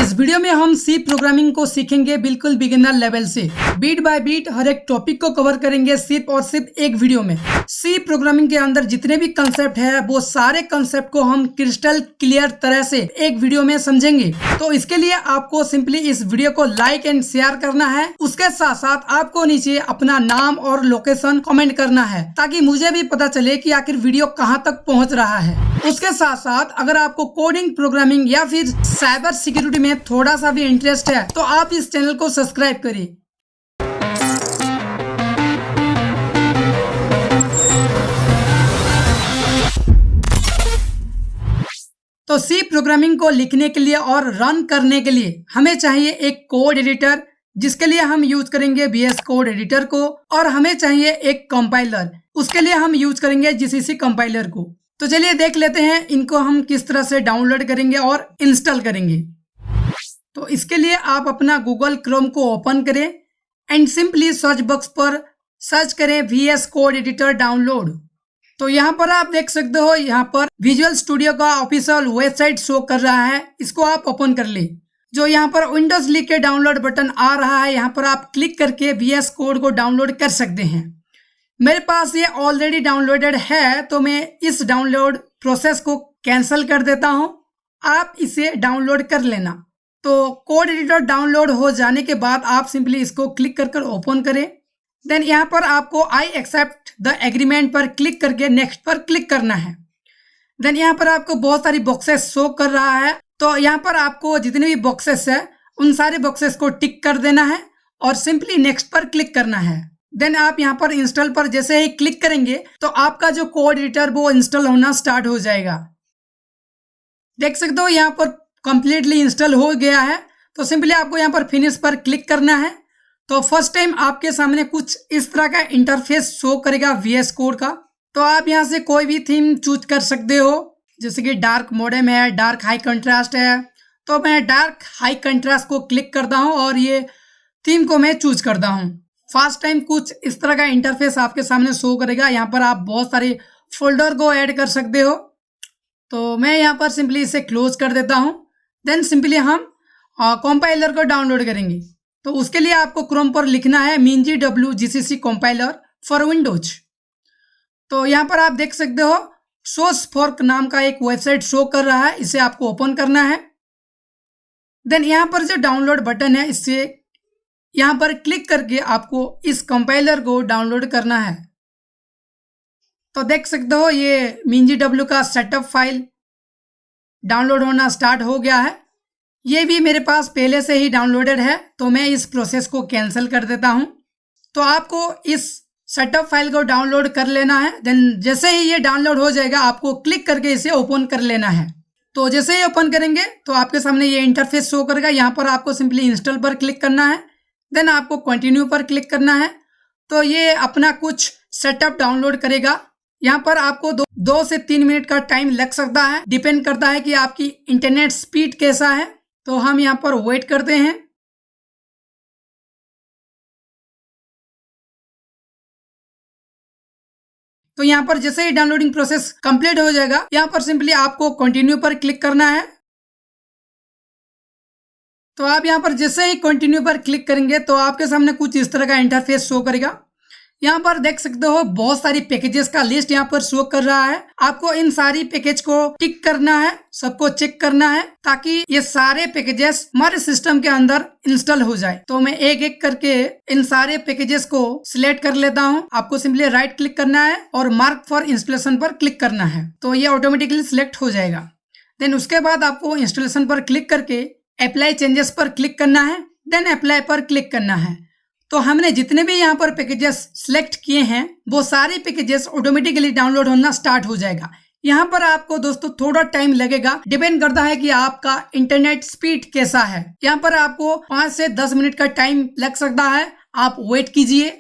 इस वीडियो में हम सी प्रोग्रामिंग को सीखेंगे बिल्कुल बिगिनर लेवल से। बीट बाय बीट हर एक टॉपिक को कवर करेंगे सिर्फ और सिर्फ एक वीडियो में। सी प्रोग्रामिंग के अंदर जितने भी कंसेप्ट है वो सारे कंसेप्ट को हम क्रिस्टल क्लियर तरह से एक वीडियो में समझेंगे। तो इसके लिए आपको सिंपली इस वीडियो को लाइक एंड शेयर करना है। उसके साथ साथ आपको नीचे अपना नाम और लोकेशन कमेंट करना है ताकि मुझे भी पता चले कि आखिर वीडियो कहाँ तक पहुँच रहा है। उसके साथ साथ अगर आपको कोडिंग, प्रोग्रामिंग या फिर साइबर सिक्योरिटी में थोड़ा सा भी इंटरेस्ट है तो आप इस चैनल को सब्सक्राइब करिए। तो सी प्रोग्रामिंग को लिखने के लिए और रन करने के लिए हमें चाहिए एक कोड एडिटर, जिसके लिए हम यूज करेंगे VS कोड एडिटर को, और हमें चाहिए एक कंपाइलर, उसके लिए हम यूज करेंगे GCC कंपाइलर को। तो चलिए देख लेते हैं इनको हम किस तरह से डाउनलोड करेंगे और इंस्टॉल करेंगे। तो इसके लिए आप अपना गूगल क्रोम को ओपन करें एंड सिंपली सर्च बॉक्स पर सर्च करें VS कोड एडिटर डाउनलोड। तो यहाँ पर आप देख सकते हो, यहाँ पर विजुअल स्टूडियो का ऑफिशियल वेबसाइट शो कर रहा है, इसको आप ओपन कर ले। जो यहाँ पर विंडोज लिख के डाउनलोड बटन आ रहा है, यहाँ पर आप क्लिक करके VS कोड को डाउनलोड कर सकते हैं। मेरे पास ये ऑलरेडी डाउनलोडेड है तो मैं इस डाउनलोड प्रोसेस को कैंसिल कर देता हूँ, आप इसे डाउनलोड कर लेना। तो कोड एडिटर डाउनलोड हो जाने के बाद आप सिंपली इसको क्लिक कर ओपन करें। देन यहाँ पर आपको आई एक्सेप्ट द एग्रीमेंट पर क्लिक करके नेक्स्ट पर क्लिक करना है। देन यहाँ पर आपको बहुत सारी बॉक्सेस शो कर रहा है, तो यहाँ पर आपको जितने भी बॉक्सेस है उन सारे बॉक्सेस को टिक कर देना है और सिंपली नेक्स्ट पर क्लिक करना है। देन आप यहाँ पर इंस्टॉल पर जैसे ही क्लिक करेंगे तो आपका जो कोड एडिटर वो इंस्टॉल होना स्टार्ट हो जाएगा। देख सकते हो यहाँ पर कंप्लीटली इंस्टॉल हो गया है। तो सिंपली आपको यहाँ पर फिनिश पर क्लिक करना है। तो फर्स्ट टाइम आपके सामने कुछ इस तरह का इंटरफेस शो करेगा VS कोड का। तो आप यहाँ से कोई भी थीम चूज कर सकते हो, जैसे कि डार्क मोडेम है, डार्क हाई कंट्रास्ट है। तो मैं डार्क हाई कंट्रास्ट को क्लिक करता हूँ और ये थीम को मैं चूज करता हूँ। फर्स्ट टाइम कुछ इस तरह का इंटरफेस आपके सामने शो करेगा। यहाँ पर आप बहुत सारे फोल्डर को ऐड कर सकते हो। तो मैं यहाँ पर सिंपली इसे क्लोज कर देता हूँ। देन सिंपली हम कंपाइलर को डाउनलोड करेंगे। तो उसके लिए आपको क्रोम पर लिखना है MinGW GCC compiler for Windows. तो यहाँ पर आप देख सकते हो सोर्सफोर्क नाम का एक वेबसाइट शो कर रहा है, इसे आपको ओपन करना है। देन यहाँ पर जो डाउनलोड बटन है इससे यहाँ पर क्लिक करके आपको इस कंपाइलर को डाउनलोड करना है। तो देख सकते हो ये MinGW का सेटअप फाइल डाउनलोड होना स्टार्ट हो गया है। ये भी मेरे पास पहले से ही डाउनलोडेड है, तो मैं इस प्रोसेस को कैंसिल कर देता हूँ। तो आपको इस सेटअप फाइल को डाउनलोड कर लेना है। देन जैसे ही ये डाउनलोड हो जाएगा आपको क्लिक करके इसे ओपन कर लेना है। तो जैसे ही ओपन करेंगे तो आपके सामने ये इंटरफेस शो करेगा। यहाँ पर आपको सिंपली इंस्टॉल पर क्लिक करना है। देन आपको कंटिन्यू पर क्लिक करना है। तो ये अपना कुछ सेटअप डाउनलोड करेगा। यहाँ पर आपको 2 से 3 मिनट का टाइम लग सकता है, डिपेंड करता है कि आपकी इंटरनेट स्पीड कैसा है। तो हम यहाँ पर वेट करते हैं। तो यहाँ पर जैसे ही डाउनलोडिंग प्रोसेस कंप्लीट हो जाएगा, यहाँ पर सिंपली आपको कंटिन्यू पर क्लिक करना है। तो आप यहाँ पर जैसे ही कंटिन्यू पर क्लिक करेंगे तो आपके सामने कुछ इस तरह का इंटरफेस शो करेगा। यहाँ पर देख सकते हो बहुत सारी पैकेजेस का लिस्ट यहाँ पर शो कर रहा है। आपको इन सारी पैकेज को टिक करना है, सबको चेक करना है ताकि ये सारे पैकेजेस हमारे सिस्टम के अंदर इंस्टॉल हो जाए। तो मैं एक एक करके इन सारे पैकेजेस को सिलेक्ट कर लेता हूँ। आपको सिंपली राइट क्लिक करना है और मार्क फॉर इंस्टॉलेशन पर क्लिक करना है, तो ये ऑटोमेटिकली सिलेक्ट हो जाएगा। देन उसके बाद आपको इंस्टॉलेशन पर क्लिक करके अप्लाई चेंजेस पर क्लिक करना है। देन अप्लाई पर क्लिक करना है। तो हमने जितने भी यहाँ पर पैकेजेस सिलेक्ट किए हैं वो सारे पैकेजेस ऑटोमेटिकली डाउनलोड होना स्टार्ट हो जाएगा। यहाँ पर आपको दोस्तों थोड़ा टाइम लगेगा, डिपेंड करता है कि आपका इंटरनेट स्पीड कैसा है। यहाँ पर आपको 5 से 10 मिनट का टाइम लग सकता है, आप वेट कीजिए।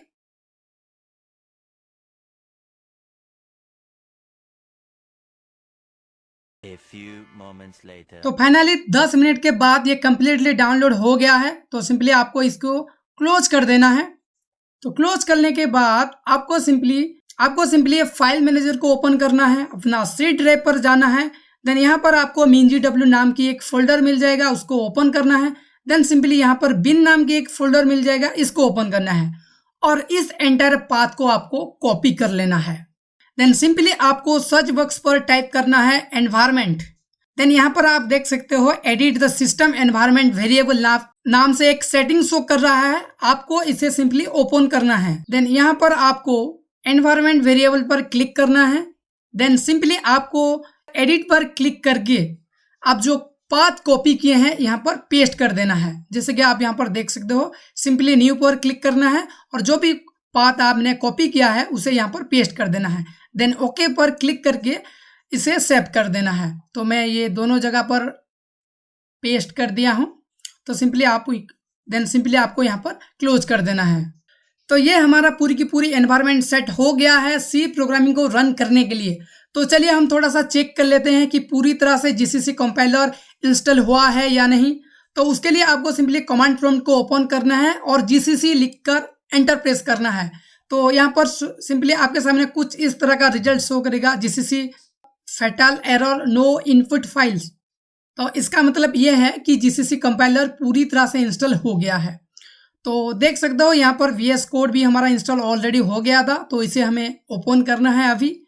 तो फाइनली 10 मिनट के बाद ये कंप्लीटली डाउनलोड हो गया है। तो सिंपली आपको इसको क्लोज कर देना है। तो क्लोज करने के बाद आपको सिंपली फाइल मैनेजर को ओपन करना है, अपना सी ड्राइव पर जाना है। देन यहाँ पर आपको minGW नाम की एक फोल्डर मिल जाएगा, उसको ओपन करना है। देन सिंपली यहाँ पर bin नाम की एक फोल्डर मिल जाएगा, इसको ओपन करना है और इस एंटायर पाथ को आपको कॉपी कर लेना है। देन सिंपली आपको सर्च बॉक्स पर टाइप करना है एनवायरमेंट। देन यहाँ पर आप देख सकते हो edit the system environment variable नाम से एक सेटिंग शो कर रहा है, आपको इसे सिंपली ओपन करना है। देन यहाँ पर आपको एनवायरमेंट वेरिएबल पर क्लिक करना है। देन सिंपली आपको एडिट पर क्लिक करके आप जो पाथ कॉपी किए हैं यहाँ पर पेस्ट कर देना है। जैसे कि आप यहाँ पर देख सकते हो, सिंपली न्यू पर क्लिक करना है और जो भी पाथ आपने कॉपी किया है उसे यहाँ पर पेस्ट कर देना है। देन ओके पर क्लिक करके इसे सेव कर देना है। तो मैं ये दोनों जगह पर पेस्ट कर दिया हूँ। तो सिंपली आपको यहाँ पर क्लोज कर देना है। तो ये हमारा पूरी की पूरी एनवायरनमेंट सेट हो गया है सी प्रोग्रामिंग को रन करने के लिए। तो चलिए हम थोड़ा सा चेक कर लेते हैं कि पूरी तरह से जीसीसी कंपाइलर इंस्टॉल हुआ है या नहीं। तो उसके लिए आपको सिंपली कमांड प्रॉम्प्ट को ओपन करना है और जीसीसी लिखकर एंटर प्रेस करना है। तो यहाँ पर सिंपली आपके सामने कुछ इस तरह का रिजल्ट शो करेगा, GCC fatal error no input files. तो इसका मतलब ये है कि जीसीसी कंपाइलर पूरी तरह से इंस्टॉल हो गया है। तो देख सकते हो यहाँ पर VS कोड भी हमारा इंस्टॉल ऑलरेडी हो गया था, तो इसे हमें ओपन करना है अभी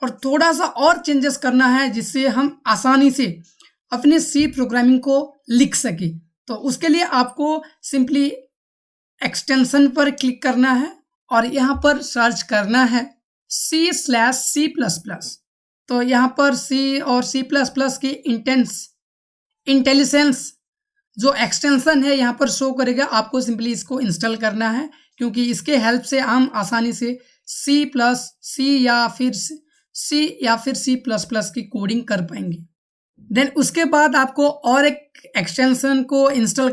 और थोड़ा सा और चेंजेस करना है जिससे हम आसानी से अपने सी प्रोग्रामिंग को लिख सके। तो उसके लिए आपको सिंपली एक्सटेंशन पर क्लिक करना है और यहाँ पर सर्च करना है C/C++। तो यहाँ पर C और C++ की इंटेलिजेंस जो एक्सटेंशन है यहाँ पर शो करेगा, आपको सिंपली इसको इंस्टॉल करना है क्योंकि इसके हेल्प से हम आसानी से C++ या फिर C++ की कोडिंग कर पाएंगे। देन उसके बाद आपको और एक एक्सटेंशन को इंस्टॉल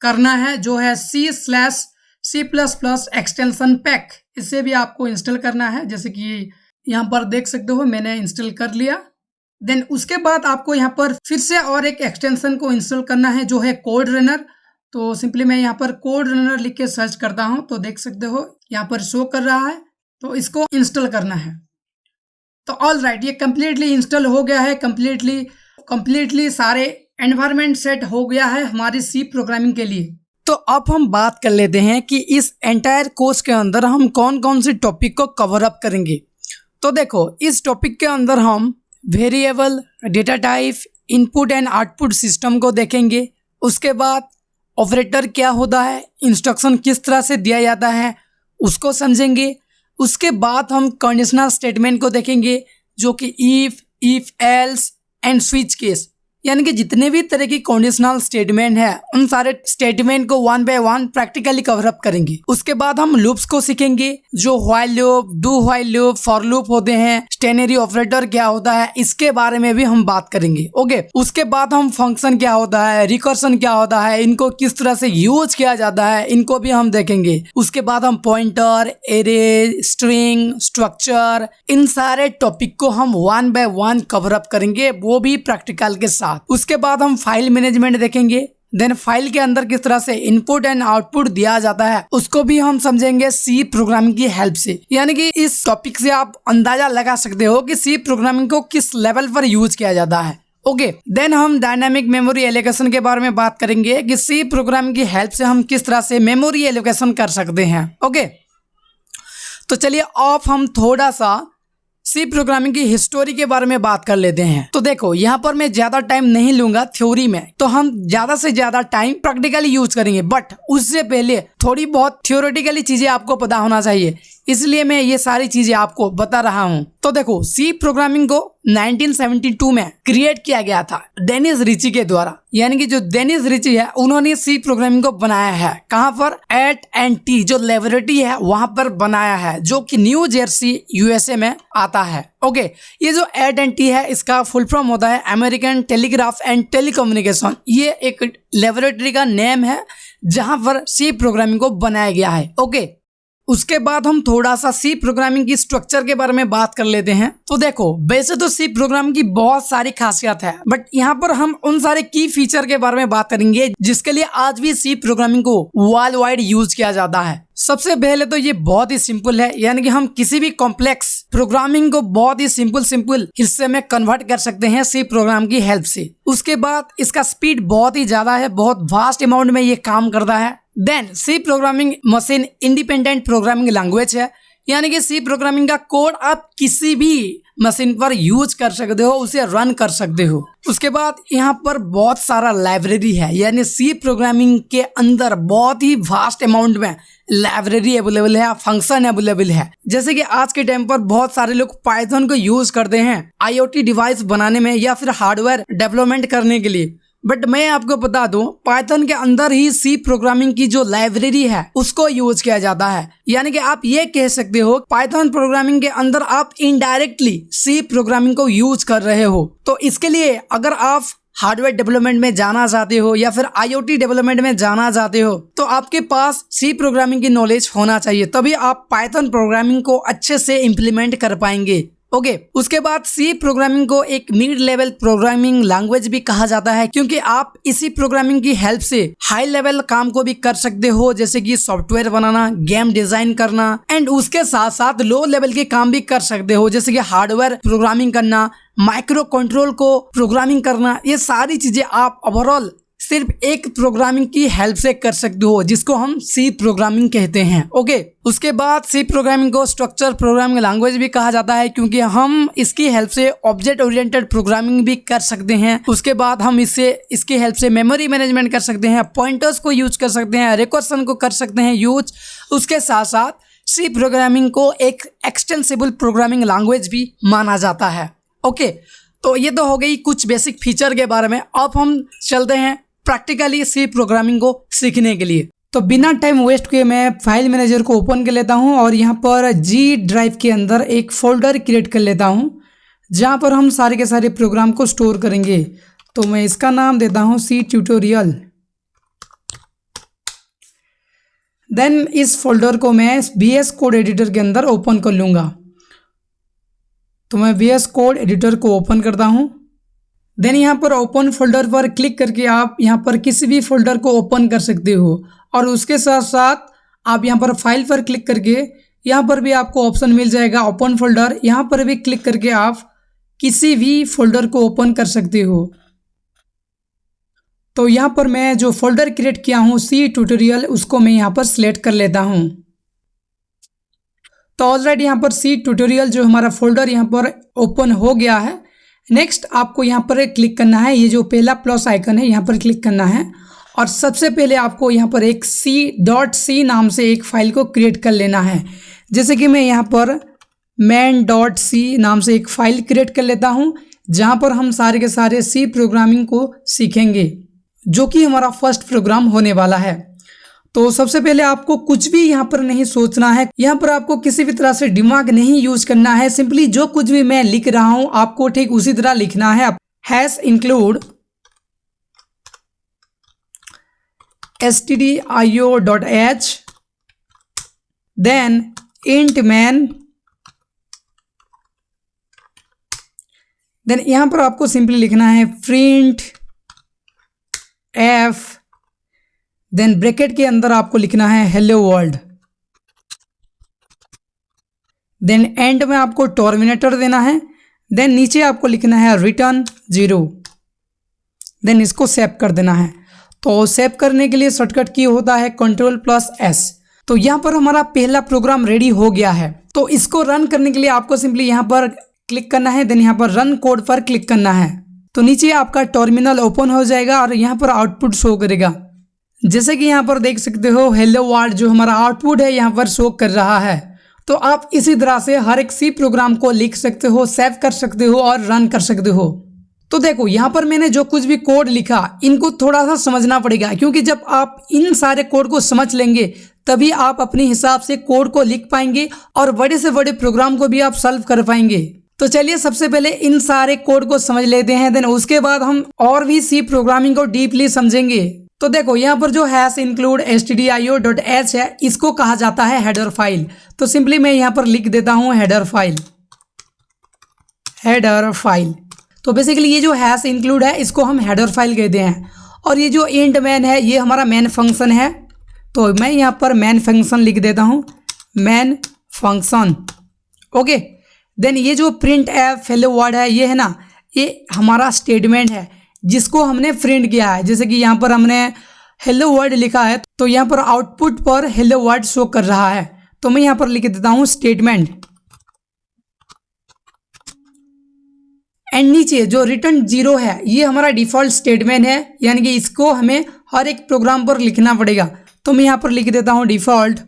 करना है जो है C/C++ एक्सटेंशन पैक। इसे भी आपको इंस्टॉल करना है, जैसे कि यहाँ पर देख सकते हो मैंने इंस्टॉल कर लिया। देन उसके बाद आपको यहाँ पर फिर से और एक एक्सटेंशन को इंस्टॉल करना है जो है कोड रनर। तो सिंपली मैं यहाँ पर कोड रनर लिख के सर्च करता हूँ, तो देख सकते हो यहाँ पर शो कर रहा है, तो इसको इंस्टॉल करना है। तो ऑल राइट, ये कम्प्लीटली इंस्टॉल हो गया है। कम्प्लीटली सारे एनवायरनमेंट सेट हो गया है हमारी सी प्रोग्रामिंग के लिए। तो अब हम बात कर लेते हैं कि इस एंटायर कोर्स के अंदर हम कौन कौन से टॉपिक को कवर अप करेंगे। तो देखो, इस टॉपिक के अंदर हम variable, data type, input and output system को देखेंगे। उसके बाद ऑपरेटर क्या होता है, इंस्ट्रक्शन किस तरह से दिया जाता है उसको समझेंगे। उसके बाद हम कंडीशनल स्टेटमेंट को देखेंगे जो कि if else and switch case, यानी कि जितने भी तरह की कंडीशनल स्टेटमेंट है उन सारे स्टेटमेंट को one by one practically cover up करेंगे। उसके बाद हम लूप्स को सीखेंगे, जो while loop, do while loop, for loop होते हैं, स्टेनरी ऑपरेटर क्या होता है, इसके बारे में भी हम बात करेंगे। ओके, उसके बाद हम फंक्शन क्या होता है, रिकर्सन क्या होता है, इनको किस तरह से यूज किया जाता है, इनको भी हम देखेंगे। उसके बाद हम पॉइंटर, एरे, स्ट्रिंग, स्ट्रक्चर, इन सारे टॉपिक को हम one by one cover up करेंगे, वो भी प्रैक्टिकल के साथ। उसके बाद हम फाइल मैनेजमेंट देखेंगे। देन फाइल के अंदर किस तरह से इनपुट एंड आउटपुट दिया जाता है उसको भी हम समझेंगे सी प्रोग्रामिंग की हेल्प से। यानी कि इस टॉपिक से आप अंदाजा लगा सकते हो कि सी प्रोग्रामिंग को किस लेवल पर यूज किया जाता है। ओके, देन हम डायनामिक मेमोरी एलोकेशन के बारे में बात करेंगे कि सी प्रोग्रामिंग की हेल्प से हम किस तरह से मेमोरी एलोकेशन कर सकते हैं। ओके, तो चलिए अब हम थोड़ा सा सी प्रोग्रामिंग की हिस्टोरी के बारे में बात कर लेते हैं। तो देखो, यहाँ पर मैं ज्यादा टाइम नहीं लूंगा थ्योरी में, तो हम ज्यादा से ज्यादा टाइम प्रैक्टिकली यूज करेंगे। बट उससे पहले थोड़ी बहुत थ्योरेटिकली चीजें आपको पता होना चाहिए, इसलिए मैं ये सारी चीजें आपको बता रहा हूँ। तो देखो, सी प्रोग्रामिंग को 1972 में क्रिएट किया गया था डेनिस रिची के द्वारा। यानी कि जो डेनिस रिची है उन्होंने सी प्रोग्रामिंग को बनाया है। कहाँ पर? AT&T जो लेबोरेटरी है वहां पर बनाया है, जो कि न्यू जर्सी USA में आता है। ओके, ये जो AT&T है इसका फुल फॉर्म होता है अमेरिकन टेलीग्राफ एंड टेलीकम्युनिकेशन। ये एक लेबोरेटरी का नेम है जहां पर सी प्रोग्रामिंग को बनाया गया है। ओके, उसके बाद हम थोड़ा सा सी प्रोग्रामिंग की स्ट्रक्चर के बारे में बात कर लेते हैं। तो देखो, वैसे तो सी प्रोग्रामिंग की बहुत सारी खासियत है, बट यहाँ पर हम उन सारे की फीचर के बारे में बात करेंगे जिसके लिए आज भी सी प्रोग्रामिंग को वर्ल्ड वाइड यूज किया जाता है। सबसे पहले तो ये बहुत ही सिंपल है, यानी कि हम किसी भी कॉम्प्लेक्स प्रोग्रामिंग को बहुत ही सिंपल हिस्से में कन्वर्ट कर सकते हैं सी प्रोग्राम की हेल्प से। उसके बाद इसका स्पीड बहुत ही ज्यादा है, बहुत वास्ट अमाउंट में ये काम करता है। Then C programming machine independent programming language है, यानी कि सी प्रोग्रामिंग का कोड आप किसी भी मशीन पर यूज कर सकते हो, उसे रन कर सकते हो। उसके बाद यहाँ पर बहुत सारा लाइब्रेरी है, यानी सी प्रोग्रामिंग के अंदर बहुत ही वास्ट अमाउंट में लाइब्रेरी अवेलेबल है, फंक्शन अवेलेबल है। जैसे कि आज के टाइम पर बहुत सारे लोग पाइथन को यूज करते हैं IoT डिवाइस बनाने में या फिर हार्डवेयर डेवलपमेंट करने के लिए। बट मैं आपको बता दूं, पाइथन के अंदर ही सी प्रोग्रामिंग की जो लाइब्रेरी है उसको यूज किया जाता है। यानी कि आप ये कह सकते हो पाइथन प्रोग्रामिंग के अंदर आप इनडायरेक्टली सी प्रोग्रामिंग को यूज कर रहे हो। तो इसके लिए अगर आप हार्डवेयर डेवलपमेंट में जाना चाहते हो या फिर IoT डेवलपमेंट में जाना चाहते हो तो आपके पास सी प्रोग्रामिंग की नॉलेज होना चाहिए, तभी आप पाइथन प्रोग्रामिंग को अच्छे से इम्प्लीमेंट कर पाएंगे। ओके, उसके बाद सी प्रोग्रामिंग को एक मिड लेवल प्रोग्रामिंग लैंग्वेज भी कहा जाता है, क्योंकि आप इसी प्रोग्रामिंग की हेल्प से हाई लेवल काम को भी कर सकते हो, जैसे कि सॉफ्टवेयर बनाना, गेम डिजाइन करना, एंड उसके साथ साथ लो लेवल के काम भी कर सकते हो, जैसे कि हार्डवेयर प्रोग्रामिंग करना, माइक्रो कंट्रोल को प्रोग्रामिंग करना। ये सारी चीजें आप ओवरऑल सिर्फ एक प्रोग्रामिंग की हेल्प से कर सकते हो, जिसको हम सी प्रोग्रामिंग कहते हैं। ओके, उसके बाद सी प्रोग्रामिंग को स्ट्रक्चर प्रोग्रामिंग लैंग्वेज भी कहा जाता है, क्योंकि हम इसकी हेल्प से ऑब्जेक्ट ओरिएंटेड प्रोग्रामिंग भी कर सकते हैं। उसके बाद हम इसकी हेल्प से मेमोरी मैनेजमेंट कर सकते हैं, पॉइंटर्स को यूज कर सकते हैं, रिकर्सन को कर सकते हैं यूज। उसके साथ साथ सी प्रोग्रामिंग को एक एक्सटेंसिबल प्रोग्रामिंग लैंग्वेज भी माना जाता है। ओके, तो ये तो हो गई कुछ बेसिक फीचर के बारे में। अब हम चलते हैं प्रैक्टिकली सी प्रोग्रामिंग को सीखने के लिए। तो बिना टाइम वेस्ट किए मैं फाइल मैनेजर को ओपन कर लेता हूं और यहाँ पर जी ड्राइव के अंदर एक फोल्डर क्रिएट कर लेता हूं, जहाँ पर हम सारे के सारे प्रोग्राम को स्टोर करेंगे। तो मैं इसका नाम देता हूं सी ट्यूटोरियल। देन इस फोल्डर को मैं VS कोड एडिटर के अंदर ओपन कर लूँगा। तो मैं VS कोड एडिटर को ओपन करता हूँ। देन यहाँ पर ओपन फोल्डर पर क्लिक करके आप यहाँ पर किसी भी फोल्डर को ओपन कर सकते हो, और उसके साथ साथ आप यहाँ पर फाइल पर क्लिक करके यहाँ पर भी आपको ऑप्शन मिल जाएगा ओपन फोल्डर। यहाँ पर भी क्लिक करके आप किसी भी फोल्डर को ओपन कर सकते हो। तो यहाँ पर मैं जो फोल्डर क्रिएट किया हूँ सी ट्यूटोरियल, उसको मैं यहाँ पर सिलेक्ट कर लेता हूँ। तो ऑलरेडी यहाँ पर सी ट्यूटोरियल जो हमारा फोल्डर यहाँ पर ओपन हो गया है। नेक्स्ट आपको यहाँ पर क्लिक करना है, ये जो पहला प्लस आइकन है यहाँ पर क्लिक करना है, और सबसे पहले आपको यहाँ पर एक C.C नाम से एक फाइल को क्रिएट कर लेना है। जैसे कि मैं यहाँ पर main.c नाम से एक फाइल क्रिएट कर लेता हूँ, जहाँ पर हम सारे के सारे सी प्रोग्रामिंग को सीखेंगे, जो कि हमारा फर्स्ट प्रोग्राम होने वाला है। तो सबसे पहले आपको कुछ भी यहाँ पर नहीं सोचना है, यहाँ पर आपको किसी भी तरह से दिमाग नहीं यूज करना है। सिंपली जो कुछ भी मैं लिख रहा हूँ आपको ठीक उसी तरह लिखना है। Hash include stdio.h then int main, then यहाँ पर आपको सिंपली लिखना है प्रिंट f, देन ब्रैकेट के अंदर आपको लिखना है हेलो वर्ल्ड, देन एंड में आपको टर्मिनेटर देना है, देन नीचे आपको लिखना है रिटर्न 0, देन इसको सेव कर देना है। तो सेव करने के लिए शॉर्टकट की होता है Ctrl+S। तो यहाँ पर हमारा पहला प्रोग्राम रेडी हो गया है। तो इसको रन करने के लिए आपको सिंपली यहाँ पर क्लिक करना है, देन यहाँ पर रन कोड पर क्लिक करना है। तो नीचे आपका टर्मिनल ओपन हो जाएगा और यहाँ पर आउटपुट शो करेगा। जैसे कि यहाँ पर देख सकते हो हेलो वर्ल्ड जो हमारा आउटपुट है यहाँ पर शो कर रहा है। तो आप इसी तरह से हर एक सी प्रोग्राम को लिख सकते हो, सेव कर सकते हो और रन कर सकते हो। तो देखो यहाँ पर मैंने जो कुछ भी कोड लिखा इनको थोड़ा सा समझना पड़ेगा, क्योंकि जब आप इन सारे कोड को समझ लेंगे तभी आप अपने हिसाब से कोड को लिख पाएंगे और बड़े से बड़े प्रोग्राम को भी आप सॉल्व कर पाएंगे। तो चलिए सबसे पहले इन सारे कोड को समझ लेते हैं, देन उसके बाद हम और भी सी प्रोग्रामिंग को डीपली समझेंगे। तो देखो यहाँ पर जो हैश इंक्लूड stdio.h है, इसको कहा जाता है हेडर फाइल। तो सिंपली मैं यहाँ पर लिख देता हूँ हेडर फाइल। तो बेसिकली ये जो हैश इंक्लूड है इसको हम हेडर फाइल कहते हैं। और ये जो इंट मैन है ये हमारा मेन फंक्शन है। तो मैं यहाँ पर मेन फंक्शन लिख देता हूँ, मेन फंक्शन। ओके, देन ये जो प्रिंट एफ हेलो वर्ड है ये है ना, ये हमारा स्टेटमेंट है जिसको हमने प्रिंट किया है। जैसे कि यहाँ पर हमने हेलो वर्ड लिखा है तो यहाँ पर आउटपुट पर हेलो वर्ड शो कर रहा है। तो मैं यहाँ पर लिख देता हूँ स्टेटमेंट। एंड नीचे जो रिटर्न 0 है ये हमारा डिफॉल्ट स्टेटमेंट है, यानी कि इसको हमें हर एक प्रोग्राम पर लिखना पड़ेगा। तो मैं यहाँ पर लिख देता हूँ डिफॉल्ट,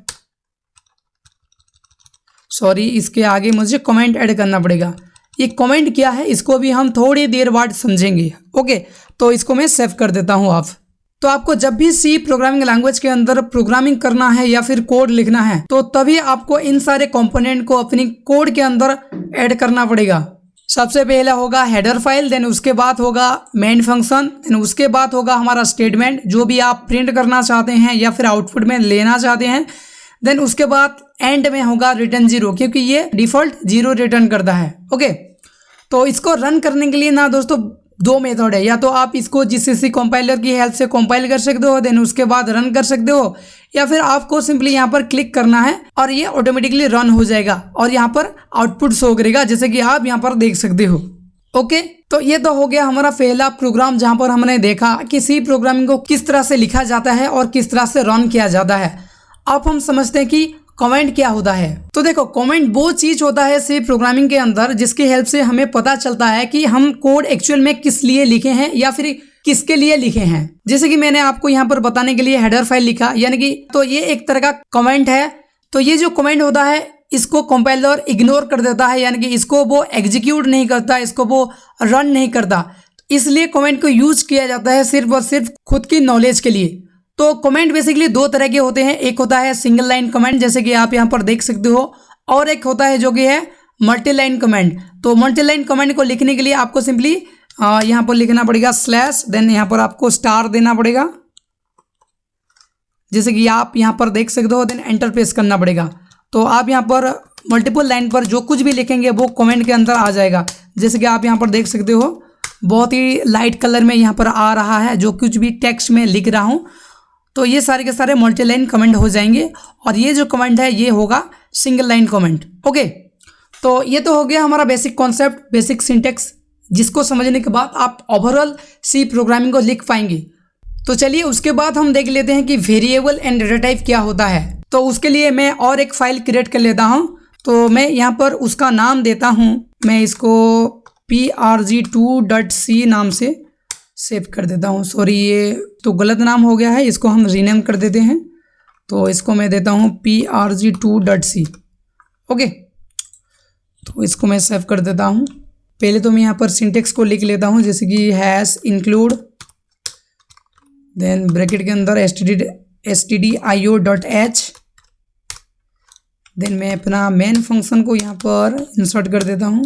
सॉरी इसके आगे मुझे कमेंट ऐड करना पड़ेगा। ये कमेंट क्या है इसको भी हम थोड़ी देर बाद समझेंगे। ओके, तो इसको मैं सेव कर देता हूँ आप। तो आपको जब भी सी प्रोग्रामिंग लैंग्वेज के अंदर प्रोग्रामिंग करना है या फिर कोड लिखना है तो तभी आपको इन सारे कंपोनेंट को अपनी कोड के अंदर ऐड करना पड़ेगा। सबसे पहले होगा हेडर फाइल, देन उसके बाद होगा मेन फंक्शन, देन उसके बाद होगा हमारा स्टेटमेंट जो भी आप प्रिंट करना चाहते हैं या फिर आउटपुट में लेना चाहते हैं। देन उसके बाद एंड में होगा रिटर्न 0, क्योंकि ये डिफॉल्ट 0 रिटर्न करता है। ओके, तो इसको रन करने के लिए ना दोस्तों दो मेथड है, या तो आप इसको जीसीसी कंपाइलर की हेल्प से कंपाइल कर सकते हो, देन उसके बाद रन कर सकते हो, या फिर आपको सिंपली यहाँ पर क्लिक करना है और ये ऑटोमेटिकली रन हो जाएगा और यहाँ पर आउटपुट शो करेगा, जैसे कि आप यहाँ पर देख सकते हो। ओके, तो ये तो हो गया हमारा पहला प्रोग्राम जहाँ पर हमने देखा कि सी प्रोग्रामिंग को किस तरह से लिखा जाता है और किस तरह से रन किया जाता है। अब हम समझते हैं कि कमेंट क्या होता है। तो देखो, कमेंट वो चीज होता है सी प्रोग्रामिंग के अंदर जिसकी हेल्प से हमें पता चलता है कि हम कोड एक्चुअल में किस लिए लिखे हैं या फिर किसके लिए लिखे हैं। जैसे कि मैंने आपको यहाँ पर बताने के लिए हेडर फाइल लिखा, यानी कि तो ये एक तरह का कमेंट है। तो ये जो कमेंट होता है इसको कंपाइलर इग्नोर कर देता है, यानी कि इसको वो एग्जीक्यूट नहीं करता, इसको वो रन नहीं करता। इसलिए कमेंट को यूज किया जाता है सिर्फ और सिर्फ खुद की नॉलेज के लिए। तो कमेंट बेसिकली दो तरह के होते हैं, एक होता है सिंगल लाइन कमेंट जैसे कि आप यहाँ पर देख सकते हो, और एक होता है जो कि है मल्टी लाइन कमेंट। तो मल्टी लाइन कमेंट को लिखने के लिए आपको सिंपली यहाँ पर लिखना पड़ेगा स्लैश, देन यहाँ पर आपको स्टार देना पड़ेगा, जैसे कि आप यहाँ पर देख सकते हो, देन एंटर प्रेस करना पड़ेगा। तो आप यहाँ पर मल्टीपल लाइन पर जो कुछ भी लिखेंगे वो कमेंट के अंदर आ जाएगा। जैसे कि आप यहाँ पर देख सकते हो, बहुत ही लाइट कलर में यहाँ पर आ रहा है जो कुछ भी टेक्स्ट में लिख रहा हूँ। तो ये सारे के सारे मल्टी लाइन कमेंट हो जाएंगे, और ये जो कमेंट है ये होगा सिंगल लाइन कमेंट। ओके, तो ये तो हो गया हमारा बेसिक कॉन्सेप्ट, बेसिक सिंटेक्स, जिसको समझने के बाद आप ओवरऑल सी प्रोग्रामिंग को लिख पाएंगे। तो चलिए उसके बाद हम देख लेते हैं कि वेरिएबल एंड डेटा टाइप क्या होता है। तो उसके लिए मैं और एक फाइल क्रिएट कर लेता हूँ। तो मैं यहाँ पर उसका नाम देता हूँ, मैं इसको prg2.c नाम से सेव कर देता हूँ। सॉरी, ये तो गलत नाम हो गया है, इसको हम रीनेम कर देते हैं। तो इसको मैं देता हूँ prg2.c। ओके, तो इसको मैं सेव कर देता हूँ। पहले तो मैं यहाँ पर सिंटेक्स को लिख लेता हूँ, जैसे कि हैश इंक्लूड, देन ब्रैकेट के अंदर stdio.h, देन मैं अपना मेन फंक्शन को यहाँ पर इंसर्ट कर देता हूँ।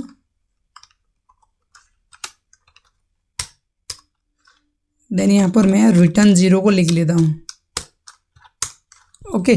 देन यहाँ पर मैं रिटर्न 0 को लिख लेता हूँ। ओके,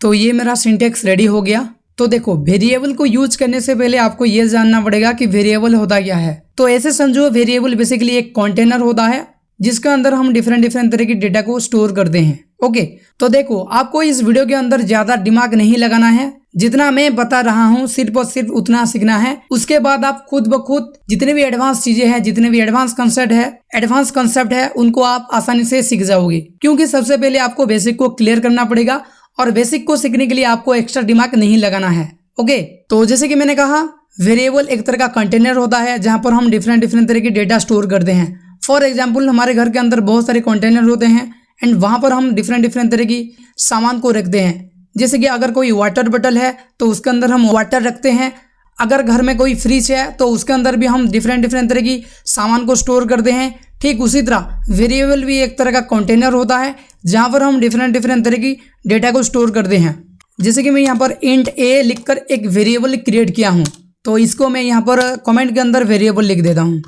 तो ये मेरा सिंटेक्स रेडी हो गया। तो देखो, वेरिएबल को यूज करने से पहले आपको ये जानना पड़ेगा कि वेरिएबल होता क्या है। तो ऐसे समझो, वेरिएबल बेसिकली एक कंटेनर होता है जिसके अंदर हम डिफरेंट तरह की डेटा को स्टोर करते हैं। ओके, तो देखो, आपको इस वीडियो के अंदर ज्यादा दिमाग नहीं लगाना है, जितना मैं बता रहा हूँ सिर्फ और सिर्फ उतना सीखना है। उसके बाद आप खुद ब खुद जितने भी एडवांस चीजें हैं, जितने भी एडवांस कंसेप्ट है उनको आप आसानी से सीख जाओगे, क्योंकि सबसे पहले आपको बेसिक को क्लियर करना पड़ेगा, और बेसिक को सीखने के लिए आपको एक्स्ट्रा दिमाग नहीं लगाना है। ओके, तो जैसे कि मैंने कहा, वेरिएबल एक तरह का कंटेनर होता है जहां पर हम डिफरेंट तरह की डेटा स्टोर करते हैं। फॉर एग्जाम्पल, हमारे घर के अंदर बहुत सारे कंटेनर होते हैं एंड वहां पर हम डिफरेंट तरह की सामान को रखते हैं। जैसे कि अगर कोई वाटर बॉटल है तो उसके अंदर हम वाटर रखते हैं, अगर घर में कोई फ्रिज है तो उसके अंदर भी हम डिफरेंट तरह की सामान को स्टोर करते हैं। ठीक उसी तरह वेरिएबल भी एक तरह का कंटेनर होता है जहाँ पर हम डिफरेंट तरह की डेटा को स्टोर करते हैं। जैसे कि मैं यहाँ पर इंट a लिखकर एक वेरिएबल क्रिएट किया हूँ, तो इसको मैं यहाँ पर कमेंट के अंदर वेरिएबल लिख देता हूँ,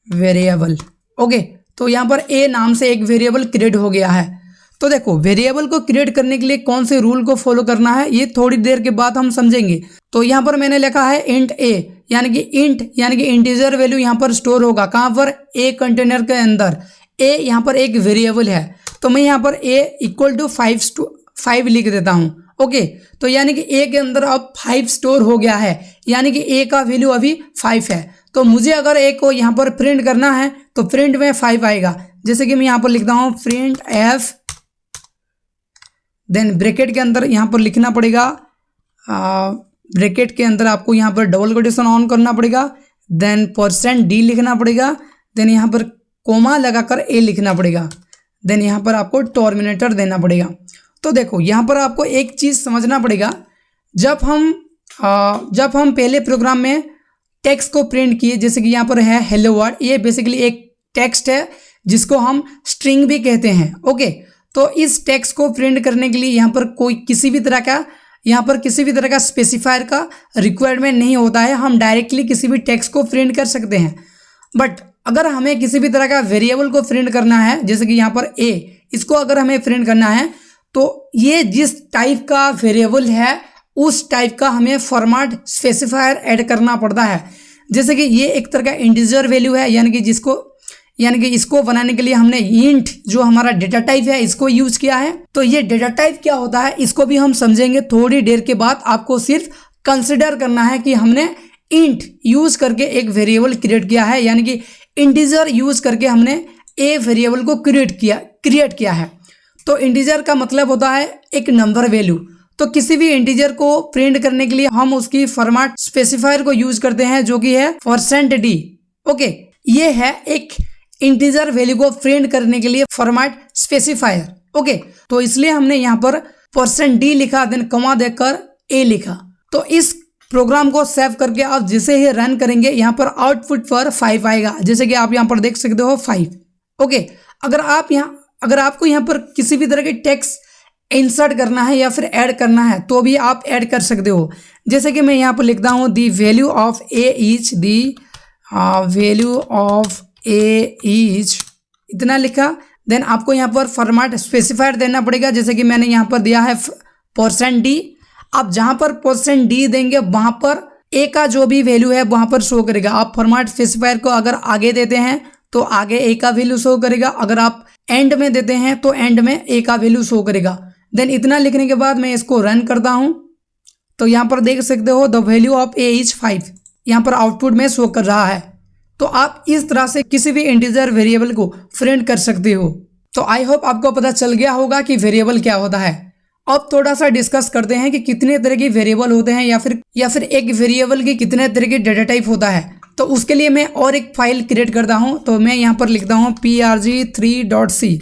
वेरिएबल। ओके, तो यहाँ पर ए नाम से एक वेरिएबल क्रिएट हो गया है। तो देखो वेरिएबल को क्रिएट करने के लिए कौन से रूल को फॉलो करना है ये थोड़ी देर के बाद हम समझेंगे। तो यहाँ पर मैंने लिखा है इंट ए, यानी कि इंटीजर वैल्यू यहाँ पर स्टोर होगा कहाँ पर, ए कंटेनर के अंदर। ए यहाँ पर एक वेरिएबल है, तो मैं यहाँ पर ए इक्वल टू 5 लिख देता हूँ। ओके, तो यानी कि ए के अंदर अब 5 स्टोर हो गया है, यानी कि ए का वैल्यू अभी 5 है। तो मुझे अगर ए को यहाँ पर प्रिंट करना है तो प्रिंट में 5 आएगा। जैसे कि मैं यहाँ पर लिखता हूँ प्रिंट एफ, देन ब्रैकेट के अंदर यहाँ पर लिखना पड़ेगा, ब्रैकेट के अंदर आपको यहाँ पर डबल कोटेशन ऑन करना पड़ेगा, देन %d लिखना पड़ेगा, देन यहाँ पर कोमा लगाकर ए लिखना पड़ेगा, देन यहाँ पर आपको टर्मिनेटर देना पड़ेगा। तो देखो यहाँ पर आपको एक चीज़ समझना पड़ेगा, जब हम पहले प्रोग्राम में टेक्स्ट को प्रिंट किए, जैसे कि यहाँ पर है हेलो वर्ल्ड, ये बेसिकली एक टेक्स्ट है जिसको हम स्ट्रिंग भी कहते हैं। ओके, तो इस टेक्स्ट को प्रिंट करने के लिए यहाँ पर किसी भी तरह का स्पेसिफायर का रिक्वायरमेंट नहीं होता है, हम डायरेक्टली किसी भी टेक्स्ट को प्रिंट कर सकते हैं। बट अगर हमें किसी भी तरह का वेरिएबल को प्रिंट करना है, जैसे कि यहाँ पर ए, इसको अगर हमें प्रिंट करना है तो ये जिस टाइप का वेरिएबल है उस टाइप का हमें फॉर्मेट स्पेसिफायर ऐड करना पड़ता है। जैसे कि ये एक तरह का इंटीजर वैल्यू है, यानी कि इसको बनाने के लिए हमने इंट जो हमारा डेटा टाइप है इसको यूज किया है। तो ये डेटा टाइप क्या होता है इसको भी हम समझेंगे थोड़ी देर के बाद। आपको सिर्फ कंसिडर करना है कि हमने इंट यूज करके एक वेरिएबल क्रिएट किया है, यानी कि इंटीजर यूज करके हमने ए वेरिएबल को क्रिएट किया है। तो इंटीजर का मतलब होता है एक नंबर वैल्यू। तो किसी भी इंटीजर को प्रिंट करने के लिए हम उसकी फॉर्मेट स्पेसिफायर को यूज करते हैं जो कि है %d। ओके, ये है एक इंटीजर वैल्यू को प्रिंट करने के लिए फॉर्मेट स्पेसिफायर। ओके, तो इसलिए हमने यहाँ पर %d लिखा, देन कॉमा देकर ए लिखा। तो इस प्रोग्राम को सेव करके आप जिसे ही रन करेंगे यहाँ पर आउटपुट पर 5 आएगा, जैसे कि आप यहाँ पर देख सकते हो 5। ओके, अगर आपको यहाँ पर किसी भी तरह की टेक्स्ट इंसर्ट करना है या फिर ऐड करना है तो भी आप ऐड कर सकते हो। जैसे कि मैं यहाँ पर लिखता हूँ दी वैल्यू ऑफ ए इज इतना लिखा, देन आपको यहाँ पर फॉर्मेट स्पेसिफायर देना पड़ेगा। जैसे कि मैंने यहाँ पर दिया है %d। आप जहाँ पर %d देंगे वहाँ पर ए का जो भी वैल्यू है वहाँ पर शो करेगा। आप फॉर्मेट स्पेसिफायर को अगर आगे देते हैं तो आगे ए का वैल्यू शो करेगा, अगर आप एंड में देते हैं तो एंड में ए का वैल्यू शो करेगा। देन इतना लिखने के बाद मैं इसको रन करता हूँ तो यहाँ पर देख सकते हो the value of a is 5, यहाँ पर आउटपुट में शो कर रहा है। तो आप इस तरह से किसी भी इंटीजर वेरिएबल को प्रिंट कर सकते हो। तो आई होप आपको पता चल गया होगा कि वेरिएबल क्या होता है। अब थोड़ा सा डिस्कस करते हैं कि कितने तरह के वेरिएबल होते हैं या फिर एक वेरिएबल की कितने तरह के डेटा टाइप होता है। तो उसके लिए मैं और एक फाइल क्रिएट करता हूं। तो मैं यहाँ पर लिखता हूँ prg3.c।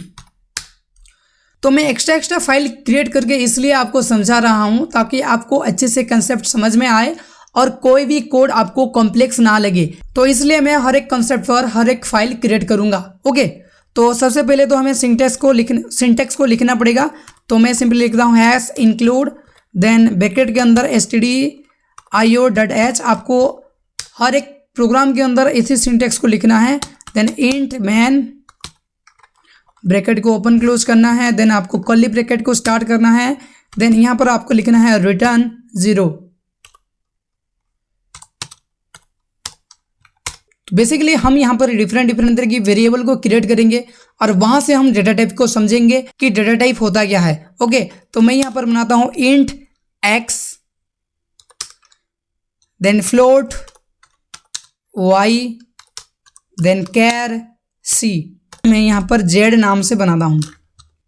तो मैं एक्स्ट्रा फाइल क्रिएट करके इसलिए आपको समझा रहा हूँ ताकि आपको अच्छे से कंसेप्ट समझ में आए और कोई भी कोड आपको कॉम्प्लेक्स ना लगे। तो इसलिए मैं हर एक कंसेप्ट पर हर एक फाइल क्रिएट करूँगा। ओके, तो सबसे पहले तो हमें सिंटेक्स को लिखना पड़ेगा। तो मैं सिंपली लिखता हूँ हैश इंक्लूड, देन ब्रैकेट के अंदर stdio.h। आपको हर एक प्रोग्राम के अंदर इसी सिंटेक्स को लिखना है। देन इंट मैन, ब्रैकेट को ओपन क्लोज करना है, देन आपको कर्ली ब्रैकेट को स्टार्ट करना है, देन यहाँ पर आपको लिखना है रिटर्न 0। बेसिकली हम यहाँ पर डिफरेंट तरह की वेरिएबल को क्रिएट करेंगे और वहां से हम डेटा टाइप को समझेंगे कि डेटा टाइप होता क्या है। ओके, तो मैं यहाँ पर बनाता हूँ int x, then float y, then char c। मैं यहाँ पर z नाम से बनाता हूँ।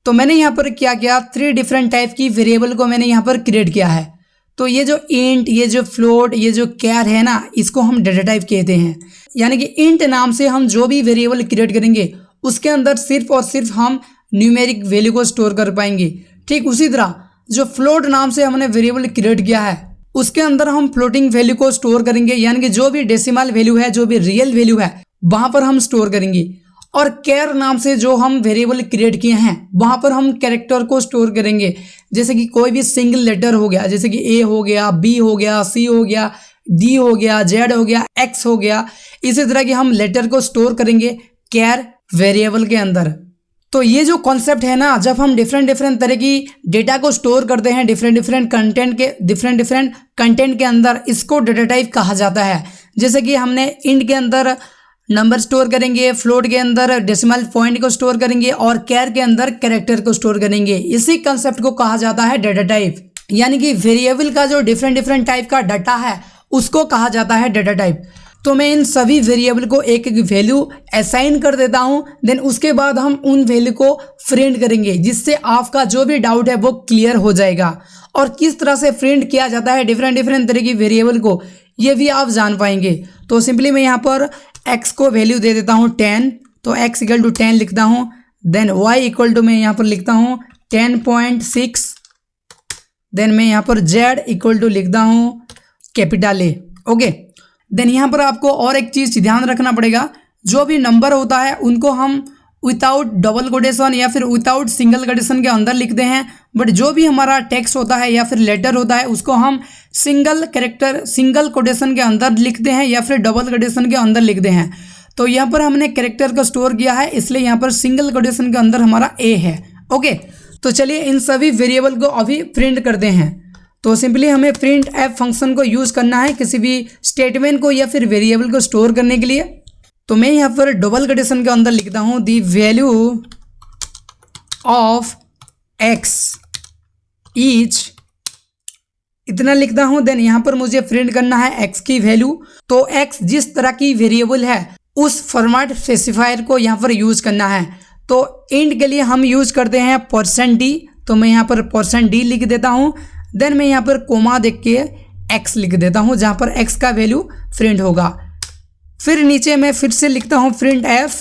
तो मैंने यहाँ पर क्या किया, 3 डिफरेंट टाइप की वेरिएबल को मैंने यहाँ पर क्रिएट किया है। तो ये जो इंट, ये जो फ्लोट, ये जो कैर है ना, इसको हम डेटा टाइप कहते हैं। यानी कि इंट नाम से हम जो भी वेरिएबल क्रिएट करेंगे उसके अंदर सिर्फ और सिर्फ हम न्यूमेरिक वैल्यू को स्टोर कर पाएंगे। ठीक उसी तरह जो फ्लोट नाम से हमने वेरिएबल क्रिएट किया है उसके अंदर हम फ्लोटिंग वैल्यू को स्टोर करेंगे, यानी कि जो भी डेसिमल वैल्यू है, जो भी रियल वैल्यू है वहां पर हम स्टोर करेंगे। और कैर नाम से जो हम वेरिएबल क्रिएट किए हैं वहां पर हम कैरेक्टर को स्टोर करेंगे। जैसे कि कोई भी सिंगल लेटर हो गया, जैसे कि ए हो गया, बी हो गया, सी हो गया, डी हो गया, जेड हो गया, एक्स हो गया, इसी तरह के हम लेटर को स्टोर करेंगे कैर वेरिएबल के अंदर। तो ये जो कॉन्सेप्ट है ना, जब हम डिफरेंट तरह की डेटा को स्टोर करते हैं डिफरेंट कंटेंट के अंदर, इसको डेटा टाइप कहा जाता है। जैसे कि हमने इंट के अंदर नंबर स्टोर करेंगे, फ्लोट के अंदर डेसिमल पॉइंट को स्टोर करेंगे और कैर के अंदर कैरेक्टर को स्टोर करेंगे। इसी कंसेप्ट को कहा जाता है डेटा टाइप, यानी कि वेरिएबल का जो डिफरेंट टाइप का डाटा है उसको कहा जाता है डेटा टाइप। तो मैं इन सभी वेरिएबल को एक एक वैल्यू असाइन कर देता हूं, देन उसके बाद हम उन वैल्यू को प्रिंट करेंगे, जिससे आपका जो भी डाउट है वो क्लियर हो जाएगा। और किस तरह से प्रिंट किया जाता है डिफरेंट तरह की वेरिएबल को, ये भी आप जान पाएंगे। तो सिंपली मैं यहाँ पर x को वैल्यू दे देता हूँ 10, तो x इक्वल टू 10 लिखता हूँ। देन y इक्वल टू मैं यहाँ पर लिखता हूँ 10.6। देन मैं यहाँ पर z इक्वल टू लिखता हूँ कैपिटल A। ओके, देन यहाँ पर आपको और एक चीज़ ध्यान रखना पड़ेगा, जो भी नंबर होता है उनको हम विदाउट डबल कोटेशन या फिर विदाउट सिंगल कोटेशन के अंदर लिखते हैं, बट जो भी हमारा टेक्स्ट होता है या फिर लेटर होता है उसको हम सिंगल कोटेशन के अंदर लिखते हैं या फिर डबल कोटेशन के अंदर लिखते हैं। तो यहाँ पर हमने कैरेक्टर को स्टोर किया है, इसलिए यहाँ पर सिंगल कोटेशन के अंदर हमारा ए है। ओके, तो चलिए इन सभी वेरिएबल को अभी प्रिंट करते हैं। तो सिंपली हमें प्रिंट एफ फंक्शन को यूज़ करना है किसी भी स्टेटमेंट को या फिर वेरिएबल को स्टोर करने के लिए। तो मैं यहाँ पर डबल कोटेशन के अंदर लिखता हूँ दी वैल्यू ऑफ एक्स ईच, इतना लिखता हूँ। देन यहाँ पर मुझे प्रिंट करना है एक्स की वैल्यू। तो एक्स जिस तरह की वेरिएबल है उस फॉर्मेट स्पेसिफायर को यहाँ पर यूज़ करना है। तो इंट के लिए हम यूज़ करते हैं %d, तो मैं यहाँ पर %d लिख देता हूँ। देन मैं यहाँ पर कोमा देख के x लिख देता हूँ, जहाँ पर x का वैल्यू प्रिंट होगा। फिर नीचे मैं फिर से लिखता हूँ प्रिंट f,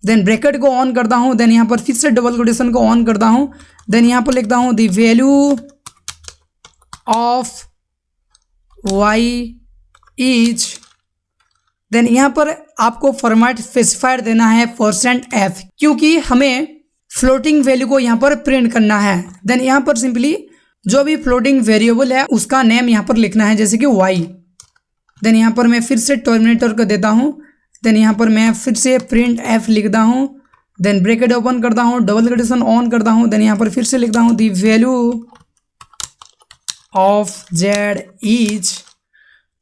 देन ब्रैकेट को ऑन करता हूँ। देन यहाँ पर फिर से डबल कोटेशन को ऑन करता हूँ। देन यहाँ पर लिखता हूँ the value of y is, then यहाँ पर आपको फॉर्मेट स्पेसिफायर देना है %f, क्योंकि हमें फ्लोटिंग वैल्यू को यहाँ पर प्रिंट करना है। देन यहाँ पर सिंपली जो भी फ्लोटिंग वेरिएबल है उसका नेम यहाँ पर लिखना है, जैसे कि y। देन यहाँ पर मैं फिर से टर्मिनेटर को देता हूँ। देन यहाँ पर मैं फिर से प्रिंट f लिखता हूँ। देन ब्रैकेट ओपन करता हूँ, डबल कोटेशन ऑन करता हूँ। देन यहाँ पर फिर से लिखता हूँ the value of z is.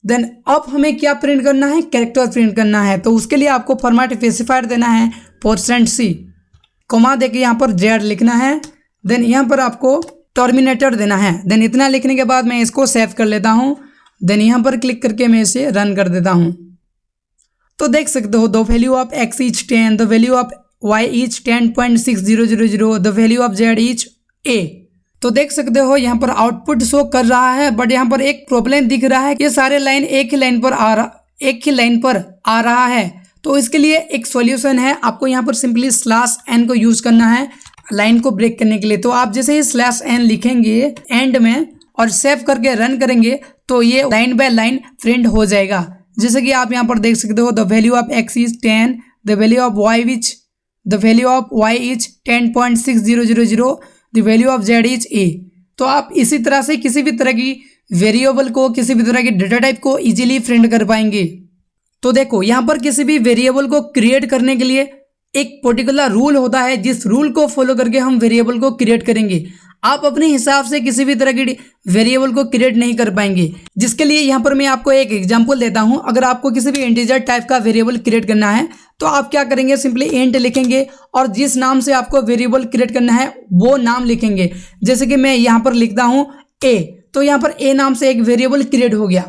Then अब हमें क्या प्रिंट करना है, कैरेक्टर प्रिंट करना है। तो उसके लिए आपको फॉर्मेट स्पेसिफायर देना है %c, कोमा देके यहाँ पर z लिखना है। देन यहाँ पर आपको टर्मिनेटर देना है। देन इतना लिखने के बाद मैं इसको सेव कर लेता हूँ। देन यहाँ पर क्लिक करके मैं इसे रन कर देता हूँ। तो देख सकते हो the value of x is 10, the value of y is 10.6000, the value of z is a। तो देख सकते हो यहाँ पर आउटपुट शो कर रहा है, बट यहाँ पर एक प्रॉब्लम दिख रहा है, ये सारे लाइन एक ही लाइन पर आ रहा है। तो इसके लिए एक सॉल्यूशन है, आपको यहाँ पर सिंपली /n को यूज करना है लाइन को ब्रेक करने के लिए। तो आप जैसे ही /n लिखेंगे एंड में और सेव करके रन करेंगे तो ये लाइन बाय लाइन प्रिंट हो जाएगा। जैसे कि आप यहाँ पर देख सकते हो the value of x is 10, the value of y is 10.6000, the value of z is a। तो आप इसी तरह से किसी भी तरह की वेरिएबल को, किसी भी तरह की डेटा टाइप को इजीली प्रिंट कर पाएंगे। तो देखो यहाँ पर किसी भी वेरिएबल को क्रिएट करने के लिए एक पर्टिकुलर रूल होता है, जिस रूल को फॉलो करके हम वेरिएबल को क्रिएट करेंगे। आप अपने हिसाब से किसी भी तरह की वेरिएबल को क्रिएट नहीं कर पाएंगे। जिसके लिए यहाँ पर मैं आपको एक एग्जांपल देता हूँ। अगर आपको किसी भी इंटीजर टाइप का वेरिएबल क्रिएट करना है तो आप क्या करेंगे, सिंपली इंट लिखेंगे और जिस नाम से आपको वेरिएबल क्रिएट करना है वो नाम लिखेंगे। जैसे कि मैं यहाँ पर लिखता हूँ a, तो यहाँ पर a नाम से एक वेरिएबल क्रिएट हो गया।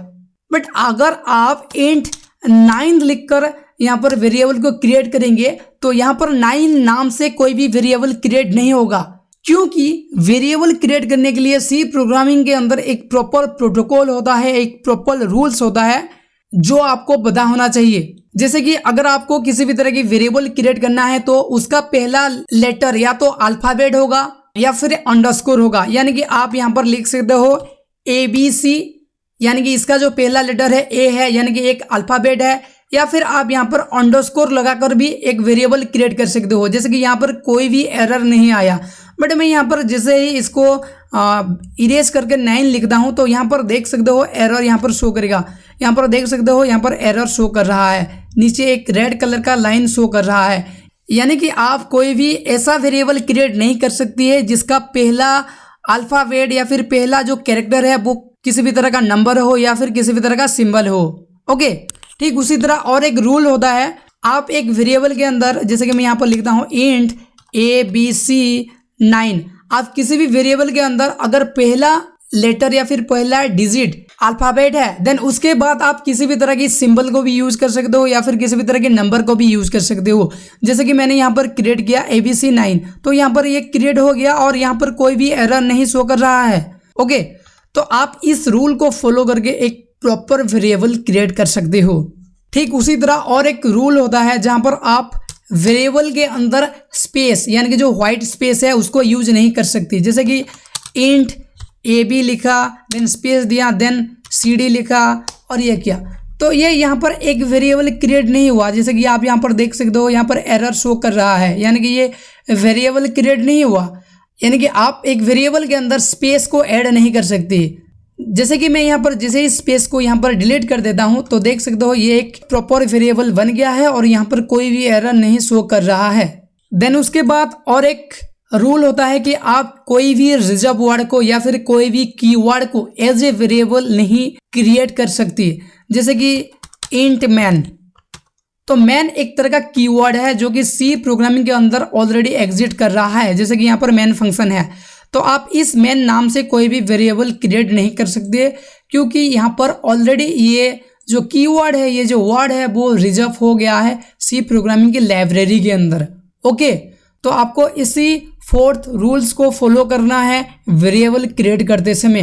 बट अगर आप इंट 9 लिखकर यहाँ पर वेरिएबल को क्रिएट करेंगे तो यहाँ पर 9 नाम से कोई भी वेरिएबल क्रिएट नहीं होगा, क्योंकि वेरिएबल क्रिएट करने के लिए सी प्रोग्रामिंग के अंदर एक प्रॉपर प्रोटोकॉल होता है, एक प्रॉपर रूल्स होता है जो आपको पता होना चाहिए। जैसे कि अगर आपको किसी भी तरह की वेरिएबल क्रिएट करना है तो उसका पहला लेटर या तो अल्फाबेट होगा या फिर अंडरस्कोर होगा। यानी कि आप यहाँ पर लिख सकते हो ABC, यानी कि इसका जो पहला लेटर है A है, यानी कि एक अल्फाबेट है, या फिर आप यहाँ पर अंडरस्कोर लगाकर भी एक वेरिएबल क्रिएट कर सकते हो। जैसे कि यहाँ पर कोई भी एरर नहीं आया, बट मैं यहाँ पर जैसे ही इसको इरेज करके 9 लिखता हूँ तो यहाँ पर देख सकते हो एरर यहाँ पर शो करेगा। यहाँ पर देख सकते हो यहाँ पर एरर शो कर रहा है, नीचे एक रेड कलर का लाइन शो कर रहा है। यानी कि आप कोई भी ऐसा वेरिएबल क्रिएट नहीं कर सकती है जिसका पहला अल्फ़ाबेट या फिर पहला जो कैरेक्टर है वो किसी भी तरह का नंबर हो या फिर किसी भी तरह का सिंबल हो। ओके, ठीक उसी तरह और एक रूल होता है, आप एक वेरिएबल के अंदर, जैसे कि मैं यहाँ पर लिखता हूँ इंट ABC9, आप किसी भी वेरिएबल के अंदर अगर पहला लेटर या फिर पहला डिजिट अल्फ़ाबेट है देन उसके बाद आप किसी भी तरह की सिंबल को भी यूज़ कर सकते हो या फिर किसी भी तरह के नंबर को भी यूज़ कर सकते हो। जैसे कि मैंने यहाँ पर क्रिएट किया ABC9, तो यहाँ पर ये क्रिएट हो गया और यहाँ पर कोई भी एरर नहीं शो कर रहा है। ओके, तो आप इस रूल को फॉलो करके एक प्रॉपर वेरिएबल क्रिएट कर सकते हो। ठीक उसी तरह और एक रूल होता है जहाँ पर आप वेरिएबल के अंदर स्पेस यानी कि जो व्हाइट स्पेस है उसको यूज नहीं कर सकती। जैसे कि इंट AB लिखा देन स्पेस दिया देन CD लिखा और ये किया, तो ये यहाँ पर एक वेरिएबल क्रिएट नहीं हुआ। जैसे कि आप यहाँ पर देख सकते हो यहाँ पर एरर शो कर रहा है, यानी कि ये वेरिएबल क्रिएट नहीं हुआ। यानी कि आप एक वेरिएबल के अंदर स्पेस को ऐड नहीं कर सकते। जैसे कि मैं यहाँ पर जैसे ही स्पेस को यहाँ पर डिलीट कर देता हूँ तो देख सकते हो ये एक प्रॉपर वेरिएबल बन गया है और यहाँ पर कोई भी एरर नहीं शो कर रहा है। देन उसके बाद और एक रूल होता है कि आप कोई भी रिजर्व वर्ड को या फिर कोई भी कीवर्ड को एज ए वेरिएबल नहीं क्रिएट कर सकती। जैसे कि इंट मैन, तो मैन एक तरह का कीवर्ड है जो कि सी प्रोग्रामिंग के अंदर ऑलरेडी एग्जिस्ट कर रहा है। जैसे कि यहाँ पर मैन फंक्शन है, तो आप इस मैन नाम से कोई भी वेरिएबल क्रिएट नहीं कर सकते क्योंकि यहाँ पर ऑलरेडी ये जो कीवर्ड है, ये जो वर्ड है वो रिजर्व हो गया है सी प्रोग्रामिंग की लाइब्रेरी के अंदर। ओके, तो आपको इसी फोर्थ रूल्स को फॉलो करना है वेरिएबल क्रिएट करते समय।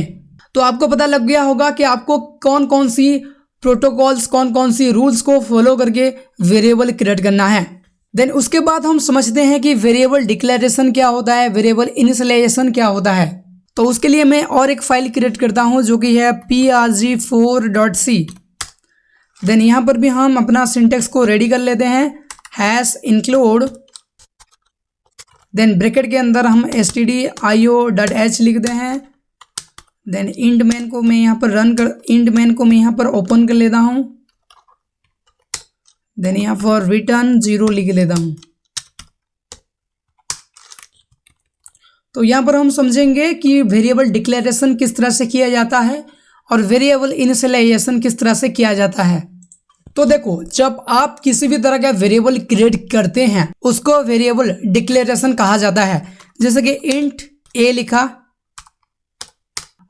तो आपको पता लग गया होगा कि आपको कौन कौन सी प्रोटोकॉल्स, कौन कौन सी रूल्स को फॉलो करके वेरिएबल क्रिएट करना है। देन उसके बाद हम समझते हैं कि वेरिएबल डिक्लेरेशन क्या होता है, वेरिएबल इनिशियलाइजेशन क्या होता है। तो उसके लिए मैं और एक फाइल क्रिएट करता हूं जो कि है prg4.c। देन यहाँ पर भी हम अपना सिंटेक्स को रेडी कर लेते हैं, हैश इंक्लूड, देन ब्रैकेट के अंदर हम stdio.h लिखते हैं। देन इंट मैन को मैं यहाँ पर ओपन कर लेता हूँ। देन यहाँ पर रिटर्न 0 लिख लेता हूँ। तो यहाँ पर हम समझेंगे कि वेरिएबल डिक्लेरेशन किस तरह से किया जाता है और वेरिएबल इनिशियलाइजेशन किस तरह से किया जाता है। तो देखो, जब आप किसी भी तरह का वेरिएबल क्रिएट करते हैं उसको वेरिएबल डिक्लेरेशन कहा जाता है। जैसे कि इंट a लिखा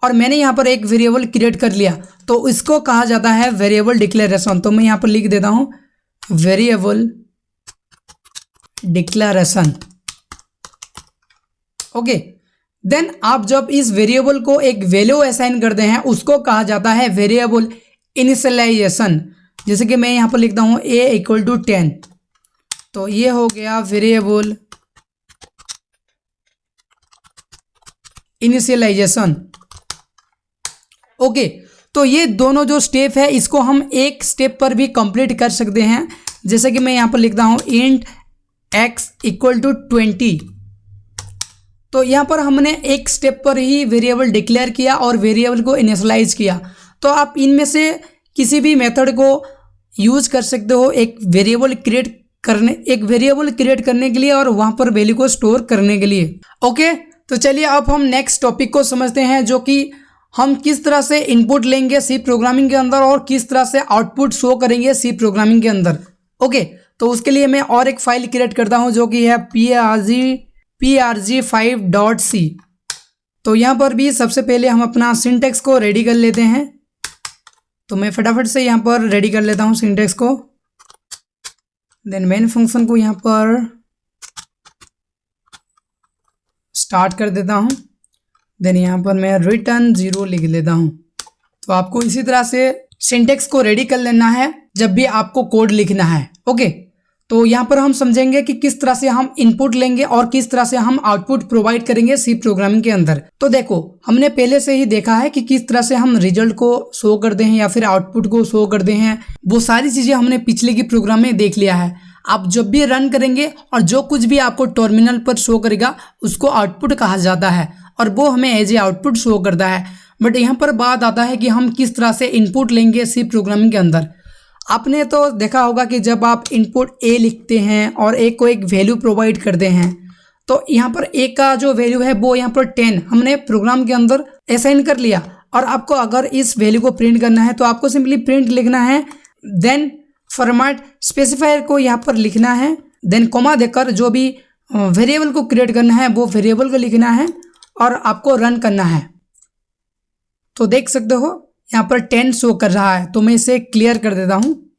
और मैंने यहाँ पर एक वेरिएबल क्रिएट कर लिया तो इसको कहा जाता है वेरिएबल डिक्लेरेशन। तो मैं यहाँ पर लिख देता हूँ वेरिएबल डिक्लेरेशन। ओके, देन आप जब इस वेरिएबल को एक वैल्यू असाइन करते हैं उसको कहा जाता है वेरिएबल इनिशियलाइजेशन। जैसे कि मैं यहाँ पर लिखता हूँ a = 10, तो ये हो गया वेरिएबल इनिशियलाइजेशन। ओके, तो ये दोनों जो स्टेप है इसको हम एक स्टेप पर भी कंप्लीट कर सकते हैं। जैसे कि मैं यहाँ पर लिखता हूँ इंट x = 20, तो यहाँ पर हमने एक स्टेप पर ही वेरिएबल डिक्लेयर किया और वेरिएबल को इनिशियलाइज किया। तो आप इनमें से किसी भी मेथड को यूज कर सकते हो एक वेरिएबल क्रिएट करने के लिए और वहाँ पर वैल्यू को स्टोर करने के लिए। ओके, तो चलिए अब हम नेक्स्ट टॉपिक को समझते हैं जो कि हम किस तरह से इनपुट लेंगे सी प्रोग्रामिंग के अंदर और किस तरह से आउटपुट शो करेंगे सी प्रोग्रामिंग के अंदर। ओके, तो उसके लिए मैं और एक फाइल क्रिएट करता हूँ जो कि है prg5.c। तो यहाँ पर भी सबसे पहले हम अपना सिंटेक्स को रेडी कर लेते हैं। तो मैं फटाफट से यहाँ पर रेडी कर लेता हूँ सिंटेक्स को। देन मेन फंक्शन को यहाँ पर स्टार्ट कर देता हूँ। देन यहाँ पर मैं रिटर्न 0 लिख लेता हूँ। तो आपको इसी तरह से सिंटेक्स को रेडी कर लेना है जब भी आपको कोड लिखना है। ओके, तो यहाँ पर हम समझेंगे कि किस तरह से हम इनपुट लेंगे और किस तरह से हम आउटपुट प्रोवाइड करेंगे सी प्रोग्रामिंग के अंदर। तो देखो, हमने पहले से ही देखा है कि किस तरह से हम रिजल्ट को शो करते हैं या फिर आउटपुट को शो करते हैं। वो सारी चीज़ें हमने पिछले की प्रोग्राम में देख लिया है। आप जब भी रन करेंगे और जो कुछ भी आपको टर्मिनल पर शो करेगा उसको आउटपुट कहा जाता है और वो हमें एज ए आउटपुट शो करता है। बट यहाँ पर बात आता है कि हम किस तरह से इनपुट लेंगे सी प्रोग्रामिंग के अंदर। आपने तो देखा होगा कि जब आप इनपुट ए लिखते हैं और ए को एक वैल्यू प्रोवाइड करते हैं तो यहाँ पर ए का जो वैल्यू है वो यहाँ पर 10 हमने प्रोग्राम के अंदर असाइन कर लिया। और आपको अगर इस वैल्यू को प्रिंट करना है तो आपको सिंपली प्रिंट लिखना है, देन फॉर्मेट स्पेसिफायर को यहाँ पर लिखना है, देन कॉमा देकर जो भी वेरिएबल को क्रिएट करना है वो वेरिएबल को लिखना है और आपको रन करना है। तो देख सकते हो यहाँ पर 10 शो कर रहा है। तो मैं इसे क्लियर कर देता हूँ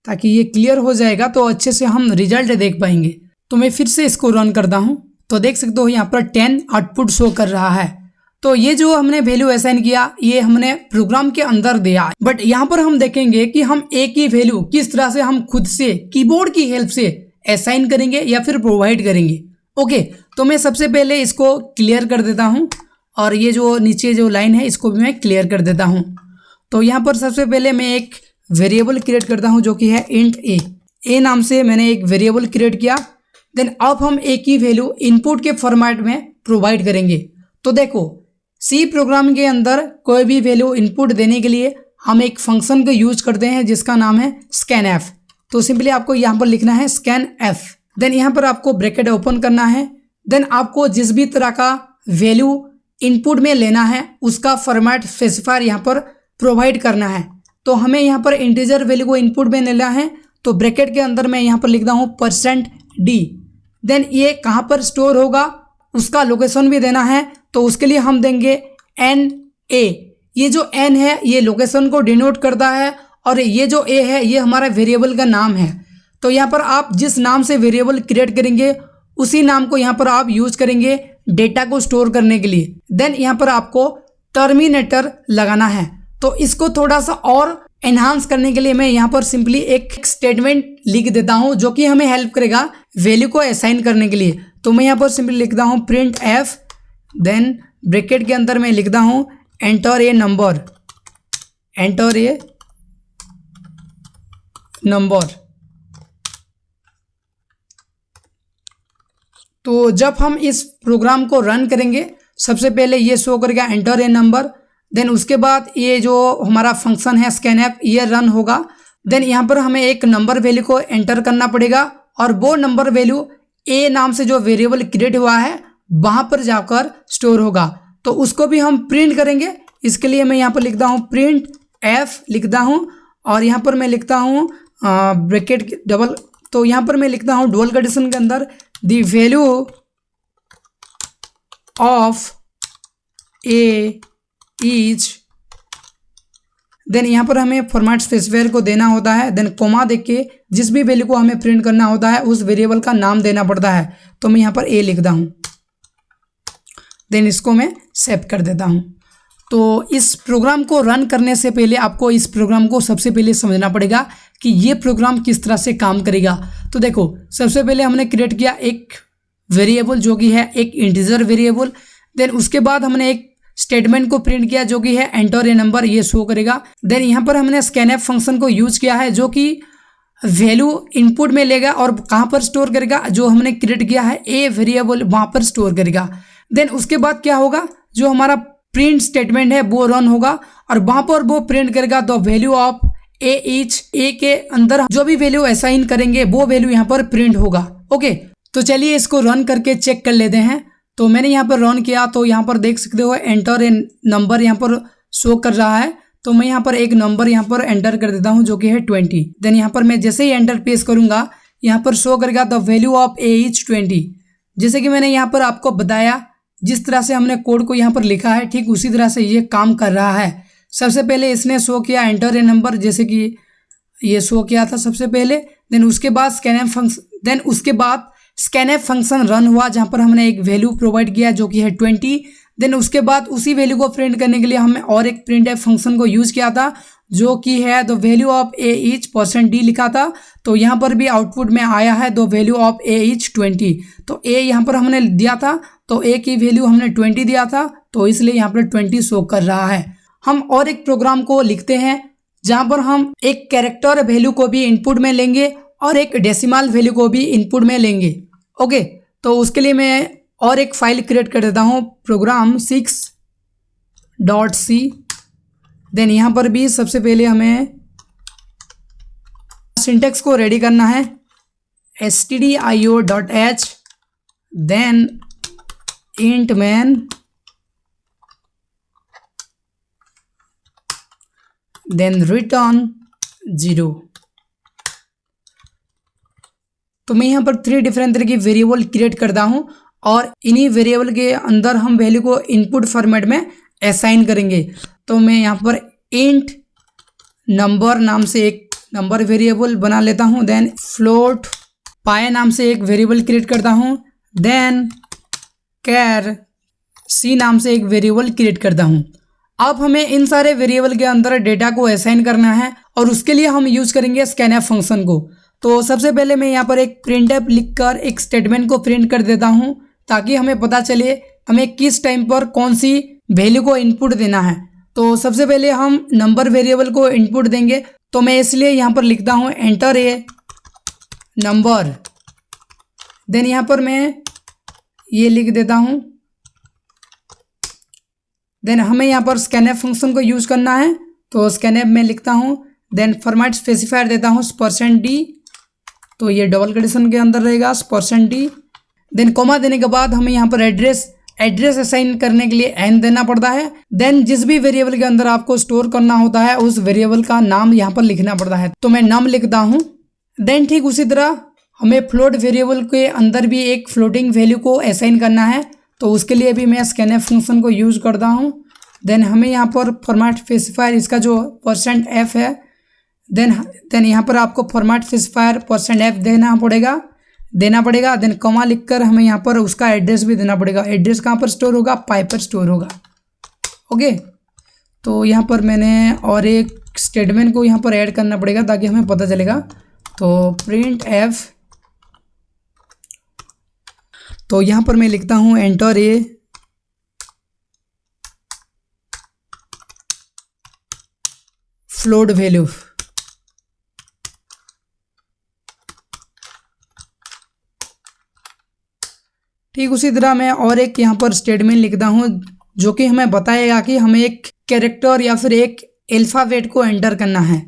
ताकि ये क्लियर हो जाएगा तो अच्छे से हम रिजल्ट देख पाएंगे। तो मैं फिर से इसको रन करता हूँ तो देख सकते हो यहाँ पर 10 आउटपुट शो कर रहा है। तो ये जो हमने वैल्यू असाइन किया ये हमने प्रोग्राम के अंदर दिया, बट यहाँ पर हम देखेंगे कि हम ए की वैल्यू किस तरह से हम खुद से कीबोर्ड की हेल्प से असाइन करेंगे या फिर प्रोवाइड करेंगे। ओके, तो मैं सबसे पहले इसको क्लियर कर देता हूँ और ये जो नीचे जो लाइन है इसको भी मैं क्लियर कर देता हूँ। तो यहाँ पर सबसे पहले मैं एक वेरिएबल क्रिएट करता हूँ जो कि है इंट ए नाम से मैंने एक वेरिएबल क्रिएट किया। देन अब हम ए की वैल्यू इनपुट के फॉर्मेट में प्रोवाइड करेंगे। तो देखो सी प्रोग्राम के अंदर कोई भी वैल्यू इनपुट देने के लिए हम एक फंक्शन का यूज करते हैं जिसका नाम है scanf। तो सिंपली आपको यहाँ पर लिखना है scanf, देन यहाँ पर आपको ब्रैकेट ओपन करना है, देन आपको जिस भी तरह का वैल्यू इनपुट में लेना है उसका फॉर्मेट स्पेसिफायर यहाँ पर प्रोवाइड करना है। तो हमें यहाँ पर इंटीजर वैल्यू को इनपुट में लेना है तो ब्रैकेट के अंदर मैं यहाँ पर लिखता हूँ %d, देन ये कहाँ पर स्टोर होगा उसका लोकेशन भी देना है। तो उसके लिए हम देंगे NA, ये जो N है ये लोकेशन को डिनोट करता है और ये जो A है ये हमारा वेरिएबल का नाम है। तो यहाँ पर आप जिस नाम से वेरिएबल क्रिएट करेंगे उसी नाम को यहाँ पर आप यूज करेंगे डेटा को स्टोर करने के लिए। देन यहाँ पर आपको टर्मिनेटर लगाना है। तो इसको थोड़ा सा और एनहांस करने के लिए मैं यहाँ पर सिंपली एक स्टेटमेंट लिख देता हूँ जो कि हमें हेल्प करेगा वैल्यू को असाइन करने के लिए। तो मैं यहाँ पर सिंपली लिखता हूँ printf, देन ब्रैकेट के अंदर मैं लिखता हूँ एंटर ए नंबर, तो जब हम इस प्रोग्राम को रन करेंगे सबसे पहले ये शो करेगा एंटर ए नंबर, देन उसके बाद ये जो हमारा फंक्शन है scanf ये रन होगा। देन यहाँ पर हमें एक नंबर वैल्यू को एंटर करना पड़ेगा और वो नंबर वैल्यू ए नाम से जो वेरिएबल क्रिएट हुआ है वहाँ पर जाकर स्टोर होगा। तो उसको भी हम प्रिंट करेंगे। इसके लिए मैं यहाँ पर लिखता हूँ printf लिखता हूँ और यहाँ पर मैं लिखता हूँ ब्रैकेट डबल, तो यहाँ पर मैं लिखता हूँ डबल कंडीशन के अंदर the value of a is, then यहाँ पर हमें फॉर्मेट स्पेसिफायर को देना होता है, देन कोमा देख के जिस भी वैल्यू को हमें प्रिंट करना होता है उस वेरिएबल का नाम देना पड़ता है। तो मैं यहाँ पर ए लिखता हूँ, देन इसको मैं सेव कर देता हूँ। तो इस प्रोग्राम को रन करने से पहले आपको इस प्रोग्राम को सबसे पहले समझना पड़ेगा कि ये प्रोग्राम किस तरह से काम करेगा। तो देखो सबसे पहले हमने क्रिएट किया एक वेरिएबल जो कि है एक इंटीजर वेरिएबल, देन उसके बाद हमने एक स्टेटमेंट को प्रिंट किया जो कि है एंटर ए नंबर, ये शो करेगा। देन यहाँ पर हमने scanf फंक्शन को यूज किया है जो कि वैल्यू इनपुट में लेगा और कहाँ पर स्टोर करेगा, जो हमने क्रिएट किया है ए वेरिएबल वहाँ पर स्टोर करेगा। देन उसके बाद क्या होगा, जो हमारा प्रिंट स्टेटमेंट है वो रन होगा और वहाँ पर वो प्रिंट करेगा the value of a each, a के अंदर जो भी वैल्यू असाइन करेंगे वो वैल्यू यहाँ पर प्रिंट होगा। ओके, तो चलिए इसको रन करके चेक कर लेते हैं। तो मैंने यहाँ पर रन किया तो यहाँ पर देख सकते हो एंटर ए नंबर यहाँ पर शो कर रहा है। तो मैं यहाँ पर एक नंबर यहाँ पर एंटर कर देता हूँ जो कि है 20। देन यहाँ पर मैं जैसे ही एंटर प्रेस करूँगा यहाँ पर शो करेगा the value of a is 20। जैसे कि मैंने यहाँ पर आपको बताया जिस तरह से हमने कोड को यहाँ पर लिखा है ठीक उसी तरह से ये काम कर रहा है। सबसे पहले इसने शो किया एंटर ए नंबर, जैसे कि ये शो किया था सबसे पहले। देन उसके बाद scanf फंक्शन रन हुआ जहाँ पर हमने एक वैल्यू प्रोवाइड किया जो कि है 20। देन उसके बाद उसी वैल्यू को प्रिंट करने के लिए हमने और एक printf फंक्शन को यूज़ किया था जो कि है the value of a is %d लिखा था। तो यहाँ पर भी आउटपुट में आया है the value of a is 20। तो ए यहाँ पर हमने दिया था तो ए की वैल्यू हमने 20 दिया था तो इसलिए यहाँ पर 20 शो कर रहा है। हम और एक प्रोग्राम को लिखते हैं जहाँ पर हम एक कैरेक्टर वैल्यू को भी इनपुट में लेंगे और एक डेसिमल वैल्यू को भी इनपुट में लेंगे। ओके, तो उसके लिए मैं और एक फाइल क्रिएट कर देता हूँ program6.c। देन यहाँ पर भी सबसे पहले हमें सिंटेक्स को रेडी करना है, stdio.h then int main then return 0। तो मैं यहाँ पर 3 डिफरेंट तरह की वेरिएबल क्रिएट करता हूँ और इन्हीं वेरिएबल के अंदर हम वैल्यू को इनपुट फॉर्मेट में असाइन करेंगे। तो मैं यहाँ पर इंट नंबर नाम से एक नंबर वेरिएबल बना लेता हूँ, देन फ्लोट पाई नाम से एक वेरिएबल क्रिएट करता हूँ, देन कैर सी नाम से एक वेरिएबल क्रिएट करता हूँ। अब हमें इन सारे वेरिएबल के अंदर डेटा को असाइन करना है और उसके लिए हम यूज करेंगे स्कैनफ फंक्शन को। तो सबसे पहले मैं यहाँ पर एक प्रिंटफ लिखकर एक स्टेटमेंट को प्रिंट कर देता हूँ ताकि हमें पता चले हमें किस टाइम पर कौन सी वैल्यू को इनपुट देना है। तो सबसे पहले हम नंबर वेरिएबल को इनपुट देंगे, तो मैं इसलिए यहाँ पर लिखता हूँ एंटर ए नंबर, देन यहाँ पर मैं ये लिख देता हूँ, देन हमें यहाँ पर स्कैनफ फंक्शन को यूज करना है। तो स्कैनफ में लिखता हूँ, देन फॉर्मेट स्पेसिफायर देता हूँ %d, तो ये डबल कंडीशन के अंदर रहेगा %d, देन कॉमा देने के बाद हमें यहाँ पर एड्रेस असाइन करने के लिए n देना पड़ता है। देन जिस भी वेरिएबल के अंदर आपको स्टोर करना होता है उस वेरिएबल का नाम यहाँ पर लिखना पड़ता है, तो मैं नम लिखता हूँ। देन ठीक उसी तरह हमें फ्लोट वेरिएबल के अंदर भी एक फ्लोटिंग वैल्यू को असाइन करना है, तो उसके लिए भी मैं स्कैनफ फंक्शन को यूज करता हूँ। देन हमें यहाँ पर फॉर्मेट स्पेसिफायर इसका जो %f है, देन यहाँ पर आपको फॉर्मेट स्पेसिफायर %f देना पड़ेगा, देन कॉमा लिखकर हमें यहाँ पर उसका एड्रेस भी देना पड़ेगा। एड्रेस कहाँ पर स्टोर होगा? पाई पर स्टोर होगा। ओके, तो यहाँ पर मैंने और एक स्टेटमेंट को यहाँ पर ऐड करना पड़ेगा ताकि हमें पता चलेगा। तो प्रिंट एफ, तो यहाँ पर मैं लिखता हूँ एंटर ए फ्लोट वैल्यू, ठीक उसी तरह मैं और एक यहाँ पर स्टेटमेंट लिखता हूँ जो कि हमें बताएगा कि हमें एक कैरेक्टर या फिर एक अल्फ़ाबेट को एंटर करना है।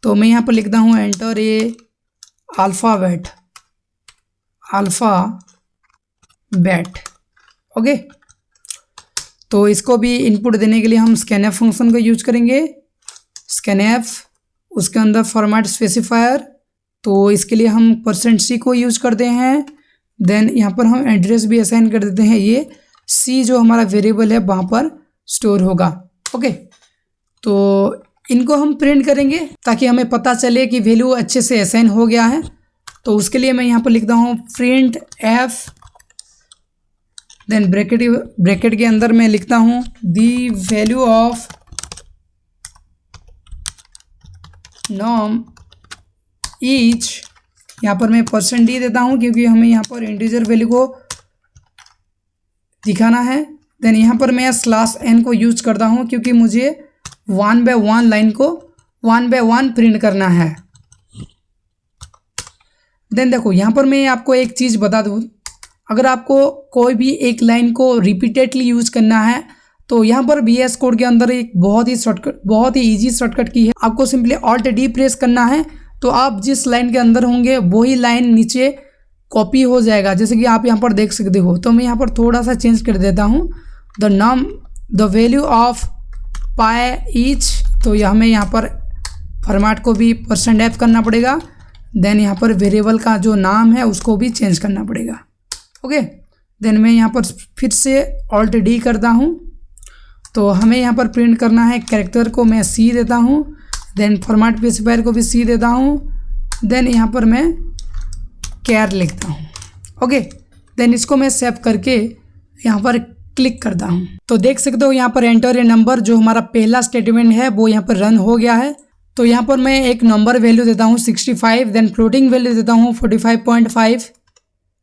तो मैं यहाँ पर लिखता हूँ एंटर ए अल्फ़ाबेट ओके। तो इसको भी इनपुट देने के लिए हम स्कैनफ फंक्शन को यूज करेंगे, स्कैनफ उसके अंदर फॉर्मेट स्पेसिफायर, तो इसके लिए हम %c को यूज करते हैं। देन यहाँ पर हम एड्रेस भी असाइन कर देते हैं, ये c जो हमारा वेरिएबल है वहाँ पर स्टोर होगा। ओके, तो इनको हम प्रिंट करेंगे ताकि हमें पता चले कि वैल्यू अच्छे से असाइन हो गया है। तो उसके लिए मैं यहाँ पर लिखता हूँ प्रिंट एफ, देन ब्रैकेट के अंदर मैं लिखता हूँ दी वैल्यू ऑफ नॉम ईच, यहाँ पर मैं %d देता हूँ क्योंकि हमें यहाँ पर इंटीजर वैल्यू को दिखाना है। देन यहाँ पर मैं /n को यूज करता हूँ क्योंकि मुझे 1/1 लाइन को 1/1 प्रिंट करना है। देन देखो यहाँ पर मैं आपको एक चीज़ बता दूँ, अगर आपको कोई भी एक लाइन को रिपीटेडली यूज करना है तो यहाँ पर VS कोड के अंदर एक बहुत ही ईजी शॉर्टकट की है। आपको सिंपली Alt+D प्रेस करना है, तो आप जिस लाइन के अंदर होंगे वही लाइन नीचे कॉपी हो जाएगा, जैसे कि आप यहाँ पर देख सकते हो। तो मैं यहाँ पर थोड़ा सा चेंज कर देता हूँ, the value of pi each, तो हमें यहाँ पर फॉर्मेट को भी %f करना पड़ेगा। देन यहाँ पर वेरिएबल का जो नाम है उसको भी चेंज करना पड़ेगा। ओके, देन मैं यहाँ पर फिर से Alt+D करता हूँ, तो हमें यहाँ पर प्रिंट करना है कैरेक्टर को मैं c देता हूँ, देन फॉर्मेट स्पेसिफायर को भी c देता हूँ, देन यहाँ पर मैं कैर लिखता हूँ। ओके, देन इसको मैं सेव करके यहाँ पर क्लिक करता हूँ। तो देख सकते हो यहाँ पर एंटर ए नंबर जो हमारा पहला स्टेटमेंट है वो यहाँ पर रन हो गया है। तो यहाँ पर मैं एक नंबर वैल्यू देता हूँ 65, देन फ्लोटिंग वैल्यू देता हूँ 45.5,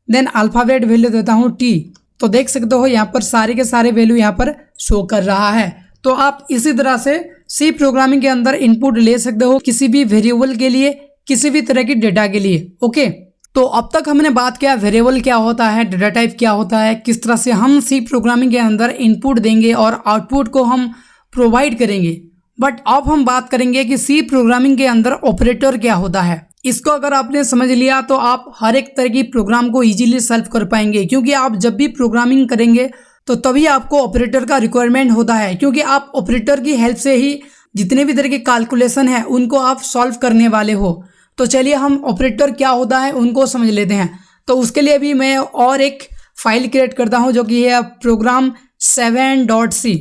देन अल्फ़ाबेट वैल्यू देता हूँ t। तो देख सकते हो यहाँ पर सारे के सारे वैल्यू यहाँ पर शो कर रहा है। तो आप इसी तरह से सी प्रोग्रामिंग के अंदर इनपुट ले सकते हो किसी भी वेरिएबल के लिए, किसी भी तरह की डेटा के लिए। ओके, तो अब तक हमने बात किया वेरिएबल क्या होता है, डेटा टाइप क्या होता है, किस तरह से हम सी प्रोग्रामिंग के अंदर इनपुट देंगे और आउटपुट को हम प्रोवाइड करेंगे। बट अब हम बात करेंगे कि सी प्रोग्रामिंग के अंदर ऑपरेटर क्या होता है। इसको अगर आपने समझ लिया तो आप हर एक तरह की प्रोग्राम को इजीली सॉल्व कर पाएंगे, क्योंकि आप जब भी प्रोग्रामिंग करेंगे तो तभी आपको ऑपरेटर का रिक्वायरमेंट होता है, क्योंकि आप ऑपरेटर की हेल्प से ही जितने भी तरह के कैलकुलेशन है उनको आप सॉल्व करने वाले हो। तो चलिए हम ऑपरेटर क्या होता है उनको समझ लेते हैं। तो उसके लिए भी मैं और एक फाइल क्रिएट करता हूं जो कि है program 7.c।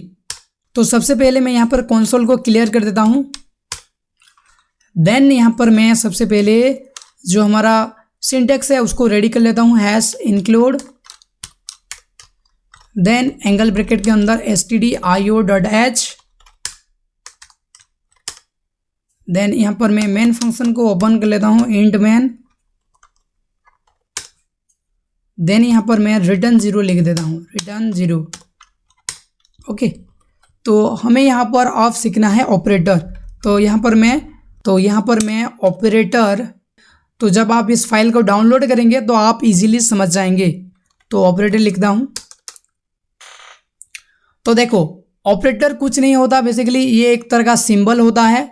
तो सबसे पहले मैं यहाँ पर कंसोल को क्लियर कर देता हूँ। देन यहाँ पर मैं सबसे पहले जो हमारा सिंटेक्स है उसको रेडी कर लेता हूँ, hash include, then angle bracket के अंदर stdio.h, देन यहाँ पर मैं मेन फंक्शन को ओपन कर लेता हूँ, इंट मेन, देन यहाँ पर मैं रिटर्न 0 लिख देता हूँ, रिटर्न 0। ओके, तो हमें यहाँ पर ऑफ सीखना है ऑपरेटर। तो यहाँ पर मैं ऑपरेटर, तो जब आप इस फाइल को डाउनलोड करेंगे तो आप इजीली समझ जाएंगे। तो ऑपरेटर लिखता हूँ। तो देखो ऑपरेटर कुछ नहीं होता, बेसिकली ये एक तरह का सिंबल होता है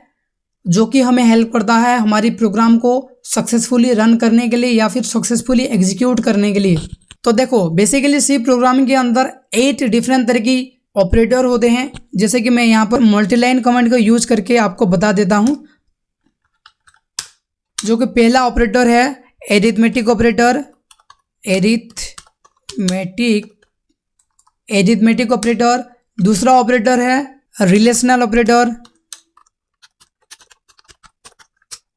जो कि हमें हेल्प करता है हमारी प्रोग्राम को सक्सेसफुली रन करने के लिए या फिर सक्सेसफुली एग्जीक्यूट करने के लिए। तो देखो बेसिकली सी प्रोग्रामिंग के अंदर 8 डिफरेंट तरह की ऑपरेटर होते हैं, जैसे कि मैं यहाँ पर मल्टीलाइन कमांड को यूज करके आपको बता देता हूँ। जो कि पहला ऑपरेटर है एरिथमेटिक ऑपरेटर, एरिथमेटिक ऑपरेटर। दूसरा ऑपरेटर है रिलेशनल ऑपरेटर,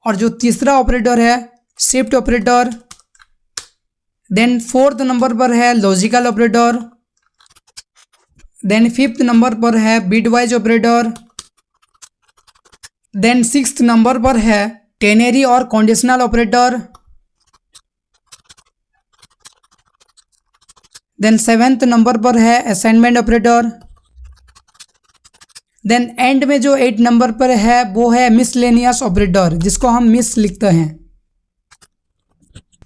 और जो तीसरा ऑपरेटर है shift operator. Then 4th number पर है logical operator, then 5th number पर है bitwise operator, then 6th number पर है टेनरी और conditional operator, then 7th number पर है असाइनमेंट ऑपरेटर, देन एंड में जो 8 नंबर पर है वो है मिसलेनियस ऑपरेटर, जिसको हम मिस लिखते हैं।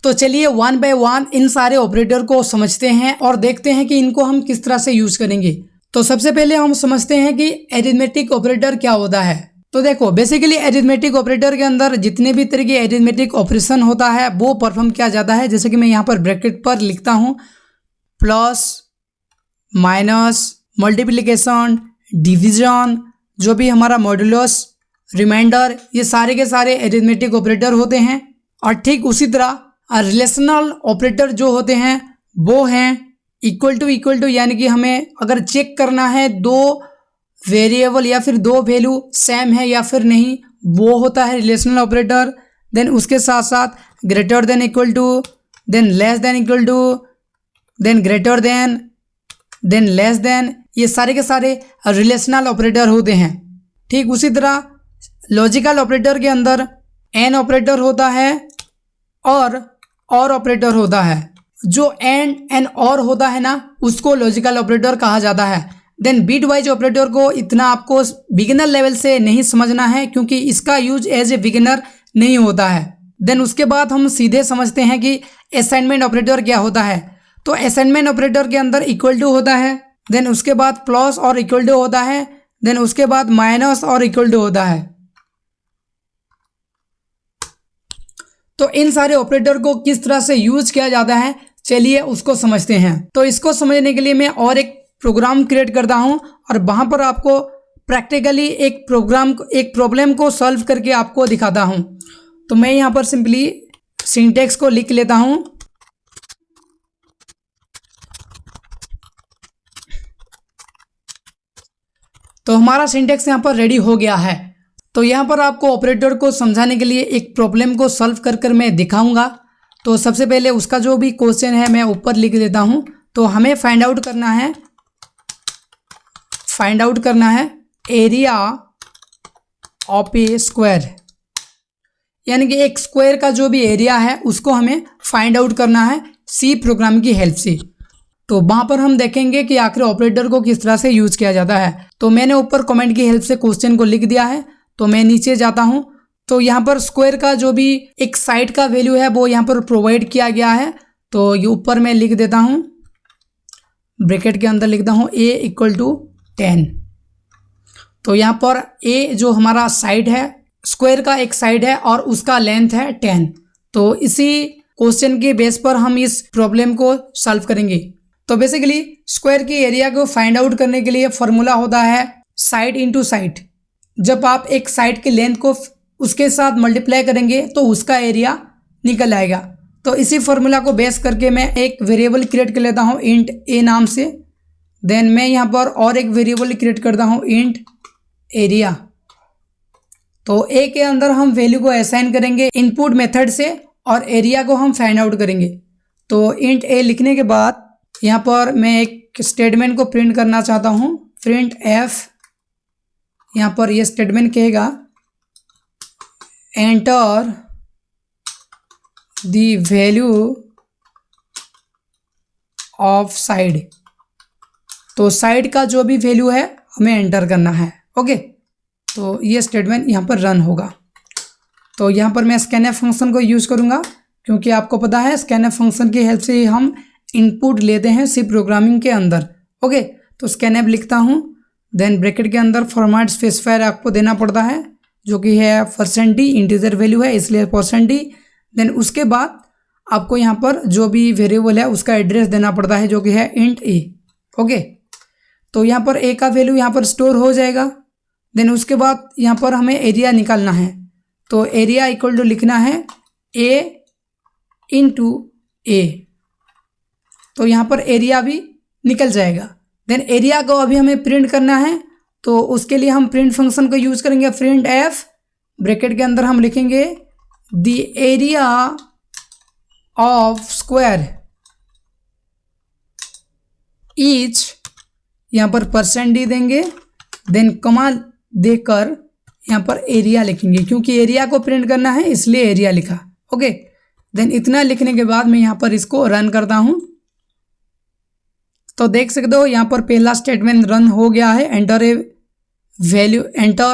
तो चलिए वन बाय वन इन सारे ऑपरेटर को समझते हैं और देखते हैं कि इनको हम किस तरह से यूज करेंगे। तो सबसे पहले हम समझते हैं कि एरिथमेटिक ऑपरेटर क्या होता है। तो देखो बेसिकली एरिथमेटिक ऑपरेटर के अंदर जितने भी तरह के एरिथमेटिक ऑपरेशन होता है वो परफॉर्म किया जाता है। जैसे कि मैं यहाँ पर ब्रैकेट पर लिखता हूँ प्लस, माइनस, मल्टीप्लिकेशन, डिवीजन, जो भी हमारा मॉड्यूलस, रिमाइंडर, ये सारे के सारे एरिथमेटिक ऑपरेटर होते हैं। और ठीक उसी तरह रिलेशनल ऑपरेटर जो होते हैं वो हैं इक्वल टू, यानी कि हमें अगर चेक करना है दो वेरिएबल या फिर दो वैल्यू सेम है या फिर नहीं, वो होता है रिलेशनल ऑपरेटर। देन उसके साथ साथ greater than equal to, then less than equal to, then greater than less than, ये सारे के सारे रिलेशनल ऑपरेटर होते हैं। ठीक उसी तरह लॉजिकल ऑपरेटर के अंदर एंड ऑपरेटर होता है और ऑपरेटर होता है। जो एंड और होता है ना उसको लॉजिकल ऑपरेटर कहा जाता है। देन बिट वाइज ऑपरेटर को इतना आपको बिगिनर लेवल से नहीं समझना है, क्योंकि इसका यूज एज ए बिगिनर नहीं होता है। देन उसके बाद हम सीधे समझते हैं कि असाइनमेंट ऑपरेटर क्या होता है। तो असाइनमेंट ऑपरेटर के अंदर इक्वल टू होता है, देन उसके बाद प्लस और इक्वल टू होता है, देन उसके बाद माइनस और इक्वल टू होता है। तो इन सारे ऑपरेटर को किस तरह से यूज किया जाता है चलिए उसको समझते हैं। तो इसको समझने के लिए मैं और एक प्रोग्राम क्रिएट करता हूं और वहां पर आपको प्रैक्टिकली एक प्रॉब्लम को सॉल्व करके आपको दिखाता हूं। तो मैं यहां पर सिंपली सिंटेक्स को लिख लेता हूं। तो हमारा सिंटेक्स यहां पर रेडी हो गया है। तो यहाँ पर आपको ऑपरेटर को समझाने के लिए एक प्रॉब्लम को सॉल्व कर मैं दिखाऊंगा। तो सबसे पहले उसका जो भी क्वेश्चन है मैं ऊपर लिख देता हूँ। तो हमें फाइंड आउट करना है एरिया ऑफ ए स्क्वायर, यानी कि एक स्क्वायर का जो भी एरिया है उसको हमें फाइंड आउट करना है सी प्रोग्राम की हेल्प से। तो वहाँ पर हम देखेंगे कि आखिर ऑपरेटर को किस तरह से यूज किया जाता है। तो मैंने ऊपर कमेंट की हेल्प से क्वेश्चन को लिख दिया है। तो मैं नीचे जाता हूं। तो यहाँ पर स्क्वायर का जो भी एक साइड का वैल्यू है वो यहाँ पर प्रोवाइड किया गया है। तो ये ऊपर मैं लिख देता हूं, ब्रैकेट के अंदर लिखता हूं a इक्वल टू 10। तो यहाँ पर a जो हमारा साइड है स्क्वायर का एक साइड है और उसका लेंथ है 10। तो इसी क्वेश्चन के बेस पर हम इस प्रॉब्लम को सॉल्व करेंगे। तो बेसिकली स्क्वायर की एरिया को फाइंड आउट करने के लिए फॉर्मूला होता है साइड इनटू साइड। जब आप एक साइड के लेंथ को उसके साथ मल्टीप्लाई करेंगे तो उसका एरिया निकल आएगा। तो इसी फॉर्मूला को बेस करके मैं एक वेरिएबल क्रिएट कर लेता हूँ इंट ए नाम से। देन मैं यहाँ पर और एक वेरिएबल क्रिएट करता हूँ इंट एरिया। तो ए के अंदर हम वैल्यू को असाइन करेंगे इनपुट मेथड से और एरिया को हम फाइंड आउट करेंगे। तो इंट ए लिखने के बाद यहाँ पर मैं एक स्टेटमेंट को प्रिंट करना चाहता हूँ, प्रिंट एफ। यहाँ पर ये स्टेटमेंट कहेगा enter the value of side. तो साइड का जो भी वैल्यू है हमें एंटर करना है। ओके, तो ये स्टेटमेंट यहाँ पर रन होगा। तो यहाँ पर मैं स्कैनएफ फंक्शन को यूज़ करूँगा क्योंकि आपको पता है स्कैनएफ फंक्शन की हेल्प से हम इनपुट लेते हैं सी प्रोग्रामिंग के अंदर। ओके, तो स्कैनएफ लिखता हूँ, देन ब्रैकेट के अंदर फॉर्मेट स्पेसिफायर आपको देना पड़ता है जो कि है %d, इंटीजर वैल्यू है इसलिए %d। देन उसके बाद आपको यहाँ पर जो भी वेरिएबल है उसका एड्रेस देना पड़ता है जो कि है इंट ए। ओके, तो यहाँ पर ए का वैल्यू यहाँ पर स्टोर हो जाएगा। देन उसके बाद यहाँ पर हमें एरिया निकालना है। तो एरिया इक्वल टू लिखना है ए इंटू ए। तो यहाँ पर एरिया भी निकल जाएगा। देन एरिया को अभी हमें प्रिंट करना है तो उसके लिए हम प्रिंट फंक्शन को यूज़ करेंगे, प्रिंट एफ। ब्रैकेट के अंदर हम लिखेंगे the area of square each, यहाँ पर %d देंगे। देन कमा देकर यहाँ पर एरिया लिखेंगे क्योंकि एरिया को प्रिंट करना है इसलिए एरिया लिखा। ओके, देन इतना लिखने के बाद मैं यहाँ पर इसको रन करता हूँ। तो देख सकते हो यहाँ पर पहला स्टेटमेंट रन हो गया है, enter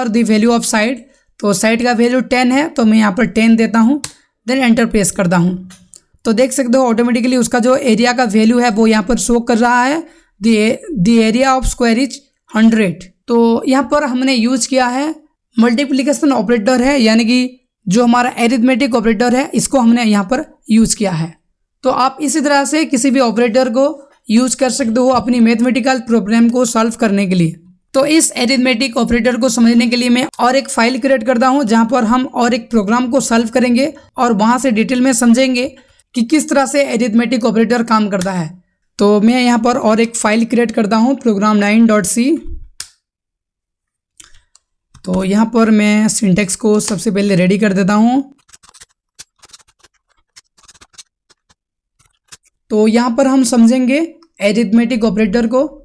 the value of side. तो साइड का वैल्यू 10 है तो मैं यहाँ पर 10 देता हूँ, देन एंटर प्रेस करता हूँ। तो देख सकते हो ऑटोमेटिकली उसका जो एरिया का वैल्यू है वो यहाँ पर शो कर रहा है the area of square is 100। तो यहाँ पर हमने यूज किया है मल्टीप्लिकेशन ऑपरेटर है, यानी कि जो हमारा एरिथमेटिक ऑपरेटर है इसको हमने यहाँ पर यूज किया है। तो आप इसी तरह से किसी भी ऑपरेटर को यूज कर सकते हो अपनी मैथमेटिकल प्रॉब्लम को सॉल्व करने के लिए। तो इस एरिथमेटिक ऑपरेटर को समझने के लिए मैं और एक फाइल क्रिएट करता हूँ जहाँ पर हम और एक प्रोग्राम को सॉल्व करेंगे और वहाँ से डिटेल में समझेंगे कि किस तरह से एरिथमेटिक ऑपरेटर काम करता है। तो मैं यहाँ पर और एक फाइल क्रिएट करता हूँ program9.c। तो यहाँ पर मैं सिंटेक्स को सबसे पहले रेडी कर देता हूँ। तो यहाँ पर हम समझेंगे एरिथमेटिक ऑपरेटर को।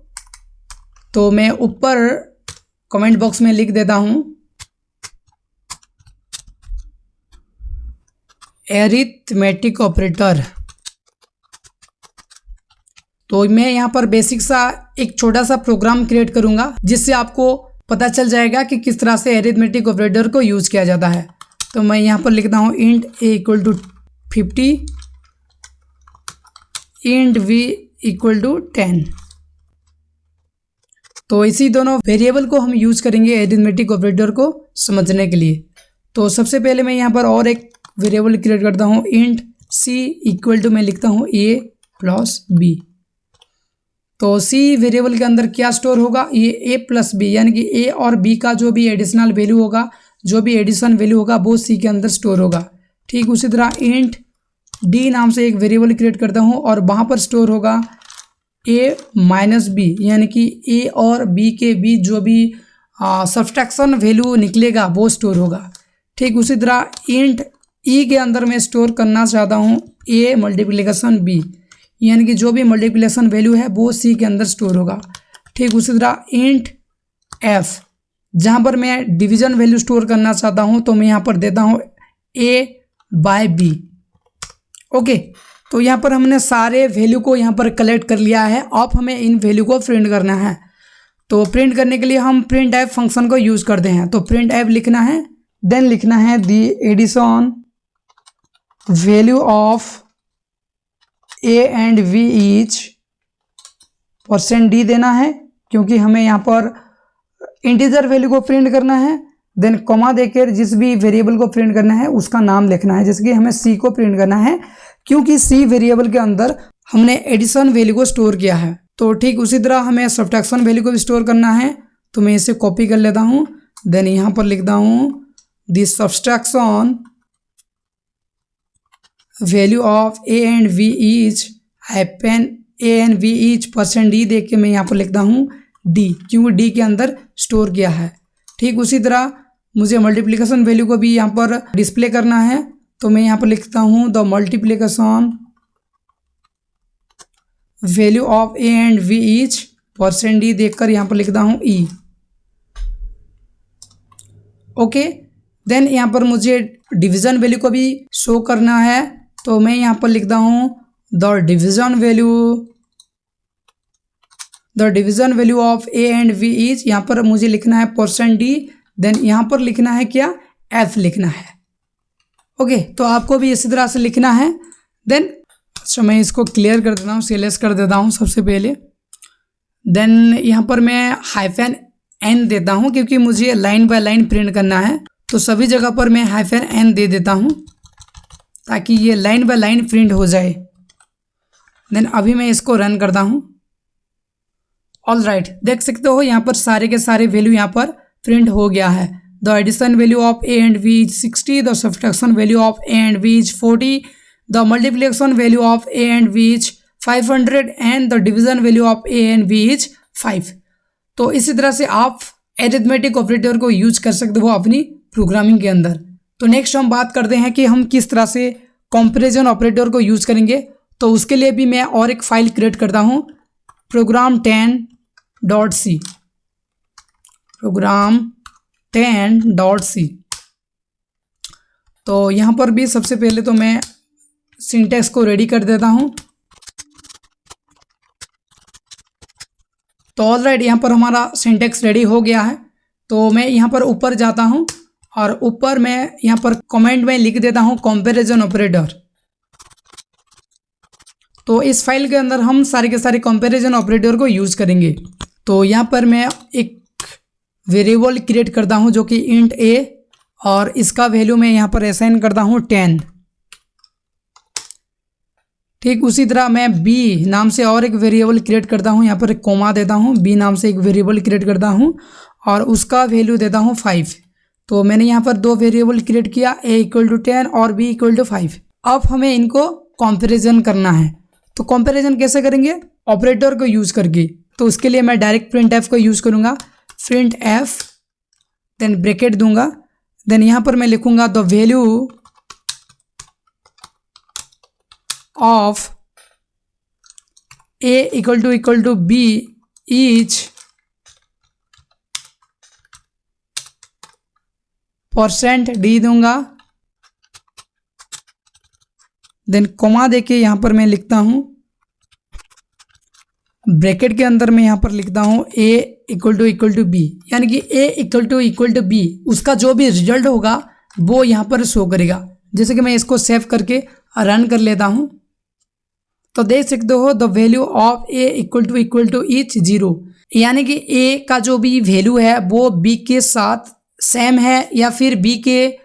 तो मैं ऊपर कमेंट बॉक्स में लिख देता हूँ एरिथमेटिक ऑपरेटर। तो मैं यहाँ पर बेसिक सा एक छोटा सा प्रोग्राम क्रिएट करूँगा जिससे आपको पता चल जाएगा कि किस तरह से एरिथमेटिक ऑपरेटर को यूज़ किया जाता है। तो मैं यहाँ पर लिखता हूँ int a equal to 50, int v equal to 10। तो इसी दोनों वेरिएबल को हम यूज़ करेंगे एरिथमेटिक ऑपरेटर को समझने के लिए। तो सबसे पहले मैं यहाँ पर और एक वेरिएबल क्रिएट करता हूँ इंट c इक्वल टू मैं लिखता हूँ a प्लस b। तो c वेरिएबल के अंदर क्या स्टोर होगा, ये a प्लस बी, यानी कि a और b का जो भी एडिशनल वैल्यू होगा, जो भी एडिशन वैल्यू होगा वो c के अंदर स्टोर होगा। ठीक उसी तरह इंट d नाम से एक वेरिएबल क्रिएट करता हूँ और वहाँ पर स्टोर होगा a माइनस बी, यानी कि a और b के बीच जो भी सब्सट्रैक्शन वैल्यू निकलेगा वो स्टोर होगा। ठीक उसी तरह इंट e के अंदर मैं स्टोर करना चाहता हूँ a मल्टीप्लिकेशन b, यानी कि जो भी मल्टीप्लिकेशन वैल्यू है वो c के अंदर स्टोर होगा। ठीक उसी तरह इंट f, जहाँ पर मैं डिवीजन वैल्यू स्टोर करना चाहता हूँ तो मैं यहाँ पर देता हूँ a बाय b। ओके, तो यहाँ पर हमने सारे वैल्यू को यहाँ पर कलेक्ट कर लिया है। अब हमें इन वैल्यू को प्रिंट करना है। तो प्रिंट करने के लिए हम प्रिंट एफ फंक्शन को यूज़ करते हैं। तो प्रिंट एफ लिखना है, देन लिखना है the addition value of a and v each %d देना है क्योंकि हमें यहाँ पर इंटीजर वैल्यू को प्रिंट करना है। देन कॉमा देकर जिस भी वेरिएबल को प्रिंट करना है उसका नाम लिखना है, जैसे कि हमें सी को प्रिंट करना है क्योंकि सी वेरिएबल के अंदर हमने एडिशन वैल्यू को स्टोर किया है। तो ठीक उसी तरह हमें सब्ट्रैक्शन वैल्यू को भी स्टोर करना है, तो मैं इसे कॉपी कर लेता हूँ। देन यहाँ पर लिखता हूँ this subtraction value of a and v is happen a and v is %d देख के मैं यहाँ पर लिखता हूँ d, क्योंकि d के अंदर स्टोर किया है। ठीक उसी तरह मुझे मल्टीप्लिकेशन वैल्यू को भी यहाँ पर डिस्प्ले करना है, तो मैं यहाँ पर लिखता हूँ the multiplication value of a and v is %d देखकर यहाँ पर लिखता हूँ e। ओके, देन यहाँ पर मुझे डिवीज़न वैल्यू को भी शो करना है, तो मैं यहाँ पर लिखता हूँ the division value of a and v is, यहाँ पर मुझे लिखना है %d, देन यहाँ पर लिखना है क्या, f लिखना है। ओके, तो आपको भी इसी तरह से लिखना है। देन अच्छा मैं इसको क्लियर कर देता हूँ, CLS कर देता हूँ सबसे पहले। देन यहाँ पर मैं -n देता हूँ क्योंकि मुझे लाइन बाय लाइन प्रिंट करना है, तो सभी जगह पर मैं -n दे देता हूँ ताकि ये लाइन बाय लाइन प्रिंट हो जाए। देन अभी मैं इसको रन करता हूँ। ऑल राइट, देख सकते हो यहाँ पर सारे के सारे वैल्यू यहाँ पर प्रिंट हो गया है। The addition value of a and v is 60, the subtraction value of a and v is 40, the multiplication value of a and v is 500 and the division value of a and v is 5। तो इसी तरह से आप arithmetic operator को use कर सकते हो अपनी प्रोग्रामिंग के अंदर। तो नेक्स्ट हम बात करते हैं कि हम किस तरह से कंपैरिजन ऑपरेटर को यूज करेंगे। तो उसके लिए भी मैं और एक फाइल क्रिएट करता हूँ, program10.c, program10.c। तो यहाँ पर भी सबसे पहले तो मैं सिंटैक्स को रेडी कर देता हूँ। तो ऑलराइट, यहाँ पर हमारा सिंटैक्स रेडी हो गया है। तो मैं यहाँ पर ऊपर जाता हूँ और ऊपर मैं यहाँ पर कमेंट में लिख देता हूँ कंपैरिजन ऑपरेटर। तो इस फाइल के अंदर हम सारे के सारे कंपैरिजन ऑपरेटर को यूज़ करेंगे। तो यहाँ पर मैं एक वेरिएबल क्रिएट करता हूँ जो कि इंट a, और इसका वैल्यू मैं यहाँ पर असाइन करता हूँ 10। ठीक उसी तरह मैं b नाम से और एक वेरिएबल क्रिएट करता हूँ, यहाँ पर एक कोमा देता हूँ, b नाम से एक वेरिएबल क्रिएट करता हूँ और उसका वैल्यू देता हूँ 5। तो मैंने यहाँ पर दो वेरिएबल क्रिएट किया, a = 10 और b = 5। अब हमें इनको कंपैरिजन करना है। तो कंपैरिजन कैसे करेंगे, ऑपरेटर को यूज़ करके। तो उसके लिए मैं डायरेक्ट printf को यूज़ करूँगा, printf, देन ब्रैकेट दूंगा। देन यहाँ पर मैं लिखूँगा the value of a = b is %d दूंगा। देन कोमा देके यहाँ पर मैं लिखता हूँ, ब्रैकेट के अंदर मैं यहाँ पर लिखता हूँ a = b, यानी कि a = b, उसका जो भी रिजल्ट होगा वो यहाँ पर शो करेगा। जैसे कि मैं इसको सेव करके रन कर लेता हूँ, तो देख सकते हो the value of a = is 0, यानी कि a का जो भी वैल्यू है वो b के साथ सेम है या फिर b के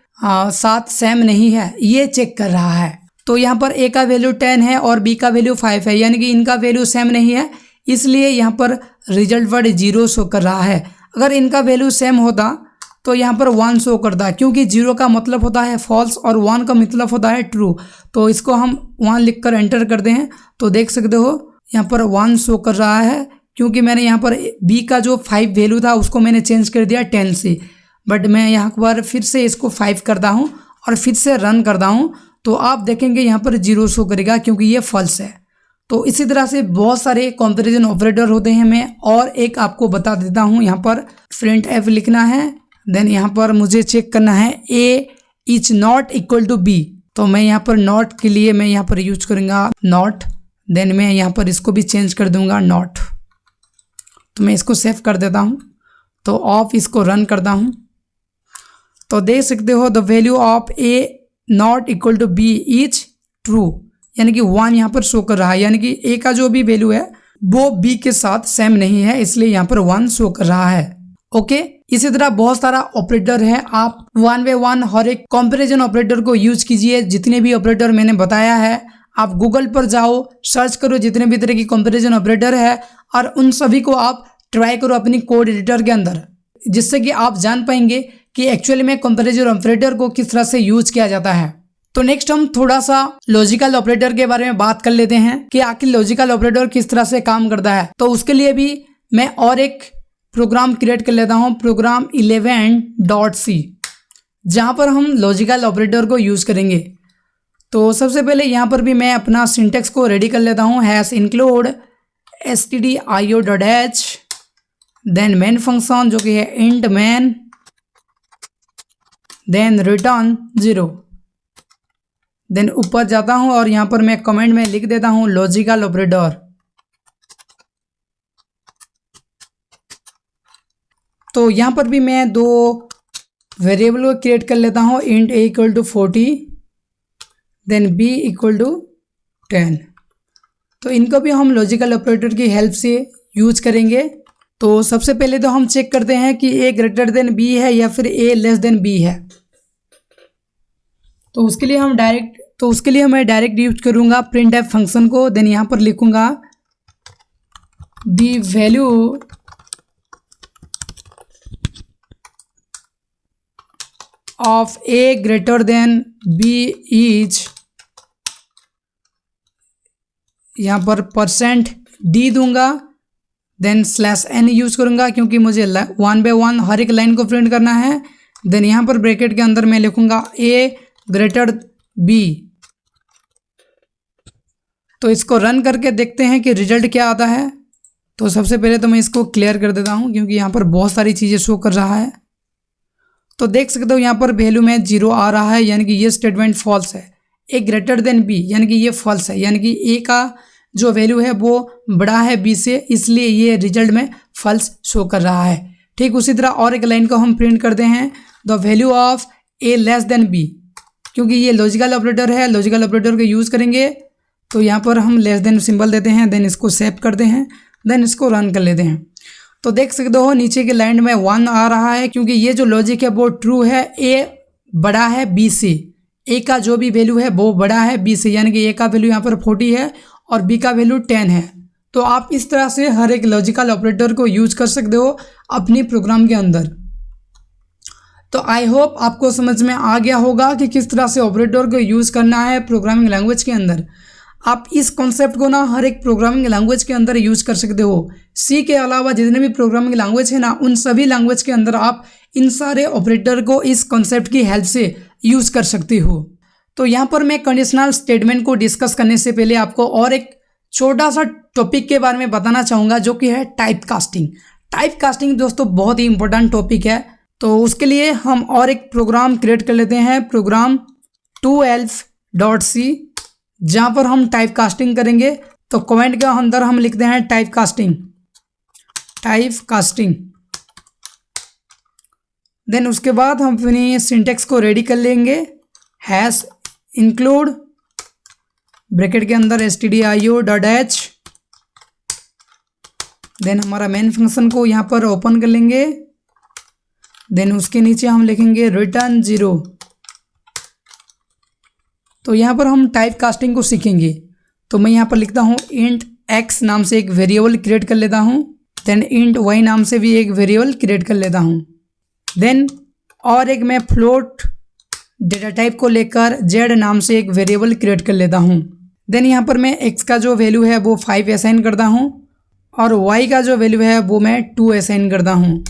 साथ सेम नहीं है, ये चेक कर रहा है। तो यहाँ पर a का वैल्यू 10 है और b का वैल्यू 5 है, यानी कि इनका वैल्यू सेम नहीं है, इसलिए यहाँ पर रिजल्ट वर्ड 0 शो कर रहा है। अगर इनका वैल्यू सेम होता तो यहाँ पर 1 शो करता, क्योंकि 0 का मतलब होता है फॉल्स और 1 का मतलब होता है ट्रू। तो इसको हम 1 लिखकर एंटर करते हैं, तो देख सकते हो यहाँ पर 1 शो कर रहा है, क्योंकि मैंने यहाँ पर b का जो 5 वैल्यू था उसको मैंने चेंज कर दिया 10 से। बट मैं यहाँ पर फिर से इसको 5 करता हूँ और फिर से रन करता हूँ, तो आप देखेंगे यहाँ पर 0 शो करेगा क्योंकि ये फॉल्स है। तो इसी तरह से बहुत सारे कंपैरिजन ऑपरेटर होते हैं। मैं और एक आपको बता देता हूँ, यहाँ पर printf लिखना है। देन यहाँ पर मुझे चेक करना है a is not equal to b, तो मैं यहाँ पर नॉट के लिए मैं यहाँ पर यूज करूँगा नॉट। देन मैं यहाँ पर इसको भी चेंज कर दूंगा नॉट। तो मैं इसको सेव कर देता हूँ, तो ऑफ इसको रन करता हूँ, तो देख सकते हो the value of a not equal to b is true, यानी कि 1 यहाँ पर शो कर रहा है, यानी कि a का जो भी वैल्यू है वो b के साथ सेम नहीं है, इसलिए यहाँ पर 1 शो कर रहा है। ओके इसी तरह बहुत सारा ऑपरेटर है, आप वन बाय वन हर एक कंपैरिजन ऑपरेटर को यूज कीजिए। जितने भी ऑपरेटर मैंने बताया है आप गूगल पर जाओ, सर्च करो जितने भी तरह की कंपैरिजन ऑपरेटर है और उन सभी को आप ट्राई करो अपनी कोड एडिटर के अंदर, जिससे कि आप जान पाएंगे कि एक्चुअली में कंपैरिजन ऑपरेटर को किस तरह से यूज किया जाता है। तो नेक्स्ट हम थोड़ा सा लॉजिकल ऑपरेटर के बारे में बात कर लेते हैं कि आखिर लॉजिकल ऑपरेटर किस तरह से काम करता है। तो उसके लिए भी मैं और एक प्रोग्राम क्रिएट कर लेता हूं, प्रोग्राम 11.c, जहां पर हम लॉजिकल ऑपरेटर को यूज करेंगे। तो सबसे पहले यहां पर भी मैं अपना सिंटेक्स को रेडी कर लेता हूं, hash include stdio.h, then main function जो कि है int main, then return 0। Then ऊपर जाता हूं और यहां पर मैं कमेंट में लिख देता हूं लॉजिकल ऑपरेटर। तो यहां पर भी मैं दो वेरिएबल को क्रिएट कर लेता हूं, int a equal to 40, then b equal to 10। तो इनको भी हम लॉजिकल ऑपरेटर की हेल्प से यूज करेंगे। तो सबसे पहले तो हम चेक करते हैं कि a ग्रेटर देन b है या फिर a लेस देन b है। तो उसके लिए मैं डायरेक्ट यूज करूंगा printf फंक्शन को। देन यहाँ पर लिखूंगा the value of a greater than b is, यहाँ पर %d दूंगा, देन /n यूज करूंगा क्योंकि मुझे 1 बाय 1 हर एक लाइन को प्रिंट करना है। देन यहाँ पर ब्रैकेट के अंदर मैं लिखूंगा a ग्रेटर b। तो इसको रन करके देखते हैं कि रिजल्ट क्या आता है। तो सबसे पहले तो मैं इसको क्लियर कर देता हूं क्योंकि यहाँ पर बहुत सारी चीज़ें शो कर रहा है। तो देख सकते हो यहाँ पर वैल्यू में 0 आ रहा है, यानी कि ये स्टेटमेंट फॉल्स है। a ग्रेटर देन b यानी कि ये फॉल्स है, यानी कि a का जो वैल्यू है वो बड़ा है b से, इसलिए ये रिजल्ट में फॉल्स शो कर रहा है। ठीक उसी तरह और एक लाइन को हम प्रिंट करते हैं, the value of a less then b, क्योंकि ये लॉजिकल ऑपरेटर है, लॉजिकल ऑपरेटर को यूज़ करेंगे। तो यहाँ पर हम लेस देन सिंबल देते हैं, देन इसको सेव करते हैं, देन इसको रन कर लेते हैं। तो देख सकते हो नीचे के लाइन में 1 आ रहा है क्योंकि ये जो लॉजिक है वो ट्रू है, a बड़ा है b से, a का जो भी वैल्यू है वो बड़ा है b से, यानी कि a का वैल्यू यहाँ पर 40 है और b का वैल्यू 10 है। तो आप इस तरह से हर एक लॉजिकल ऑपरेटर को यूज कर सकते हो अपनी प्रोग्राम के अंदर। तो आई होप आपको समझ में आ गया होगा कि किस तरह से ऑपरेटर को यूज़ करना है प्रोग्रामिंग लैंग्वेज के अंदर। आप इस कॉन्सेप्ट को ना हर एक प्रोग्रामिंग लैंग्वेज के अंदर यूज़ कर सकते हो। सी के अलावा जितने भी प्रोग्रामिंग लैंग्वेज है ना, उन सभी लैंग्वेज के अंदर आप इन सारे ऑपरेटर को इस कॉन्सेप्ट की हेल्प से यूज़ कर सकते हो। तो यहाँ पर मैं कंडीशनल स्टेटमेंट को डिस्कस करने से पहले आपको और एक छोटा सा टॉपिक के बारे में बताना चाहूँगा, जो कि है टाइप कास्टिंग। टाइप कास्टिंग दोस्तों बहुत ही इंपॉर्टेंट टॉपिक है। तो उसके लिए हम और एक प्रोग्राम क्रिएट कर लेते हैं, प्रोग्राम 2elf.c, जहाँ पर हम टाइप कास्टिंग करेंगे। तो कमेंट के अंदर हम लिखते हैं टाइप कास्टिंग। देन उसके बाद हम अपनी सिंटेक्स को रेडी कर लेंगे, हैश इंक्लूड ब्रैकेट के अंदर stdio.h, देन हमारा मेन फंक्शन को यहाँ पर ओपन कर लेंगे, देन उसके नीचे हम लिखेंगे रिटर्न 0। तो यहाँ पर हम टाइप कास्टिंग को सीखेंगे। तो मैं यहाँ पर लिखता हूँ इंट x नाम से एक वेरिएबल क्रिएट कर लेता हूँ, देन इंट y नाम से भी एक वेरिएबल क्रिएट कर लेता हूँ, देन और एक मैं फ्लोट डेटा टाइप को लेकर z नाम से एक वेरिएबल क्रिएट कर लेता हूँ। देन यहाँ पर मैं x का जो वैल्यू है वो 5 असाइन करता हूँ और y का जो वैल्यू है वो मैं 2 असाइन करता हूँ,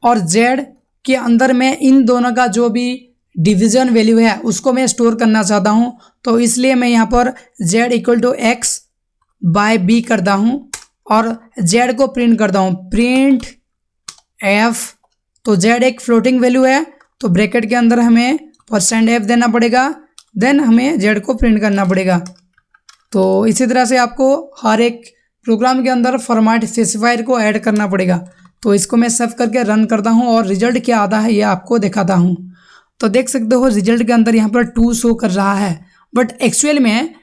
और z के अंदर मैं इन दोनों का जो भी डिवीजन वैल्यू है उसको मैं स्टोर करना चाहता हूँ। तो इसलिए मैं यहाँ पर z equal to x by b करता हूँ और z को प्रिंट करता हूँ, प्रिंट f। तो z एक फ्लोटिंग वैल्यू है, तो ब्रैकेट के अंदर हमें %f देना पड़ेगा, देन हमें z को प्रिंट करना पड़ेगा। तो इसी तरह से आपको हर एक प्रोग्राम के अंदर फॉर्मेट स्पेसिफायर को ऐड करना पड़ेगा। तो इसको मैं सेव करके रन करता हूँ और रिजल्ट क्या आता है ये आपको दिखाता हूँ। तो देख सकते हो रिजल्ट के अंदर यहाँ पर 2 शो कर रहा है, बट एक्चुअल में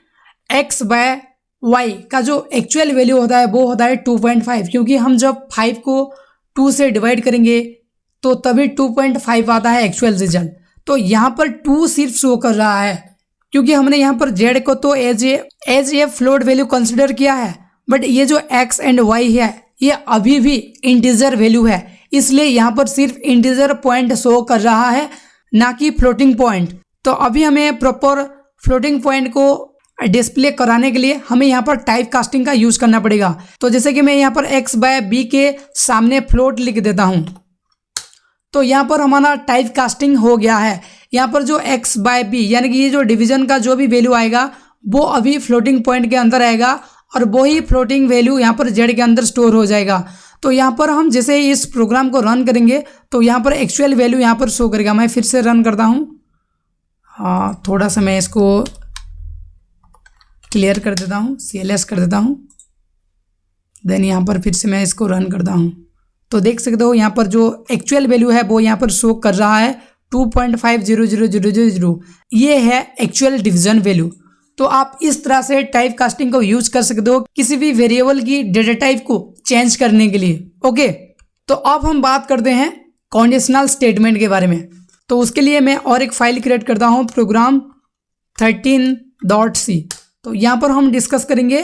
x बाय y का जो एक्चुअल वैल्यू होता है वो होता है 2.5, क्योंकि हम जब 5 को 2 से डिवाइड करेंगे तो तभी 2.5 आता है एक्चुअल रिजल्ट। तो यहाँ पर 2 सिर्फ शो कर रहा है, क्योंकि हमने यहाँ पर z को तो as a float value consider किया है, बट ये जो x एंड y है ये अभी भी इंटीजर वैल्यू है, इसलिए यहाँ पर सिर्फ इंटीजर पॉइंट शो कर रहा है, ना कि फ्लोटिंग पॉइंट। तो अभी हमें प्रॉपर फ्लोटिंग पॉइंट को डिस्प्ले कराने के लिए हमें यहाँ पर टाइप कास्टिंग का यूज करना पड़ेगा। तो जैसे कि मैं यहाँ पर x बाय b के सामने फ्लोट लिख देता हूँ, तो यहाँ पर हमारा टाइप कास्टिंग हो गया है। यहाँ पर जो x बाय b यानी कि ये जो डिवीजन का जो भी वैल्यू आएगा वो अभी फ्लोटिंग पॉइंट के अंदर आएगा और वही फ्लोटिंग वैल्यू यहाँ पर z के अंदर स्टोर हो जाएगा। तो यहाँ पर हम जैसे इस प्रोग्राम को रन करेंगे तो यहाँ पर एक्चुअल वैल्यू यहाँ पर शो करेगा। मैं फिर से रन करता हूँ, हाँ थोड़ा सा मैं इसको क्लियर कर देता हूँ, CLS कर देता हूँ, देन यहाँ पर फिर से मैं इसको रन करता हूँ। तो देख सकते हो यहाँ पर जो एक्चुअल वैल्यू है वो यहाँ पर शो कर रहा है 2.50000, ये है एक्चुअल डिवीजन वैल्यू। तो आप इस तरह से टाइप कास्टिंग को यूज कर सकते हो किसी भी वेरिएबल की डेटा टाइप को चेंज करने के लिए। ओके, तो अब हम बात करते हैं कंडीशनल स्टेटमेंट के बारे में। तो उसके लिए मैं और एक फाइल क्रिएट करता हूँ, प्रोग्राम 13.c। तो यहाँ पर हम डिस्कस करेंगे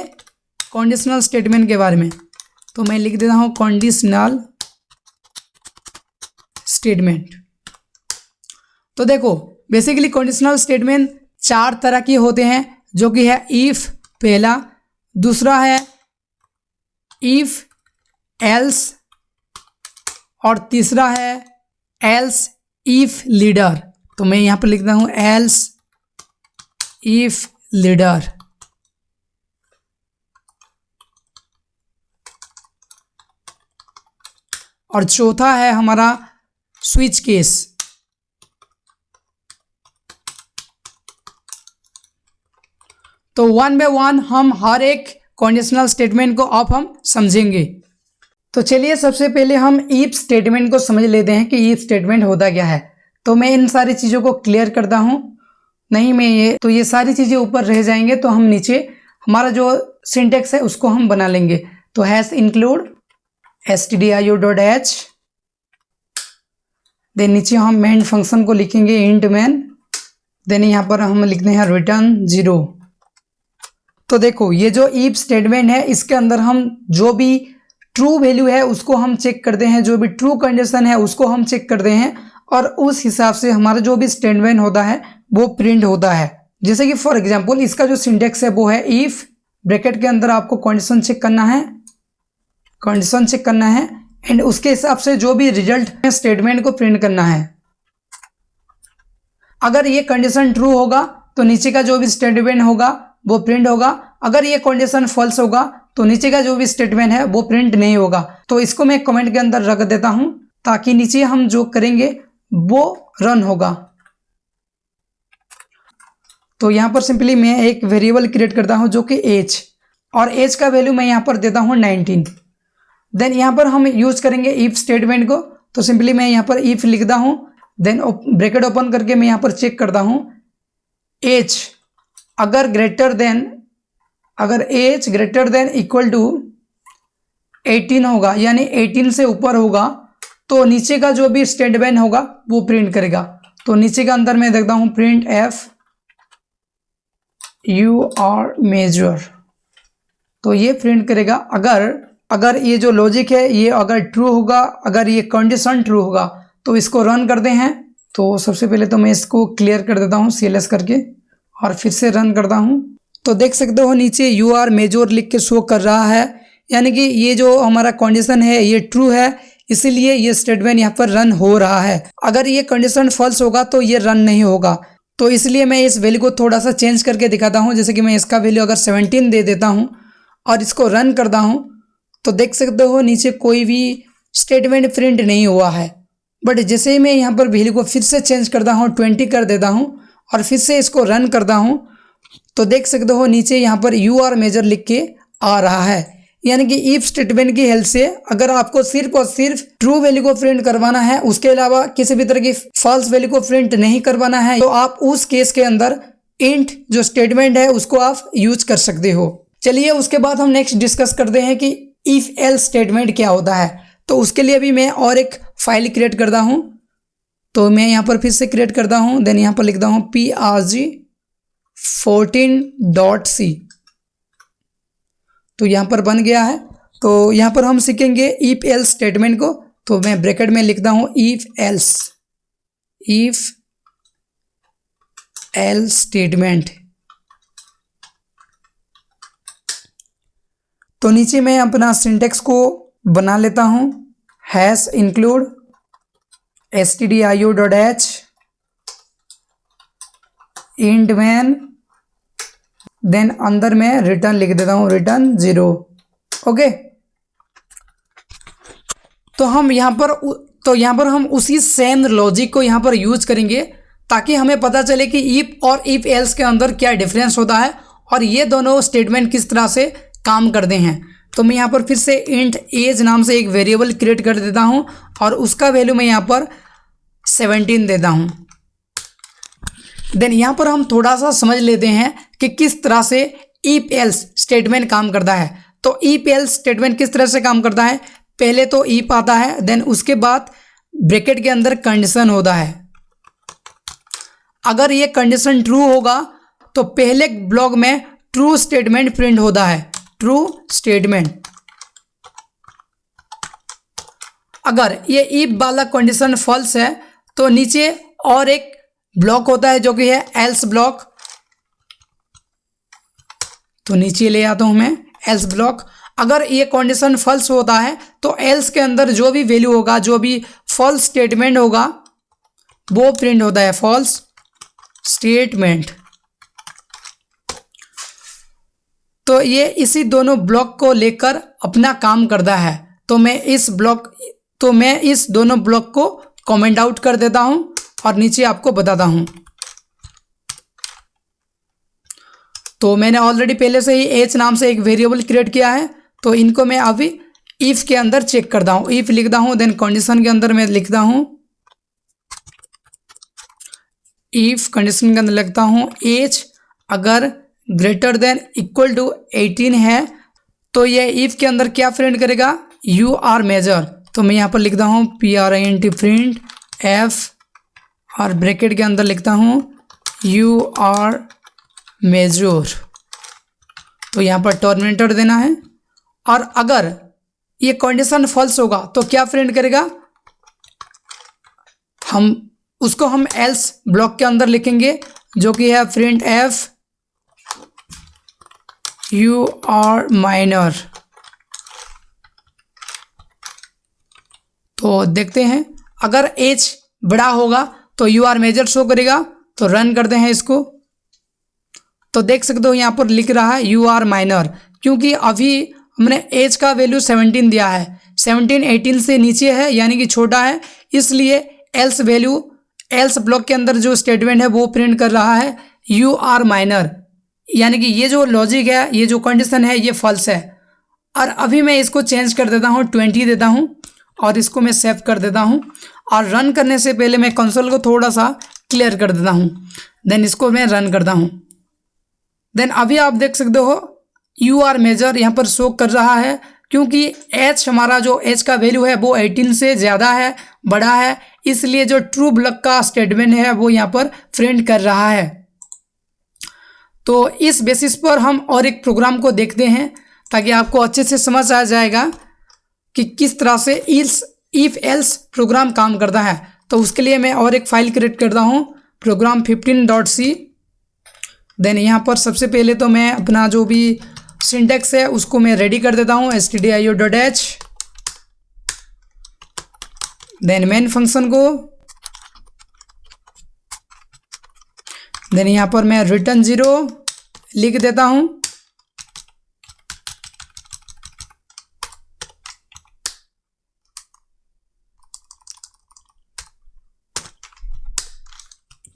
कंडीशनल स्टेटमेंट के बारे में। तो मैं लिख देता हूँ कंडीशनल स्टेटमेंट। तो देखो बेसिकली कंडीशनल स्टेटमेंट 4 तरह के होते हैं, जो कि है इफ पहला, दूसरा है इफ एल्स और तीसरा है एल्स इफ लीडर। तो मैं यहाँ पर लिखता हूँ एल्स इफ लीडर। और चौथा है हमारा स्विच केस। तो वन बाय वन हम हर एक कंडीशनल स्टेटमेंट को अब हम समझेंगे। तो चलिए सबसे पहले हम इफ स्टेटमेंट को समझ लेते हैं कि इफ स्टेटमेंट होता क्या है। तो मैं इन सारी चीज़ों को क्लियर करता हूँ, नहीं मैं ये सारी चीज़ें ऊपर रह जाएंगे, तो हम नीचे हमारा जो सिंटेक्स है उसको हम बना लेंगे। तो हैश इंक्लूड stdio.h, देन नीचे हम मेन फंक्शन को लिखेंगे इंट मेन, देन यहाँ पर हम लिखते हैं रिटर्न 0। तो देखो ये जो इफ स्टेटमेंट है इसके अंदर हम जो भी ट्रू वैल्यू है उसको हम चेक करते हैं, जो भी ट्रू कंडीशन है उसको हम चेक करते हैं, और उस हिसाब से हमारा जो भी स्टेटमेंट होता है वो प्रिंट होता है। जैसे कि फॉर एग्जांपल इसका जो सिंटेक्स है वो है इफ ब्रैकेट के अंदर आपको कंडीशन चेक करना है एंड उसके हिसाब से जो भी रिजल्ट स्टेटमेंट को प्रिंट करना है। अगर ये कंडीशन ट्रू होगा तो नीचे का जो भी स्टेटमेंट होगा वो प्रिंट होगा, अगर ये कंडीशन फॉल्स होगा तो नीचे का जो भी स्टेटमेंट है वो प्रिंट नहीं होगा। तो इसको मैं कमेंट के अंदर रख देता हूं ताकि नीचे हम जो करेंगे वो रन होगा। तो यहाँ पर सिंपली मैं एक वेरिएबल क्रिएट करता हूं जो कि एज, और एज का वैल्यू मैं यहाँ पर देता हूं 19। देन यहाँ पर हम यूज करेंगे इफ स्टेटमेंट को। तो सिंपली मैं यहाँ पर इफ लिखता हूँ, देन ब्रैकेट ओपन करके मैं यहाँ पर चेक करता हूँ एज अगर age greater than equal to 18 होगा, यानी 18 से ऊपर होगा, तो नीचे का जो भी स्टेटमेंट होगा वो प्रिंट करेगा। तो नीचे का अंदर मैं देखता हूँ print f you are major, तो ये प्रिंट करेगा अगर ये जो लॉजिक है ये अगर ट्रू होगा, अगर ये कंडीशन ट्रू होगा। तो इसको रन करते हैं। तो सबसे पहले तो मैं इसको क्लियर कर देता हूँ CLS करके और फिर से रन करता हूँ। तो देख सकते हो नीचे यू आर मेजर लिख के शो कर रहा है, यानी कि ये जो हमारा कंडीशन है ये ट्रू है, इसीलिए ये स्टेटमेंट यहाँ पर रन हो रहा है। अगर ये कंडीशन फॉल्स होगा तो ये रन नहीं होगा। तो इसलिए मैं इस वैल्यू को थोड़ा सा चेंज करके दिखाता हूँ। जैसे कि मैं इसका वैल्यू अगर 17 दे देता हूँ और इसको रन करता हूँ, तो देख सकते हो नीचे कोई भी स्टेटमेंट प्रिंट नहीं हुआ है। बट जैसे ही मैं यहाँ पर वैल्यू को फिर से चेंज करता हूँ, 20 कर देता हूँ और फिर से इसको रन करता हूँ, तो देख सकते हो नीचे यहाँ पर यू आर मेजर लिख के आ रहा है। यानी कि इफ स्टेटमेंट की हेल्प से अगर आपको सिर्फ और सिर्फ ट्रू वैल्यू को प्रिंट करवाना है, उसके अलावा किसी भी तरह की फॉल्स वैल्यू को प्रिंट नहीं करवाना है, तो आप उस केस के अंदर इंट जो स्टेटमेंट है उसको आप यूज कर सकते हो। चलिए उसके बाद हम नेक्स्ट डिस्कस करते हैं कि इफ एल्स स्टेटमेंट क्या होता है। तो उसके लिए भी मैं और एक फाइल क्रिएट करता हूँ। तो मैं यहाँ पर फिर से क्रिएट करता हूँ, देन यहाँ पर लिखता हूँ prg14.c। तो यहाँ पर बन गया है। तो यहाँ पर हम सीखेंगे इफ एल्स स्टेटमेंट को। तो मैं ब्रैकेट में लिखता हूँ इफ एल्स स्टेटमेंट। तो नीचे मैं अपना सिंटेक्स को बना लेता हूँ, hash include stdio.h int main, then अंदर में रिटर्न लिख देता हूँ, रिटर्न 0। ओके, तो यहाँ पर हम उसी सेम लॉजिक को यहाँ पर यूज करेंगे ताकि हमें पता चले कि इफ और इफ एल्स के अंदर क्या डिफरेंस होता है और ये दोनों स्टेटमेंट किस तरह से काम करते हैं। तो मैं यहाँ पर फिर से इंट एज नाम से एक वेरिएबल क्रिएट कर देता हूँ और उसका वैल्यू मैं यहाँ पर 17 देता हूँ। देन यहाँ पर हम थोड़ा सा समझ लेते हैं कि किस तरह से इफ एल्स स्टेटमेंट काम करता है। तो इफ एल्स स्टेटमेंट किस तरह से काम करता है, पहले तो इफ आता है, देन उसके बाद ब्रैकेट के अंदर कंडीशन होता है। अगर ये कंडीशन ट्रू होगा तो पहले ब्लॉक में ट्रू स्टेटमेंट प्रिंट होता है, ट्रू स्टेटमेंट। अगर ये इफ वाला कंडीशन फॉल्स है तो नीचे और एक ब्लॉक होता है जो कि है एल्स ब्लॉक। तो नीचे ले आता हूं मैं एल्स ब्लॉक। अगर ये कंडीशन फॉल्स होता है तो एल्स के अंदर जो भी वैल्यू होगा, जो भी फॉल्स स्टेटमेंट होगा वो प्रिंट होता है, फॉल्स स्टेटमेंट। तो ये इसी दोनों ब्लॉक को लेकर अपना काम करता है। तो मैं इस दोनों ब्लॉक को कमेंट आउट कर देता हूं और नीचे आपको बताता हूं। तो मैंने ऑलरेडी पहले से ही एच नाम से एक वेरिएबल क्रिएट किया है। तो इनको मैं अभी इफ के अंदर चेक करता हूं, इफ लिखता हूं, देन कंडीशन के अंदर मैं लिखता हूं, इफ कंडीशन के अंदर लिखता हूं एज अगर ग्रेटर देन इक्वल टू 18 है तो ये इफ के अंदर क्या प्रिंट करेगा, यू आर मेजर। तो मैं यहाँ पर लिखता हूँ print प्रिंट एफ और ब्रैकेट के अंदर लिखता हूँ यू आर मेजर। तो यहाँ पर टर्मिनेटर देना है। और अगर ये कंडीशन फॉल्स होगा तो क्या प्रिंट करेगा, हम एल्स ब्लॉक के अंदर लिखेंगे जो कि है print f you are minor. तो देखते हैं अगर एच बड़ा होगा तो यू आर मेजर शो करेगा। तो रन करते हैं इसको। तो देख सकते हो यहाँ पर लिख रहा है यू आर माइनर, क्योंकि अभी हमने एज का वैल्यू 17 दिया है। 17 18 से नीचे है यानी कि छोटा है, इसलिए एल्स ब्लॉक के अंदर जो स्टेटमेंट है वो प्रिंट कर रहा है यू आर माइनर, यानी कि ये जो लॉजिक है, ये जो कंडीशन है, ये फॉल्स है। और अभी मैं इसको चेंज कर देता हूँ, 20 देता हूँ और इसको मैं सेव कर देता हूँ। और रन करने से पहले मैं कंसोल को थोड़ा सा क्लियर कर देता हूँ, देन इसको मैं रन करता हूँ। देन अभी आप देख सकते हो यू आर मेजर यहाँ पर शो कर रहा है, क्योंकि एच हमारा जो एच का वैल्यू है वो 18 से ज़्यादा है, बड़ा है, इसलिए जो ट्रू ब्लॉक का स्टेटमेंट है वो यहाँ पर प्रिंट कर रहा है। तो इस बेसिस पर हम और एक प्रोग्राम को देखते हैं ताकि आपको अच्छे से समझ आ जाएगा कि किस तरह से इफ एल्स प्रोग्राम काम करता है। तो उसके लिए मैं और एक फाइल क्रिएट करता हूँ, प्रोग्राम 15.c। देन यहाँ पर सबसे पहले तो मैं अपना जो भी सिंटेक्स है उसको मैं रेडी कर देता हूँ, stdio.h, देन मेन फंक्शन को, देन यहाँ पर मैं रिटर्न 0 लिख देता हूँ।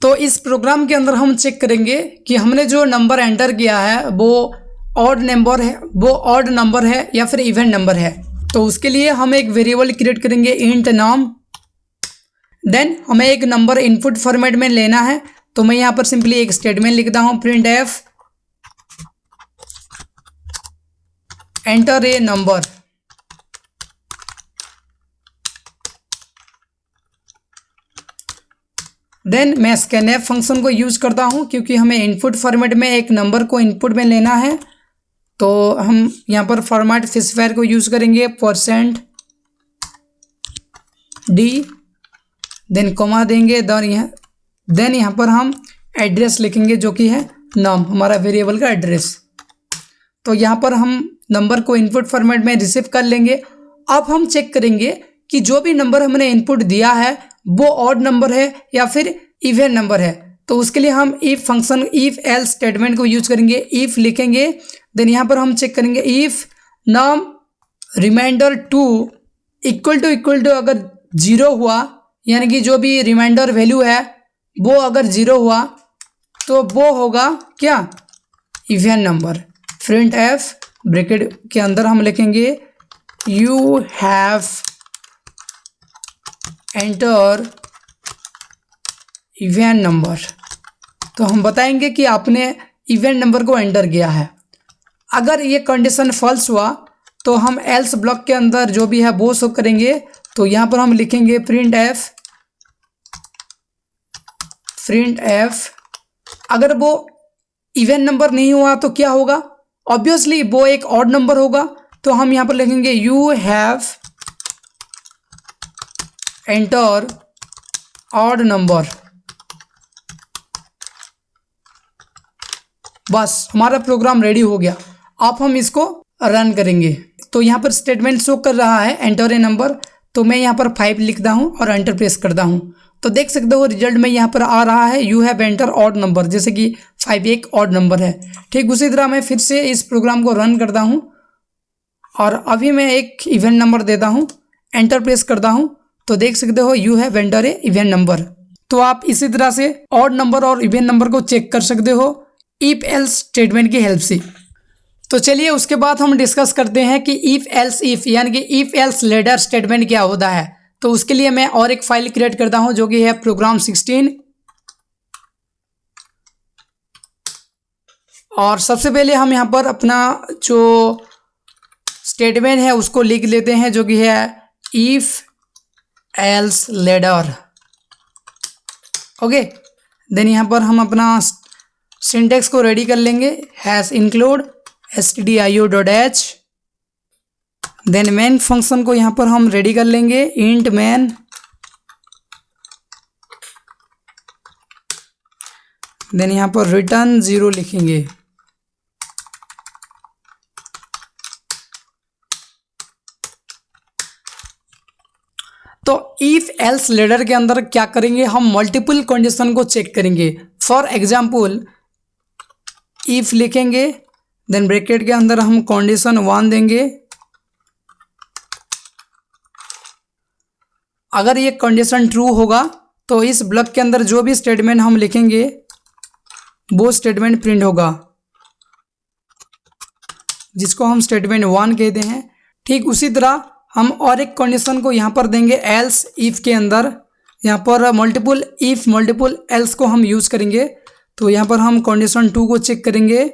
तो इस प्रोग्राम के अंदर हम चेक करेंगे कि हमने जो नंबर एंटर किया है वो ऑड नंबर है या फिर इवन नंबर है। तो उसके लिए हम एक वेरिएबल क्रिएट करेंगे इंट नाम, देन हमें एक नंबर इनपुट फॉर्मेट में लेना है। तो मैं यहाँ पर सिंपली एक स्टेटमेंट लिखता हूँ print F enter a number. Then मैं स्कैनएफ फंक्शन को यूज करता हूं क्योंकि हमें इनपुट फॉर्मेट में एक नंबर को इनपुट में लेना है, तो हम यहाँ पर फॉर्मेट स्पेसिफायर को यूज करेंगे %d, देन कॉमा देंगे, देन यहाँ पर हम एड्रेस लिखेंगे जो कि है नाम, हमारा वेरिएबल का एड्रेस। तो यहाँ पर हम नंबर को इनपुट फॉर्मेट में रिसीव कर लेंगे। अब हम चेक करेंगे कि जो भी नंबर हमने इनपुट दिया है वो ऑड नंबर है या फिर इवन नंबर है। तो उसके लिए हम if function if else statement को यूज करेंगे। इफ लिखेंगे, देन यहाँ पर हम चेक करेंगे इफ नाम रिमाइंडर 2 इक्वल टू अगर 0 हुआ, यानी कि जो भी रिमाइंडर वैल्यू है वो अगर 0 हुआ तो वो होगा क्या, even number. Print F bracket के अंदर हम लिखेंगे you have enter even number. तो हम बताएंगे कि आपने इवन नंबर को एंटर किया है। अगर ये कंडीशन फॉल्स हुआ तो हम एल्स ब्लॉक के अंदर जो भी है वो शो करेंगे। तो यहाँ पर हम लिखेंगे प्रिंट एफ अगर वो इवन नंबर नहीं हुआ तो क्या होगा, ऑब्वियसली वो एक ऑड नंबर होगा। तो हम यहाँ पर लिखेंगे you have enter odd number. बस हमारा प्रोग्राम रेडी हो गया। अब हम इसको रन करेंगे। तो यहाँ पर स्टेटमेंट शो कर रहा है एंटर ए नंबर, तो मैं यहाँ पर 5 लिखता हूँ और एंटर प्रेस करता हूँ। तो देख सकते हो रिजल्ट में यहाँ पर आ रहा है you have enter odd number, जैसे कि 5 एक ऑड नंबर है। ठीक उसी तरह मैं फिर से इस प्रोग्राम को रन करता हूँ और अभी मैं एक इवन नंबर देता हूँ, एंटर प्रेस करता हूँ। तो देख सकते हो you have enter a even number. तो आप इसी तरह से ऑड नंबर और इवन नंबर को चेक कर सकते हो इफ एल्स स्टेटमेंट की हेल्प से। तो चलिए उसके बाद हम डिस्कस करते हैं कि इफ एल्स इफ यानी कि इफ एल्स लेडर स्टेटमेंट क्या होता है। तो उसके लिए मैं और एक फाइल क्रिएट करता हूं जो कि है प्रोग्राम 16। और सबसे पहले हम यहां पर अपना जो स्टेटमेंट है उसको लिख लेते हैं जो कि है if else ladder. Okay, then यहां पर हम अपना सिंटेक्स को रेडी कर लेंगे, hash include stdio.h। Then main function को यहाँ पर हम रेडी कर लेंगे, इंट मेन। देन यहाँ पर रिटर्न 0 लिखेंगे। तो इफ एल्स लेडर के अंदर क्या करेंगे, हम मल्टीपल कंडीशन को चेक करेंगे। फॉर एग्जाम्पल इफ लिखेंगे, देन ब्रैकेट के अंदर हम कंडीशन 1 देंगे। अगर ये कंडीशन ट्रू होगा तो इस ब्लॉक के अंदर जो भी स्टेटमेंट हम लिखेंगे वो स्टेटमेंट प्रिंट होगा, जिसको हम स्टेटमेंट 1 कहते हैं। ठीक उसी तरह हम और एक कंडीशन को यहाँ पर देंगे एल्स इफ के अंदर। यहाँ पर मल्टीपल इफ मल्टीपल एल्स को हम यूज करेंगे। तो यहाँ पर हम कंडीशन 2 को चेक करेंगे,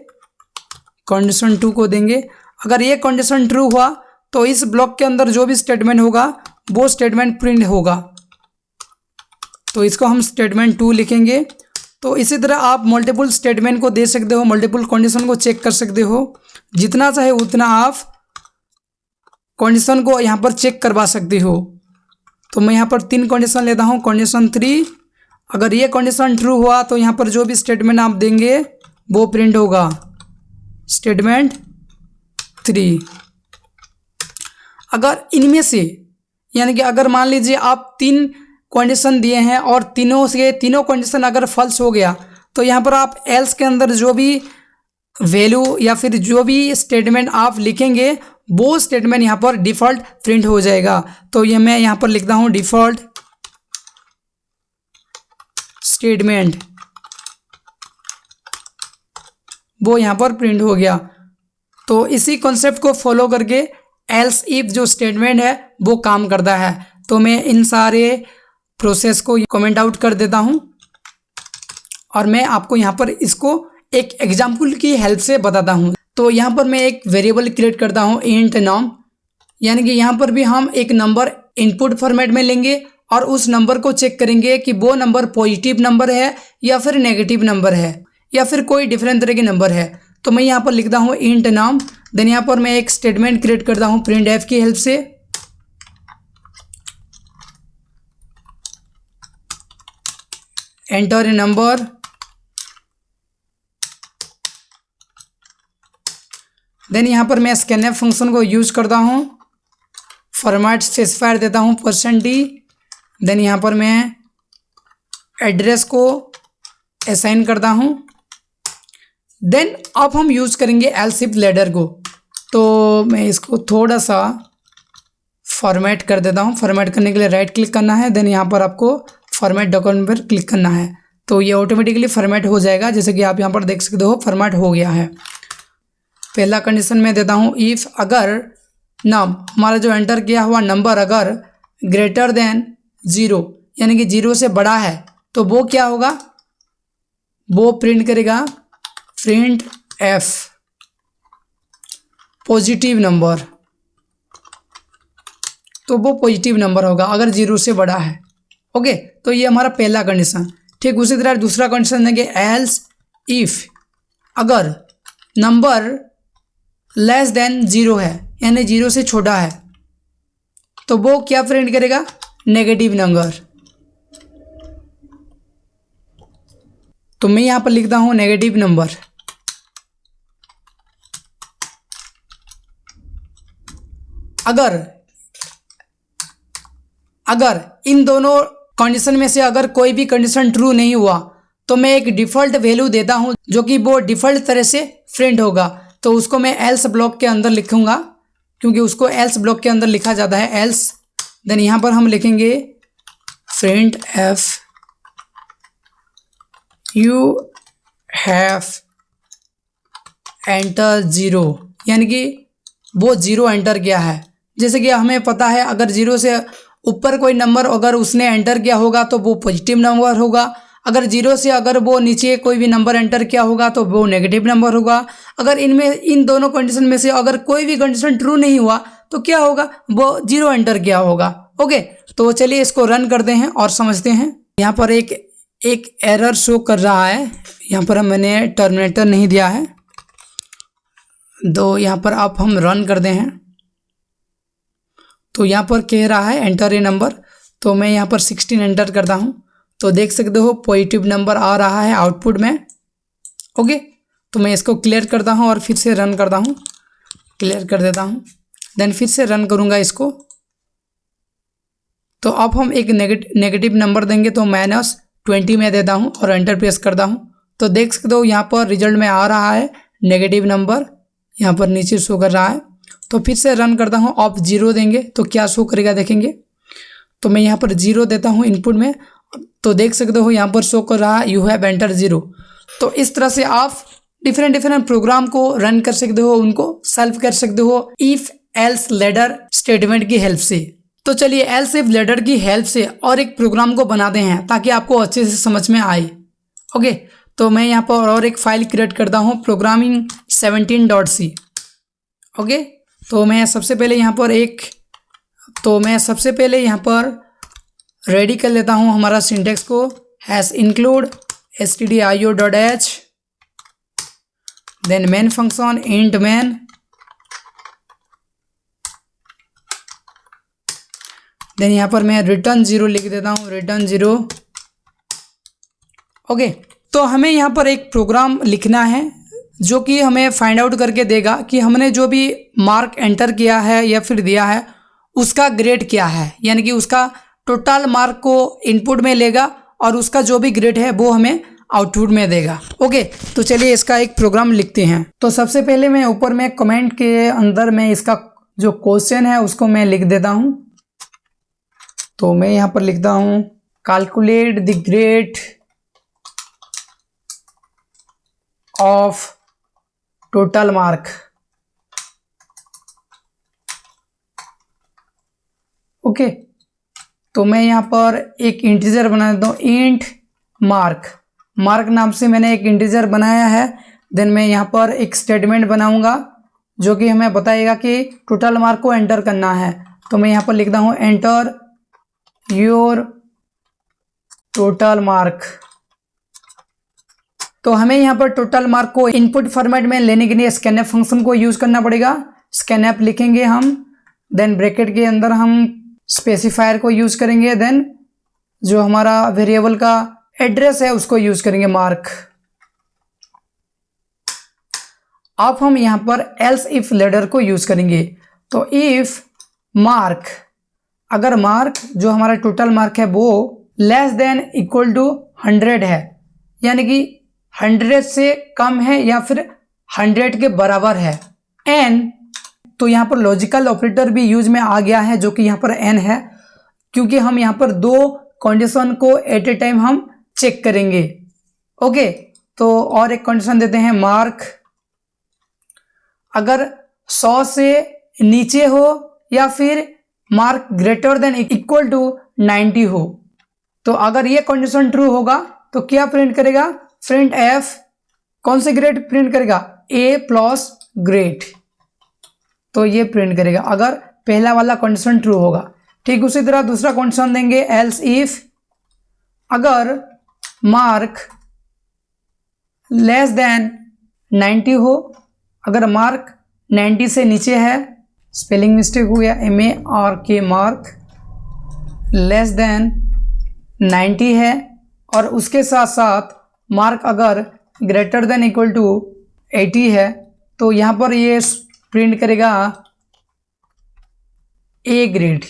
कंडीशन 2 को देंगे। अगर ये कंडीशन ट्रू हुआ तो इस ब्लॉक के अंदर जो भी स्टेटमेंट होगा वो स्टेटमेंट प्रिंट होगा। तो इसको हम स्टेटमेंट 2 लिखेंगे। तो इसी तरह आप मल्टीपल स्टेटमेंट को दे सकते हो, मल्टीपल कंडीशन को चेक कर सकते हो। जितना चाहे उतना आप कंडीशन को यहाँ पर चेक करवा सकते हो। तो मैं यहाँ पर 3 कंडीशन लेता हूँ। कंडीशन 3, अगर ये कंडीशन ट्रू हुआ तो यहाँ पर जो भी स्टेटमेंट आप देंगे वो प्रिंट होगा, स्टेटमेंट 3। अगर इनमें से यानी कि अगर मान लीजिए आप 3 कंडीशन दिए हैं और तीनों कंडीशन अगर फॉल्स हो गया तो यहाँ पर आप एल्स के अंदर जो भी वैल्यू या फिर जो भी स्टेटमेंट आप लिखेंगे वो स्टेटमेंट यहाँ पर डिफ़ॉल्ट प्रिंट हो जाएगा। तो ये मैं यहाँ पर लिखता हूँ डिफ़ॉल्ट स्टेटमेंट, वो यहाँ पर प्रिंट हो गया। तो इसी कॉन्सेप्ट को फॉलो करके एल्स इफ जो स्टेटमेंट है वो काम करता है। तो मैं इन सारे प्रोसेस को कमेंट आउट कर देता हूँ और मैं आपको यहाँ पर इसको एक एग्जाम्पल की हेल्प से बताता हूँ तो यहाँ पर मैं एक वेरिएबल क्रिएट करता हूँ इंट नम, यानी कि यहाँ पर भी हम एक नंबर इनपुट फॉर्मेट में लेंगे और उस नंबर को चेक करेंगे कि वो नंबर पॉजिटिव नंबर है या फिर नेगेटिव नंबर है या फिर कोई डिफरेंट तरह के नंबर है। तो मैं यहाँ पर लिखता हूँ इंट नाम, देन यहाँ पर मैं एक स्टेटमेंट क्रिएट करता हूँ प्रिंट एफ की हेल्प से। एंटर ए नंबर, देन यहाँ पर मैं स्कैनएफ फंक्शन को यूज करता हूँ, फॉर्मेट स्पेसिफायर देता हूँ %d, देन यहाँ पर मैं एड्रेस को असाइन करता हूँ। देन अब हम यूज करेंगे एल्स इफ लेडर को, तो मैं इसको थोड़ा सा फॉर्मेट कर देता हूँ। फॉर्मेट करने के लिए राइट क्लिक करना है, देन यहाँ पर आपको फॉर्मेट डॉक्यूमेंट पर क्लिक करना है, तो ये ऑटोमेटिकली फॉर्मेट हो जाएगा। जैसे कि आप यहाँ पर देख सकते हो फॉर्मेट हो गया है। पहला कंडीशन मैं देता हूँ इफ़ अगर नम, हमारा जो एंटर किया हुआ नंबर अगर ग्रेटर देन 0 यानी कि 0 से बड़ा है तो वो क्या होगा, वो प्रिंट करेगा प्रिंट एफ पॉजिटिव नंबर, तो वो पॉजिटिव नंबर होगा अगर 0 से बड़ा है। ओके, तो ये हमारा पहला कंडीशन। ठीक उसी तरह दूसरा कंडीशन देंगे एल्स इफ अगर नंबर लेस देन 0 है यानी 0 से छोटा है तो वो क्या प्रिंट करेगा, नेगेटिव नंबर। तो मैं यहाँ पर लिखता हूँ नेगेटिव नंबर। अगर इन दोनों कंडीशन में से अगर कोई भी कंडीशन ट्रू नहीं हुआ तो मैं एक डिफ़ॉल्ट वैल्यू देता हूँ जो कि वो डिफ़ॉल्ट तरह से प्रिंट होगा, तो उसको मैं एल्स ब्लॉक के अंदर लिखूंगा क्योंकि उसको एल्स ब्लॉक के अंदर लिखा जाता है एल्स। देन यहाँ पर हम लिखेंगे print f you have enter 0 यानी कि वो 0 एंटर किया है। जैसे कि हमें पता है अगर 0 से ऊपर कोई नंबर अगर उसने एंटर किया होगा तो वो पॉजिटिव नंबर होगा, अगर 0 से अगर वो नीचे कोई भी नंबर एंटर किया होगा तो वो नेगेटिव नंबर होगा। अगर इन दोनों कंडीशन में से अगर कोई भी कंडीशन ट्रू नहीं हुआ तो क्या होगा, वो 0 एंटर किया होगा। ओके, तो चलिए इसको रन करते हैं और समझते हैं। यहाँ पर एक एरर शो कर रहा है, यहाँ पर मैंने टर्मिनेटर नहीं दिया है, तो यहाँ पर आप हम रन करते हैं। तो यहाँ पर कह रहा है एंटर ए नंबर, तो मैं यहाँ पर 16 एंटर करता हूँ, तो देख सकते हो पॉजिटिव नंबर आ रहा है आउटपुट में। ओके, तो मैं इसको क्लियर करता हूँ और फिर से रन करता हूँ, क्लियर कर देता हूँ, देन फिर से रन करूँगा इसको। तो अब हम एक नेगेटिव नंबर देंगे, तो -20 में देता हूँ और एंटर प्रेस करता हूँ, तो देख सकते हो यहाँ पर रिजल्ट में आ रहा है नेगेटिव नंबर, यहाँ पर नीचे शो कर रहा है। तो फिर से रन करता हूँ, आप 0 देंगे तो क्या शो करेगा देखेंगे। तो मैं यहाँ पर 0 देता हूँ इनपुट में, तो देख सकते हो यहाँ पर शो कर रहा है यू हैव एंटर 0। तो इस तरह से आप डिफरेंट प्रोग्राम को रन कर सकते हो, उनको सॉल्व कर सकते हो इफ एल्स लेडर स्टेटमेंट की हेल्प से। तो चलिए एल्स इफ लेडर की हेल्प से और एक प्रोग्राम को बनाते हैं ताकि आपको अच्छे से समझ में आए। ओके, तो मैं यहाँ पर और एक फाइल क्रिएट करता हूँ programming17.c। ओके, तो मैं सबसे पहले यहाँ पर रेडी कर लेता हूँ हमारा सिंटेक्स को, hash include stdio.h, then main function int main, then यहाँ पर मैं रिटर्न 0 लिख देता हूँ, रिटर्न 0। ओके, तो हमें यहाँ पर एक प्रोग्राम लिखना है जो कि हमें फाइंड आउट करके देगा कि हमने जो भी मार्क एंटर किया है या फिर दिया है उसका ग्रेड क्या है, यानी कि उसका टोटल मार्क को इनपुट में लेगा और उसका जो भी ग्रेड है वो हमें आउटपुट में देगा। ओके, तो चलिए इसका एक प्रोग्राम लिखते हैं। तो सबसे पहले मैं ऊपर में कमेंट के अंदर में इसका जो क्वेश्चन है उसको मैं लिख देता हूँ। तो मैं यहाँ पर लिखता हूँ calculate the grade of total mark. Okay, तो मैं यहाँ पर एक इंटीजर बना देता हूँ, इंट मार्क नाम से मैंने एक इंटीजर बनाया है देन मैं यहाँ पर एक स्टेटमेंट बनाऊंगा जो कि हमें बताएगा कि टोटल मार्क को एंटर करना है। तो मैं यहाँ पर लिखता हूँ एंटर योर टोटल मार्क। तो हमें यहाँ पर टोटल मार्क को इनपुट फॉर्मेट में लेने के लिए स्कैनएफ फंक्शन को यूज करना पड़ेगा। स्कैनएफ लिखेंगे हम, देन ब्रैकेट के अंदर हम स्पेसिफायर को यूज करेंगे, देन जो हमारा वेरिएबल का एड्रेस है उसको यूज करेंगे मार्क। अब हम यहाँ पर एल्स इफ लेडर को यूज करेंगे। तो इफ मार्क, अगर मार्क जो हमारा टोटल मार्क है वो लेस देन इक्वल टू 100 है, यानी कि 100 से कम है या फिर 100 के बराबर है, एन, तो यहाँ पर लॉजिकल ऑपरेटर भी यूज में आ गया है जो कि यहाँ पर एन है, क्योंकि हम यहाँ पर दो कंडीशन को एट ए टाइम हम चेक करेंगे। ओके, तो और एक कंडीशन देते हैं मार्क अगर 100 से नीचे हो या फिर mark greater than equal to 90 हो। तो अगर ये कंडीशन ट्रू होगा तो क्या प्रिंट करेगा, प्रिंट एफ कौन से ग्रेड प्रिंट करेगा, ए प्लस ग्रेड। तो ये प्रिंट करेगा अगर पहला वाला कंडीशन ट्रू होगा। ठीक उसी तरह दूसरा कंडीशन देंगे एल्स इफ अगर मार्क लेस देन 90 हो, अगर मार्क 90 से नीचे है, स्पेलिंग मिस्टेक हो गया, MARK, मार्क लेस देन 90 है, और उसके साथ साथ मार्क अगर ग्रेटर देन इक्वल टू 80 है, तो यहाँ पर ये प्रिंट करेगा ए ग्रेड।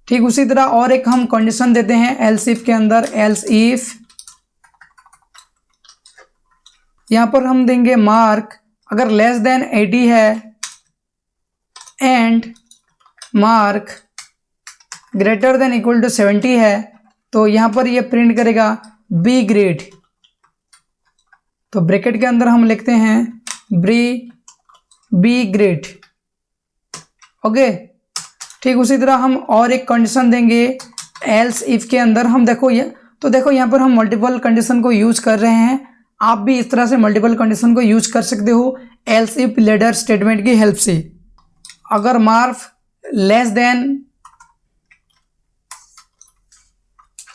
ठीक उसी तरह और एक हम कंडीशन देते हैं एल्स इफ के अंदर, एल्स इफ यहाँ पर हम देंगे मार्क अगर लेस देन 80 है and mark greater than equal to 70 है, तो यहाँ पर ये प्रिंट करेगा बी ग्रेड। तो ब्रैकेट के अंदर हम लिखते हैं बी ग्रेड। ओके, ठीक उसी तरह हम और एक कंडीशन देंगे एल्स इफ के अंदर। हम देखो यहाँ पर हम मल्टीपल कंडीशन को यूज कर रहे हैं, आप भी इस तरह से मल्टीपल कंडीशन को यूज कर सकते हो एल्स इफ लेडर स्टेटमेंट की हेल्प से। अगर मार्क लेस देन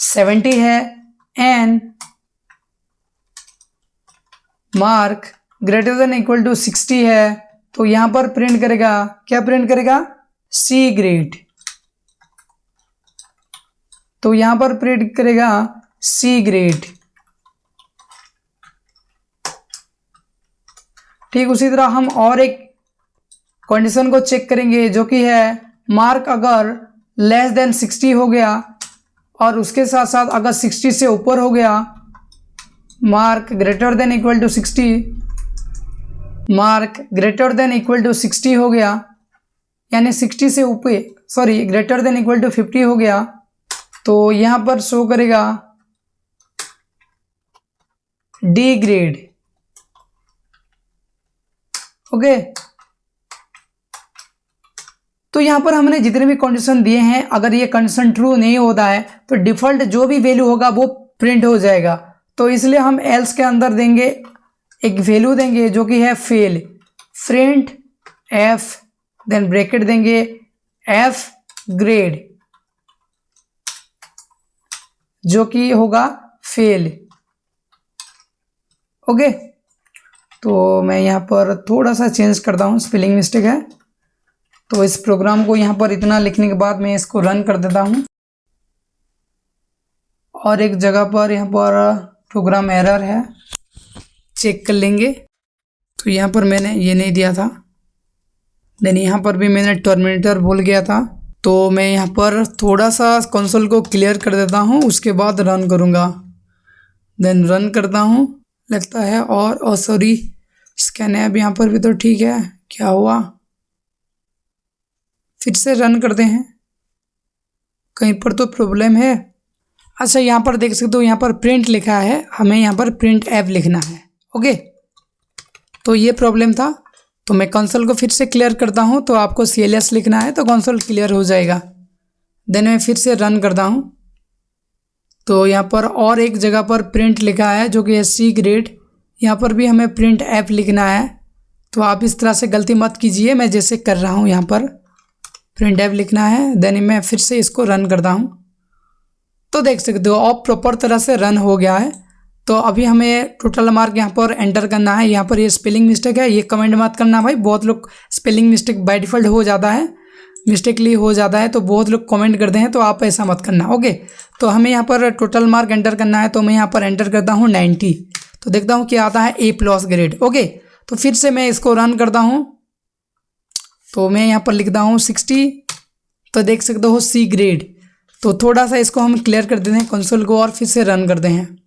70 है and mark greater than equal to 60 है, तो यहां पर प्रिंट करेगा, क्या प्रिंट करेगा, सी ग्रेड। तो यहां पर प्रिंट करेगा सी ग्रेड। ठीक उसी तरह हम और एक कंडीशन को चेक करेंगे जो कि है मार्क अगर लेस देन 60 हो गया और उसके साथ साथ अगर 60 से ऊपर हो गया, mark greater than equal to 60, mark greater than equal to 60 हो गया, यानी 60 से ऊपर, sorry greater than equal to 50 हो गया, तो यहां पर शो करेगा डी ग्रेड। ओके, तो यहां पर हमने जितने भी कंडीशन दिए हैं, अगर ये कंडीशन ट्रू नहीं होता है तो डिफॉल्ट जो भी वैल्यू होगा वो प्रिंट हो जाएगा। तो इसलिए हम एल्स के अंदर देंगे एक वैल्यू देंगे जो कि है fail, print f, then bracket देंगे एफ ग्रेड जो कि होगा फेल। ओके, तो मैं यहाँ पर थोड़ा सा चेंज करता हूँ, स्पेलिंग मिस्टेक है। तो इस प्रोग्राम को यहाँ पर इतना लिखने के बाद मैं इसको रन कर देता हूँ, और एक जगह पर यहाँ पर प्रोग्राम एरर है, चेक कर लेंगे। तो यहाँ पर मैंने ये नहीं दिया था, देन यहाँ पर भी मैंने टर्मिनेटर भूल गया था। तो मैं यहाँ पर थोड़ा सा कंसोल को क्लियर कर देता हूँ, उसके बाद रन करूँगा। देन रन करता हूँ, लगता है, और सॉरी स्कैनएप यहाँ पर भी तो ठीक है, क्या हुआ, फिर से रन करते हैं, कहीं पर तो प्रॉब्लम है। अच्छा, यहाँ पर देख सकते हो, यहाँ पर प्रिंट लिखा है, हमें यहाँ पर प्रिंट एफ लिखना है। ओके, तो ये प्रॉब्लम था। तो मैं कंसोल को फिर से क्लियर करता हूँ, तो आपको CLS लिखना है तो कंसोल क्लियर हो जाएगा। देन मैं फिर से रन करता हूँ, तो यहाँ पर और एक जगह पर प्रिंट लिखा है जो कि है सी ग्रेड, यहाँ पर भी हमें प्रिंट एफ लिखना है। तो आप इस तरह से गलती मत कीजिए, मैं जैसे कर रहा हूँ यहाँ पर प्रिंट एफ लिखना है, देन मैं फिर से इसको रन करता हूँ। तो देख सकते हो अब प्रॉपर तरह से रन हो गया है। तो अभी हमें टोटल मार्क यहाँ पर एंटर करना है। यहाँ पर ये स्पेलिंग मिस्टेक है, ये कमेंट मत करना भाई, बहुत लोग स्पेलिंग मिस्टेक बाय डिफ़ॉल्ट हो जाता है, मिस्टेकली हो जाता है, तो बहुत लोग कमेंट करते हैं, तो आप ऐसा मत करना। ओके, तो हमें यहाँ पर टोटल मार्क एंटर करना है, तो मैं यहाँ पर एंटर करता हूँ 90। तो देखता हूँ क्या आता है, A+ ग्रेड। ओके, तो फिर से मैं इसको रन करता हूँ, तो मैं यहाँ पर लिखता हूँ 60। तो देख सकते हो C ग्रेड। तो थोड़ा सा इसको हम क्लियर कर देते हैं कंसोल को और फिर से रन करते हैं।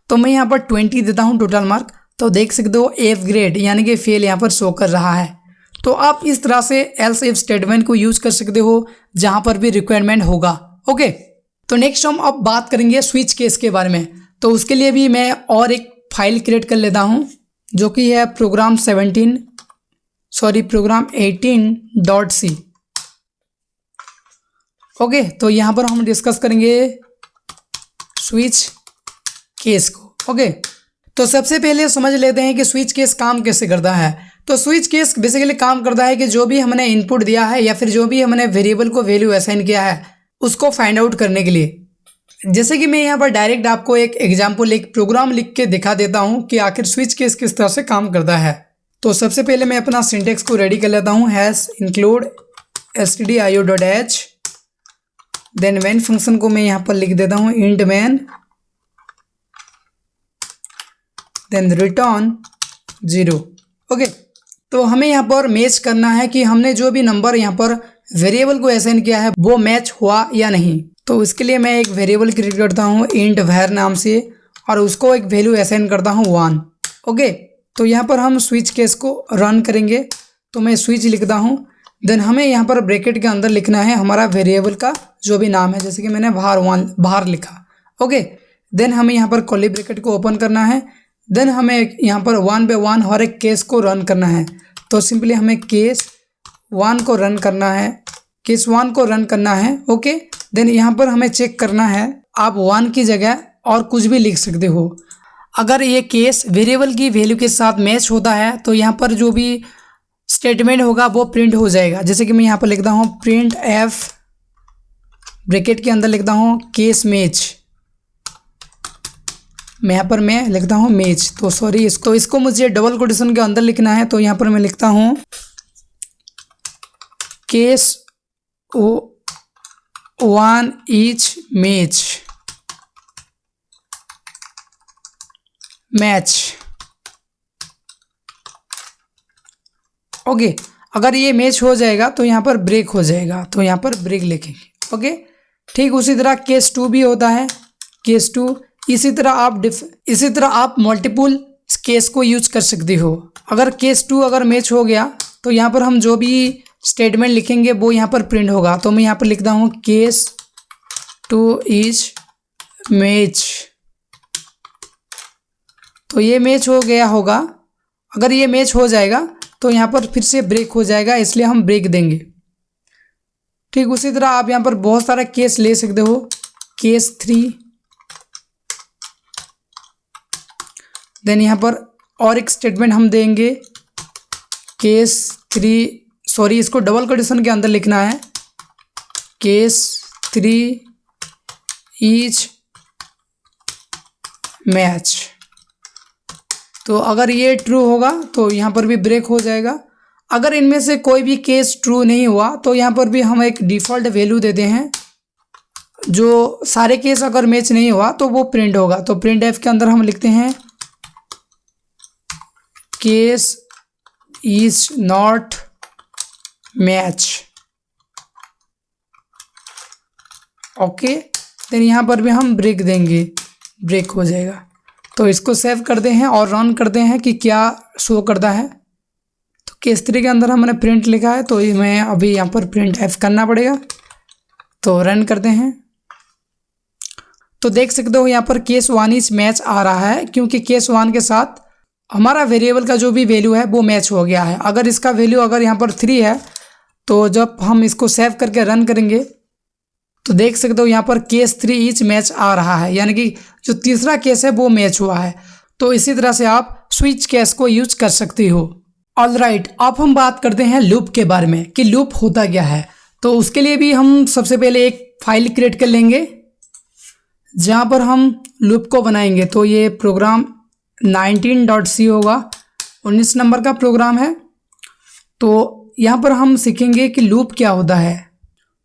तो मैं यहाँ पर 20 देता हूँ टोटल मार्क। तो देख सकते हो F ग्रेड यानी कि फेल यहाँ पर शो कर रहा है। तो आप इस तरह से एल्स इफ स्टेटमेंट को यूज कर सकते हो जहाँ पर भी रिक्वायरमेंट होगा। ओके, तो नेक्स्ट हम अब बात करेंगे स्विच केस के बारे में। तो उसके लिए भी मैं और एक फाइल क्रिएट कर लेता हूँ जो कि है प्रोग्राम 18.c। ओके, तो यहाँ पर हम डिस्कस करेंगे स्विच केस को। ओके, तो सबसे पहले समझ लेते हैं कि स्विच केस काम कैसे करता है। तो स्विच केस बेसिकली काम करता है कि जो भी हमने इनपुट दिया है या फिर जो भी हमने वेरिएबल को वैल्यू असाइन किया है उसको फाइंड आउट करने के लिए। जैसे कि मैं यहाँ पर डायरेक्ट आपको एक एग्जाम्पल, एक प्रोग्राम लिख के दिखा देता हूँ कि आखिर स्विच केस किस तरह से काम करता है। तो सबसे पहले मैं अपना सिंटेक्स को रेडी कर लेता हूँ, hash include stdio.h, then main function को मैं यहाँ पर लिख देता हूँ int main, then return 0। Okay, तो हमें यहाँ पर मैच करना है कि हमने जो भी नंबर यहाँ पर वेरिएबल को असाइन किया है वो मैच हुआ या नहीं। तो इसके लिए मैं एक वेरिएबल क्रिएट करता हूँ इंट var नाम से और उसको एक वैल्यू असाइन करता हूँ 1। ओके, तो यहाँ पर हम स्विच केस को रन करेंगे। तो मैं स्विच लिखता हूँ, देन हमें यहाँ पर ब्रैकेट के अंदर लिखना है हमारा वेरिएबल का जो भी नाम है, जैसे कि मैंने var लिखा। ओके, देन हमें यहाँ पर कर्ली ब्रैकेट को ओपन करना है, देन हमें यहाँ पर 1 by 1 हर एक केस को रन करना है। तो सिंपली हमें केस 1 को रन करना है, केस 1 को रन करना है। ओके, देन यहाँ पर हमें चेक करना है, आप 1 की जगह और कुछ भी लिख सकते हो। अगर ये केस वेरिएबल की वैल्यू के साथ मैच होता है तो यहाँ पर जो भी स्टेटमेंट होगा वो प्रिंट हो जाएगा। जैसे कि मैं यहाँ पर लिखता हूँ प्रिंट एफ, ब्रैकेट के अंदर लिखता हूँ केस मैच, मैं यहाँ पर मैं लिखता हूँ मैच। तो सॉरी, इसको मुझे डबल कोटेशन के अंदर लिखना है। तो यहाँ पर मैं लिखता हूँ केस 1 इच मैच। ओके, अगर ये मैच हो जाएगा तो यहाँ पर ब्रेक हो जाएगा, तो यहाँ पर ब्रेक लिखेंगे। ओके, ठीक उसी तरह केस 2 भी होता है, केस 2। इसी तरह आप मल्टीपल केस को यूज कर सकते हो। अगर केस 2 अगर मैच हो गया तो यहाँ पर हम जो भी स्टेटमेंट लिखेंगे वो यहाँ पर प्रिंट होगा। तो मैं यहाँ पर लिखता हूँ केस 2 इज मैच। तो ये मैच हो गया होगा। अगर ये मैच हो जाएगा तो यहाँ पर फिर से ब्रेक हो जाएगा, इसलिए हम ब्रेक देंगे। ठीक उसी तरह आप यहाँ पर बहुत सारा केस ले सकते हो, केस 3, देन यहाँ पर और एक स्टेटमेंट हम देंगे केस 3, सॉरी इसको डबल कोटेशन के अंदर लिखना है, केस 3 इज मैच। तो अगर ये ट्रू होगा तो यहाँ पर भी ब्रेक हो जाएगा। अगर इनमें से कोई भी केस ट्रू नहीं हुआ तो यहाँ पर भी हम एक डिफ़ॉल्ट वैल्यू देते हैं, जो सारे केस अगर मैच नहीं हुआ तो वो प्रिंट होगा। तो प्रिंट एफ के अंदर हम लिखते हैं case is not match. Okay, then यहाँ पर भी हम ब्रेक देंगे, ब्रेक हो जाएगा। तो इसको सेव करते हैं और रन करते हैं कि क्या शो करता है। तो केस 3 के अंदर हमने प्रिंट लिखा है, तो मैं अभी यहाँ पर प्रिंट एफ करना पड़ेगा। तो रन करते हैं, तो देख सकते हो यहाँ पर केस 1 इज मैच आ रहा है, क्योंकि केस 1 के साथ हमारा वेरिएबल का जो भी वैल्यू है वो मैच हो गया है। अगर इसका वैल्यू अगर यहाँ पर 3 है तो जब हम इसको सेव करके रन करेंगे तो देख सकते हो यहाँ पर केस 3 ईच मैच आ रहा है, यानी कि जो तीसरा केस है वो मैच हुआ है। तो इसी तरह से आप स्विच केस को यूज कर सकती हो। ऑलराइट, अब हम बात करते हैं लूप के बारे में कि लूप होता क्या है। तो उसके लिए भी हम सबसे पहले एक फाइल क्रिएट कर लेंगे जहाँ पर हम लूप को बनाएंगे। तो ये प्रोग्राम 19.c होगा, 19 नंबर का प्रोग्राम है। तो यहाँ पर हम सीखेंगे कि लूप क्या होता है।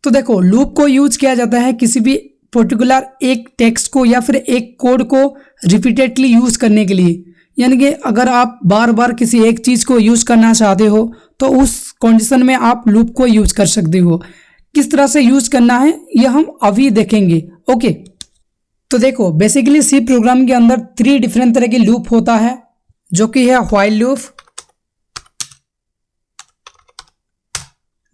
तो देखो, लूप को यूज किया जाता है किसी भी पर्टिकुलर एक टेक्स्ट को या फिर एक कोड को रिपीटेडली यूज करने के लिए। यानी कि अगर आप बार बार किसी एक चीज़ को यूज करना चाहते हो तो उस कंडीशन में आप लूप को यूज कर सकते हो। किस तरह से यूज करना है यह हम अभी देखेंगे। ओके, तो देखो, बेसिकली सी प्रोग्राम के अंदर 3 डिफरेंट तरह के लूप होता है, जो कि है व्हाइल लूप,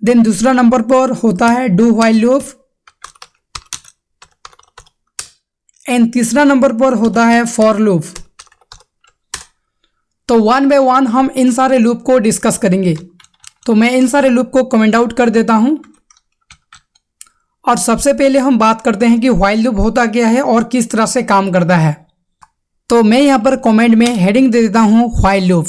देन दूसरा नंबर पर होता है डू व्हाइल लूप, एंड तीसरा नंबर पर होता है फॉर लूप। तो वन बाय वन हम इन सारे लूप को डिस्कस करेंगे। तो मैं इन सारे लूप को कमेंट आउट कर देता हूं और सबसे पहले हम बात करते हैं कि व्हाइल लूप होता क्या है और किस तरह से काम करता है। तो मैं यहां पर कमेंट में हेडिंग दे देता हूं व्हाइल लूप।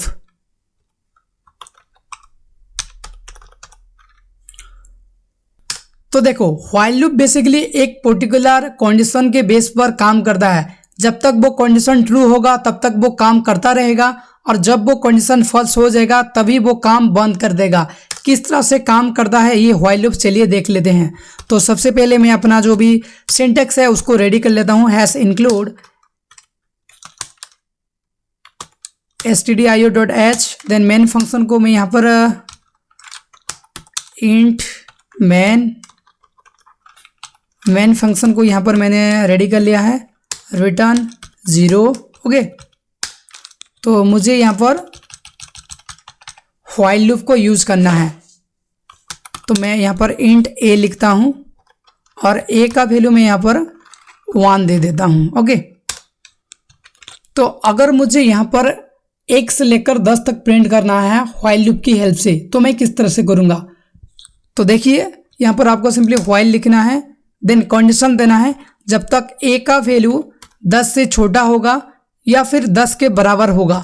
तो देखो, व्हाइल लूप बेसिकली एक पर्टिकुलर कंडीशन के बेस पर काम करता है। जब तक वो कंडीशन ट्रू होगा तब तक वो काम करता रहेगा, और जब वो कंडीशन फॉल्स हो जाएगा तभी वो काम बंद कर देगा। किस तरह से काम करता है ये व्हाइल लूप, चलिए देख लेते हैं। तो सबसे पहले मैं अपना जो भी सिंटेक्स है उसको रेडी कर लेता हूँ। Hash include stdio.h, then main function को मैं यहाँ पर इंट मेन फंक्शन को यहाँ पर मैंने रेडी कर लिया है, रिटर्न 0। ओके, तो मुझे यहाँ पर व्हाइल लूप को यूज़ करना है। तो मैं यहाँ पर इंट a लिखता हूँ और a का वैल्यू मैं यहाँ पर 1 दे देता हूँ। ओके, तो अगर मुझे यहाँ पर 1 से लेकर 10 तक प्रिंट करना है व्हाइल लूप की हेल्प से, तो मैं किस तरह से करूँगा। तो देखिए, यहाँ पर आपको सिंपली व्हाइल लिखना है, देन कंडीशन देना है जब तक a का वैल्यू 10 से छोटा होगा या फिर 10 के बराबर होगा,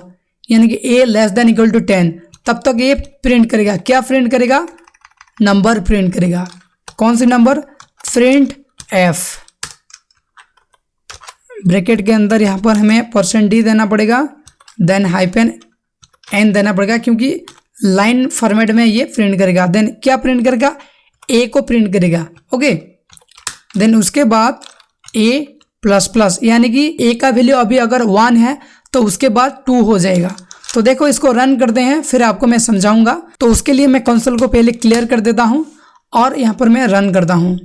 यानी कि a less than equal to 10, तब तक ये प्रिंट करेगा। क्या प्रिंट करेगा? नंबर प्रिंट करेगा। कौन सी नंबर? Print f। ब्रैकेट के अंदर यहाँ पर हमें %d देना पड़ेगा, देन -n देना पड़ेगा, क्योंकि लाइन फॉर्मेट में ये प्रिंट करेगा। देन क्या प्रिंट करेगा? a को प्रिंट करेगा। ओके, देन उसके बाद a++, यानी कि a का वैल्यू अभी अगर 1 है तो उसके बाद 2 हो जाएगा। तो देखो, इसको रन करते हैं, फिर आपको मैं समझाऊंगा। तो उसके लिए मैं कंसोल को पहले क्लियर कर देता हूं और यहाँ पर मैं रन करता हूं।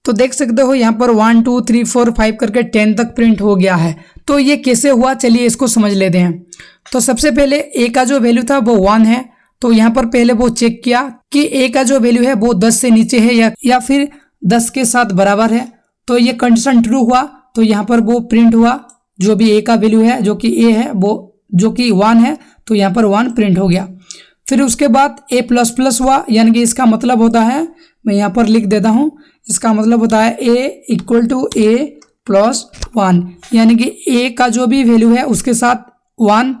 तो देख सकते हो यहाँ पर 1 2 3 4 5 करके 10 तक प्रिंट हो गया है। तो ये कैसे हुआ, चलिए इसको समझ लेते हैं। तो सबसे पहले a का जो वैल्यू था वो 1 है, तो यहाँ पर पहले वो चेक किया कि a का जो वैल्यू है वो 10 से नीचे है या फिर 10 के साथ बराबर है। तो ये कंडीशन ट्रू हुआ, तो यहाँ पर वो प्रिंट हुआ जो भी a का वैल्यू है, जो कि a है, वो जो कि 1 है, तो यहाँ पर 1 प्रिंट हो गया। फिर उसके बाद a++ हुआ, यानी कि इसका मतलब होता है, मैं यहाँ पर लिख देता हूँ, इसका मतलब होता है a = a+1, यानी कि a का जो भी वैल्यू है उसके साथ 1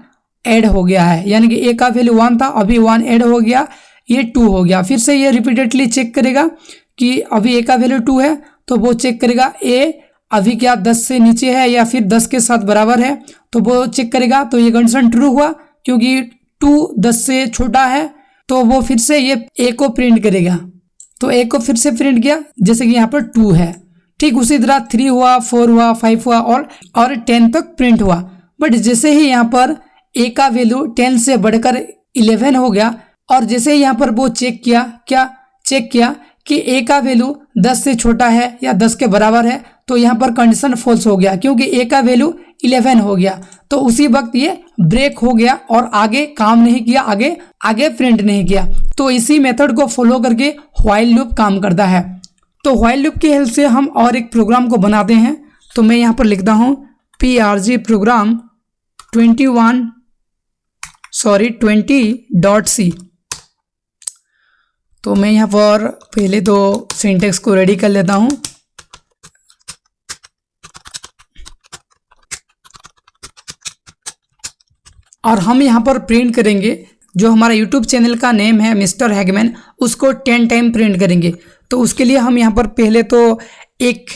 ऐड हो गया है। यानी कि a का वैल्यू 1 था, अभी 1 ऐड हो गया, ये 2 हो गया। फिर से ये रिपीटेडली चेक करेगा कि अभी a का वैल्यू 2 है, तो वो चेक करेगा a अभी क्या 10 से नीचे है या फिर 10 के साथ बराबर है, तो वो चेक करेगा। तो ये कंडीशन ट्रू हुआ, क्योंकि 2 10 से छोटा है, तो वो फिर से ये a को प्रिंट करेगा। तो a को फिर से प्रिंट किया, जैसे कि यहाँ पर 2 है। ठीक उसी तरह 3 हुआ, 4 हुआ, 5 हुआ और 10 तक प्रिंट हुआ। बट जैसे ही यहाँ पर a का वैल्यू 10 से बढ़कर 11 हो गया, और जैसे ही यहाँ पर वो चेक किया, क्या चेक किया कि a का वैल्यू 10 से छोटा है या 10 के बराबर है, तो यहाँ पर कंडीशन फॉल्स हो गया, क्योंकि a का वैल्यू 11 हो गया। तो उसी वक्त ये ब्रेक हो गया और आगे काम नहीं किया, आगे प्रिंट नहीं किया। तो इसी मेथड को फॉलो करके व्हाइल लूप काम करता है। तो व्हाइल लूप की हेल्प से हम और एक प्रोग्राम को बनाते हैं। तो मैं यहाँ पर लिखता हूँ PRG प्रोग्राम 20.c। तो मैं यहाँ पर पहले तो सिंटेक्स को रेडी कर लेता हूँ। और हम यहाँ पर प्रिंट करेंगे जो हमारा यूट्यूब चैनल का नेम है मिस्टर हैगमैन, उसको 10 टाइम प्रिंट करेंगे। तो उसके लिए हम यहाँ पर पहले तो एक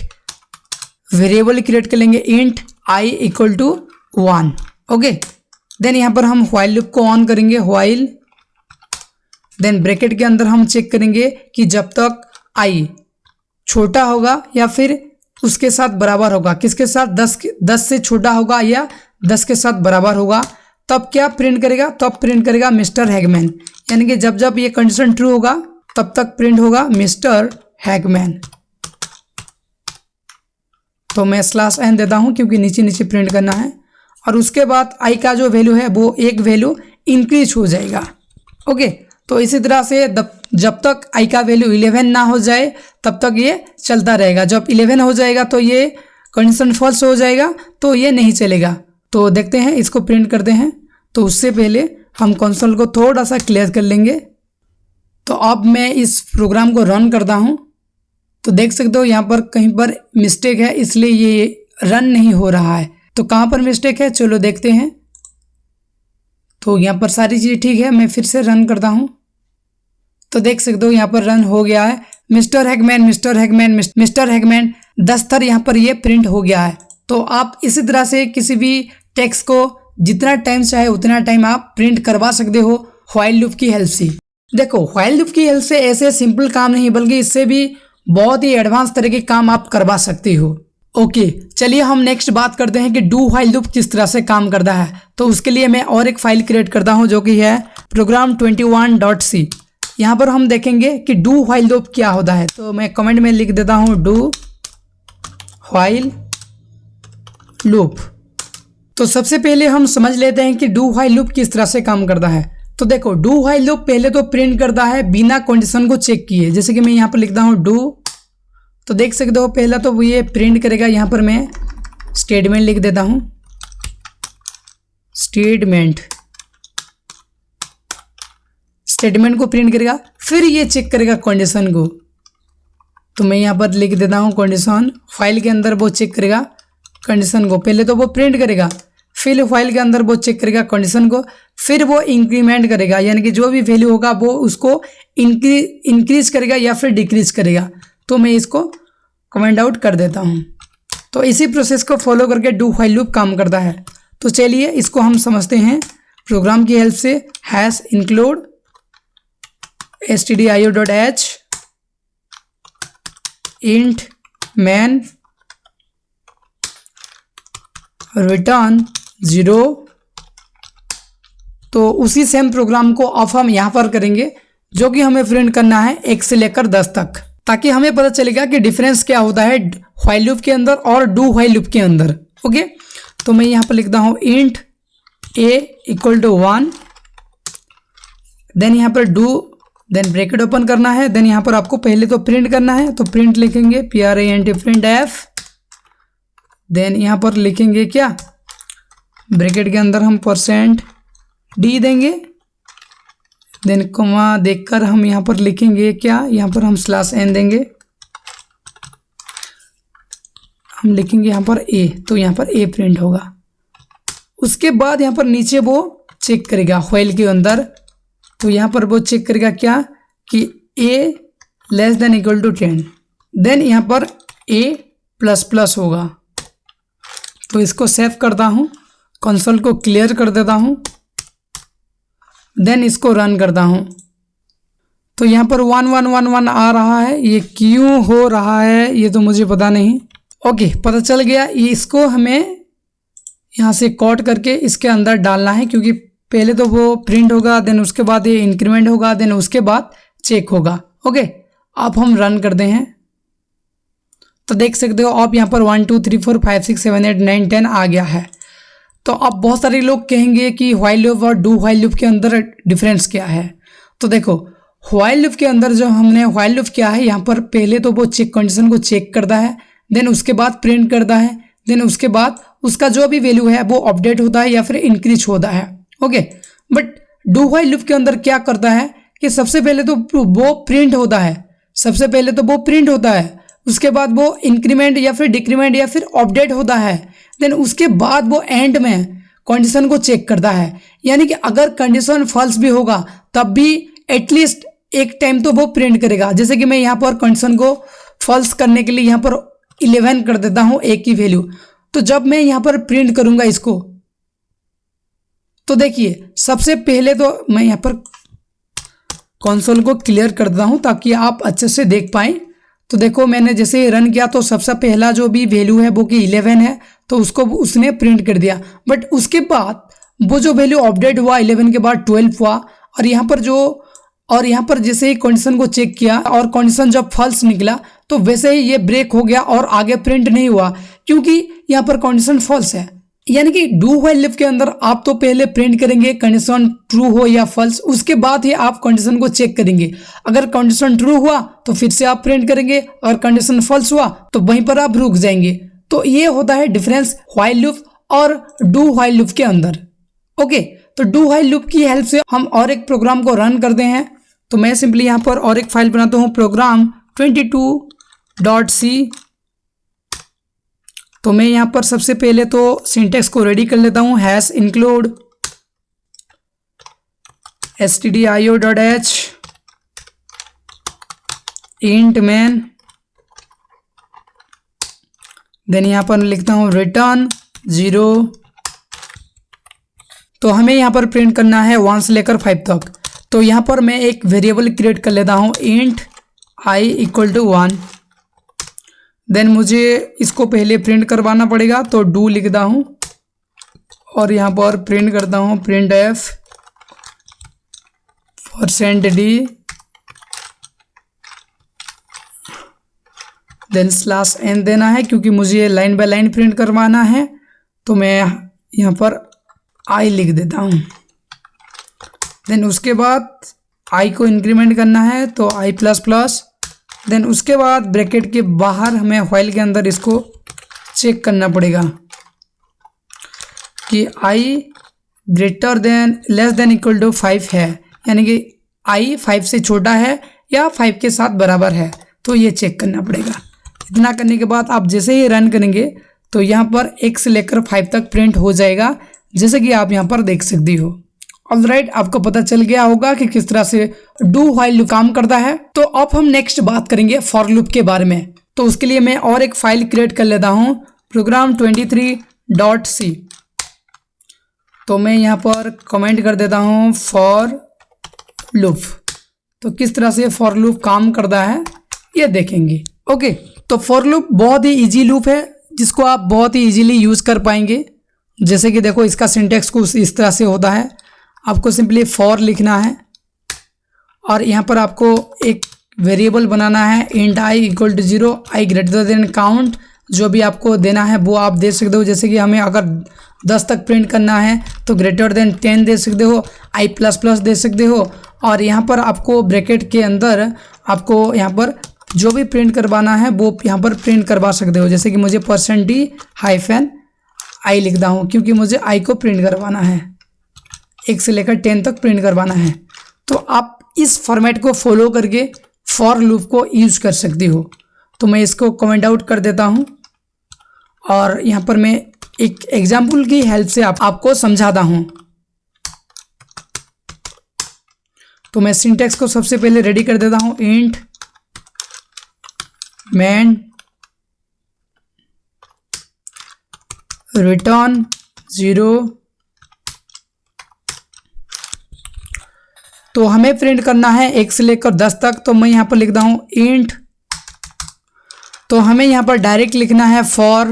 वेरिएबल क्रिएट कर लेंगे int i equal to 1। Okay, then यहाँ पर हम व्हाइल लूप को ऑन करेंगे, व्हाइल, देन ब्रैकेट के अंदर हम चेक करेंगे कि जब तक i छोटा होगा या फिर उसके साथ बराबर होगा, किसके साथ, 10 से छोटा होगा या 10 के साथ बराबर होगा, तब क्या प्रिंट करेगा, तब प्रिंट करेगा मिस्टर हैगमैन। यानी कि जब जब ये कंडीशन ट्रू होगा तब तक प्रिंट होगा मिस्टर हैगमैन। तो मैं /n देता हूं क्योंकि नीचे नीचे प्रिंट करना है। और उसके बाद i का जो वैल्यू है वो एक वैल्यू इंक्रीज हो जाएगा। ओके, तो इसी तरह से जब तक i का वैल्यू 11 ना हो जाए तब तक ये चलता रहेगा। जब 11 हो जाएगा तो ये कंडीशन फॉल्स हो जाएगा, तो ये नहीं चलेगा। तो देखते हैं, इसको प्रिंट करते हैं। तो उससे पहले हम कंसोल को थोड़ा सा क्लियर कर लेंगे। तो अब मैं इस प्रोग्राम को रन करता हूं, तो देख सकते हो यहाँ पर कहीं पर मिस्टेक है, इसलिए ये रन नहीं हो रहा है। तो कहाँ पर मिस्टेक है, चलो देखते हैं। तो यहाँ पर सारी चीज़ें ठीक है, मैं फिर से रन करता हूँ। तो देख सकते हो यहाँ पर रन हो गया है, mister Hageman mister Hageman mister Hageman 10 बार यहाँ पर ये प्रिंट हो गया है। तो आप इसी तरह से किसी भी टेक्स्ट को जितना टाइम चाहे उतना टाइम आप प्रिंट करवा सकते हो व्हाइल लूप की हेल्प से। देखो, व्हाइल लूप की हेल्प से ऐसे सिंपल काम नहीं बल्कि इससे भी बहुत ही एडवांस तरह के काम आप करवा सकते हो। ओके, चलिए हम नेक्स्ट बात करते हैं कि डू व्हाइल लूप किस तरह से काम करता है। तो उसके लिए मैं और एक फाइल क्रिएट करता हूं जो कि है program21.c। यहाँ पर हम देखेंगे कि डू व्हाइल लूप क्या होता है। तो मैं कमेंट में लिख देता हूँ डू व्हाइल लूप। तो सबसे पहले हम समझ लेते हैं कि डू व्हाइल लूप किस तरह से काम करता है। तो देखो, डू व्हाइल लूप पहले तो प्रिंट करता है बिना कंडीशन को चेक किए। जैसे कि मैं यहाँ पर लिखता हूँ डू, तो देख सकते हो पहला तो ये प्रिंट करेगा। यहाँ पर मैं स्टेटमेंट लिख देता हूँ, स्टेटमेंट को प्रिंट करेगा, फिर ये चेक करेगा कंडीशन को। तो मैं यहाँ पर लिख देता हूँ कंडीशन, फाइल के अंदर वो चेक करेगा कंडीशन को। पहले तो वो प्रिंट करेगा, फिर फाइल के अंदर वो चेक करेगा कंडीशन को, फिर वो इंक्रीमेंट करेगा, यानी कि जो भी वैल्यू होगा वो उसको इंक्रीज करेगा या फिर डिक्रीज करेगा। तो मैं इसको कमेंट आउट कर देता हूँ। तो इसी प्रोसेस को फॉलो करके डू व्हाइल लूप काम करता है। तो चलिए इसको हम समझते हैं प्रोग्राम की हेल्प से। Hash include stdio.h int main return 0। तो उसी सेम प्रोग्राम को अब हम यहाँ पर करेंगे जो कि हमें प्रिंट करना है 1 से लेकर 10 तक, ताकि हमें पता चलेगा कि डिफरेंस क्या होता है व्हाइल लूप के अंदर और डू व्हाइल लूप के अंदर। ओके, तो मैं यहाँ पर लिखता हूँ int a equal to 1, then यहाँ पर डू, देन ब्रैकेट ओपन करना है, देन यहाँ पर आपको पहले तो प्रिंट करना है। तो प्रिंट लिखेंगे print f, देन यहाँ पर लिखेंगे क्या, ब्रैकेट के अंदर हम %d देंगे, देन कॉमा देखकर हम यहाँ पर लिखेंगे क्या, यहाँ पर हम /n देंगे, हम लिखेंगे यहाँ पर a। तो यहाँ पर a प्रिंट होगा। उसके बाद यहाँ पर नीचे वो चेक करेगा व्हाइल के अंदर। तो यहाँ पर वो चेक करेगा क्या कि a <= 10, देन यहाँ पर a++ होगा। तो इसको सेव करता हूँ, कंसोल को क्लियर कर देता हूँ, देन इसको रन करता हूँ। तो यहाँ पर 1111 आ रहा है, ये क्यों हो रहा है ये तो मुझे पता नहीं। ओके, पता चल गया। ये इसको हमें यहाँ से कॉट करके इसके अंदर डालना है, क्योंकि पहले तो वो प्रिंट होगा, देन उसके बाद ये इंक्रीमेंट होगा, देन उसके बाद चेक होगा। ओके, अब हम रन करते हैं। तो देख सकते हो आप यहाँ पर 1 2 3 4 5 6 7 8 9 10 आ गया है। तो अब बहुत सारे लोग कहेंगे कि व्हाइल लूप और डू व्हाइल लूप के अंदर डिफरेंस क्या है। तो देखो, व्हाइल लूप के अंदर जो हमने व्हाइल लूप किया है, यहाँ पर पहले तो वो चेक कंडीशन को चेक करता है, देन उसके बाद प्रिंट करता है, देन उसके बाद उसका जो भी वैल्यू है वो अपडेट होता है या फिर इंक्रीज होता है। Okay, but do while loop के अंदर क्या करता है कि सबसे पहले तो वो प्रिंट होता है, उसके बाद वो इंक्रीमेंट या फिर डिक्रीमेंट या फिर अपडेट होता है, देन उसके बाद वो एंड में कंडीशन को चेक करता है। यानी कि अगर कंडीशन फॉल्स भी होगा तब भी एटलीस्ट एक टाइम तो वो प्रिंट करेगा। जैसे कि मैं यहाँ पर कंडीशन को फॉल्स करने के लिए यहाँ पर 11 कर देता हूँ एक की वैल्यू। तो जब मैं यहाँ पर प्रिंट करूंगा इसको, तो देखिए सबसे पहले तो मैं यहाँ पर कंसोल को क्लियर कर देता हूँ ताकि आप अच्छे से देख पाएं। तो देखो मैंने जैसे ही रन किया तो सबसे पहला जो भी वैल्यू है वो कि 11 है, तो उसको उसने प्रिंट कर दिया। बट उसके बाद वो जो वैल्यू अपडेट हुआ 11 के बाद 12 हुआ, और यहाँ पर जैसे ही कंडीशन को चेक किया और कंडीशन जब फॉल्स निकला तो वैसे ही ये ब्रेक हो गया और आगे प्रिंट नहीं हुआ, क्योंकि यहाँ पर कंडीशन फॉल्स है। यानी कि डू व्हाइल लूप के अंदर आप तो पहले प्रिंट करेंगे कंडीशन ट्रू हो या फॉल्स, उसके बाद ही आप कंडीशन को चेक करेंगे। अगर कंडीशन ट्रू हुआ तो फिर से आप प्रिंट करेंगे, और कंडीशन फॉल्स हुआ तो वहीं पर आप रुक जाएंगे। तो ये होता है डिफरेंस व्हाइल लूप और डू व्हाइल लूप के अंदर। ओके, तो डू व्हाइल लूप की हेल्प से हम और एक प्रोग्राम को रन करते हैं। तो मैं सिंपली यहाँ पर और एक फाइल बनाता हूँ, प्रोग्राम 22.c। तो मैं यहाँ पर सबसे पहले तो सिंटेक्स को रेडी कर लेता हूँ, hash include stdio.h int main, then यहाँ पर लिखता हूँ रिटर्न 0। तो हमें यहाँ पर प्रिंट करना है 1 से लेकर 5 तक। तो यहाँ पर मैं एक वेरिएबल क्रिएट कर लेता हूँ int i equal to 1। Then मुझे इसको पहले प्रिंट करवाना पड़ेगा, तो डू लिखता हूँ और यहाँ पर प्रिंट करता हूँ print f %d, then /n देना है क्योंकि मुझे लाइन बाय लाइन प्रिंट करवाना है। तो मैं यहाँ पर i लिख देता हूँ। देन उसके बाद i को इंक्रीमेंट करना है तो i++। देन उसके बाद ब्रैकेट के बाहर हमें व्हाइल के अंदर इसको चेक करना पड़ेगा कि i greater than less than equal to 5 है, यानी कि i 5 से छोटा है या 5 के साथ बराबर है, तो ये चेक करना पड़ेगा। इतना करने के बाद आप जैसे ही रन करेंगे तो यहाँ पर 1 से लेकर 5 तक प्रिंट हो जाएगा, जैसे कि आप यहाँ पर देख सकती हो। ऑलराइट, आपको पता चल गया होगा कि किस तरह से डू व्हाइल लूप काम करता है। तो अब हम नेक्स्ट बात करेंगे फॉर लूप के बारे में। तो उसके लिए मैं और एक फाइल क्रिएट कर लेता हूँ, प्रोग्राम 23.c। तो मैं यहाँ पर कमेंट कर देता हूँ फॉर लूप। तो किस तरह से फॉर लूप काम करता है ये देखेंगे। ओके, तो फॉर लूप बहुत ही इजी लूप है जिसको आप बहुत ही इजीली यूज़ कर पाएंगे। जैसे कि देखो इसका सिंटेक्स कुछ इस तरह से होता है, आपको सिंपली फॉर लिखना है और यहाँ पर आपको एक वेरिएबल बनाना है int i equal to 0, i greater than count. जो भी आपको देना है वो आप दे सकते हो। जैसे कि हमें अगर 10 तक प्रिंट करना है तो ग्रेटर देन 10 दे सकते हो, i++ दे सकते हो। और यहाँ पर आपको ब्रैकेट के अंदर आपको यहाँ पर जो भी प्रिंट करवाना है वो यहाँ पर प्रिंट करवा सकते हो। जैसे कि मुझे %d-i लिखता हूँ क्योंकि मुझे i को प्रिंट करवाना है, 1 से लेकर 10 तक प्रिंट करवाना है। तो आप इस फॉर्मेट को फॉलो करके फॉर लूप को यूज़ कर सकती हो। तो मैं इसको कमेंट आउट कर देता हूँ और यहाँ पर मैं एक एग्जाम्पल की हेल्प से आपको समझाता हूँ। तो मैं सिंटेक्स को सबसे पहले रेडी कर देता हूँ, इंट मैन रिटर्न 0। तो हमें प्रिंट करना है 1 से लेकर 10 तक। तो मैं यहाँ पर लिखता हूँ इंट, तो हमें यहाँ पर डायरेक्ट लिखना है फॉर।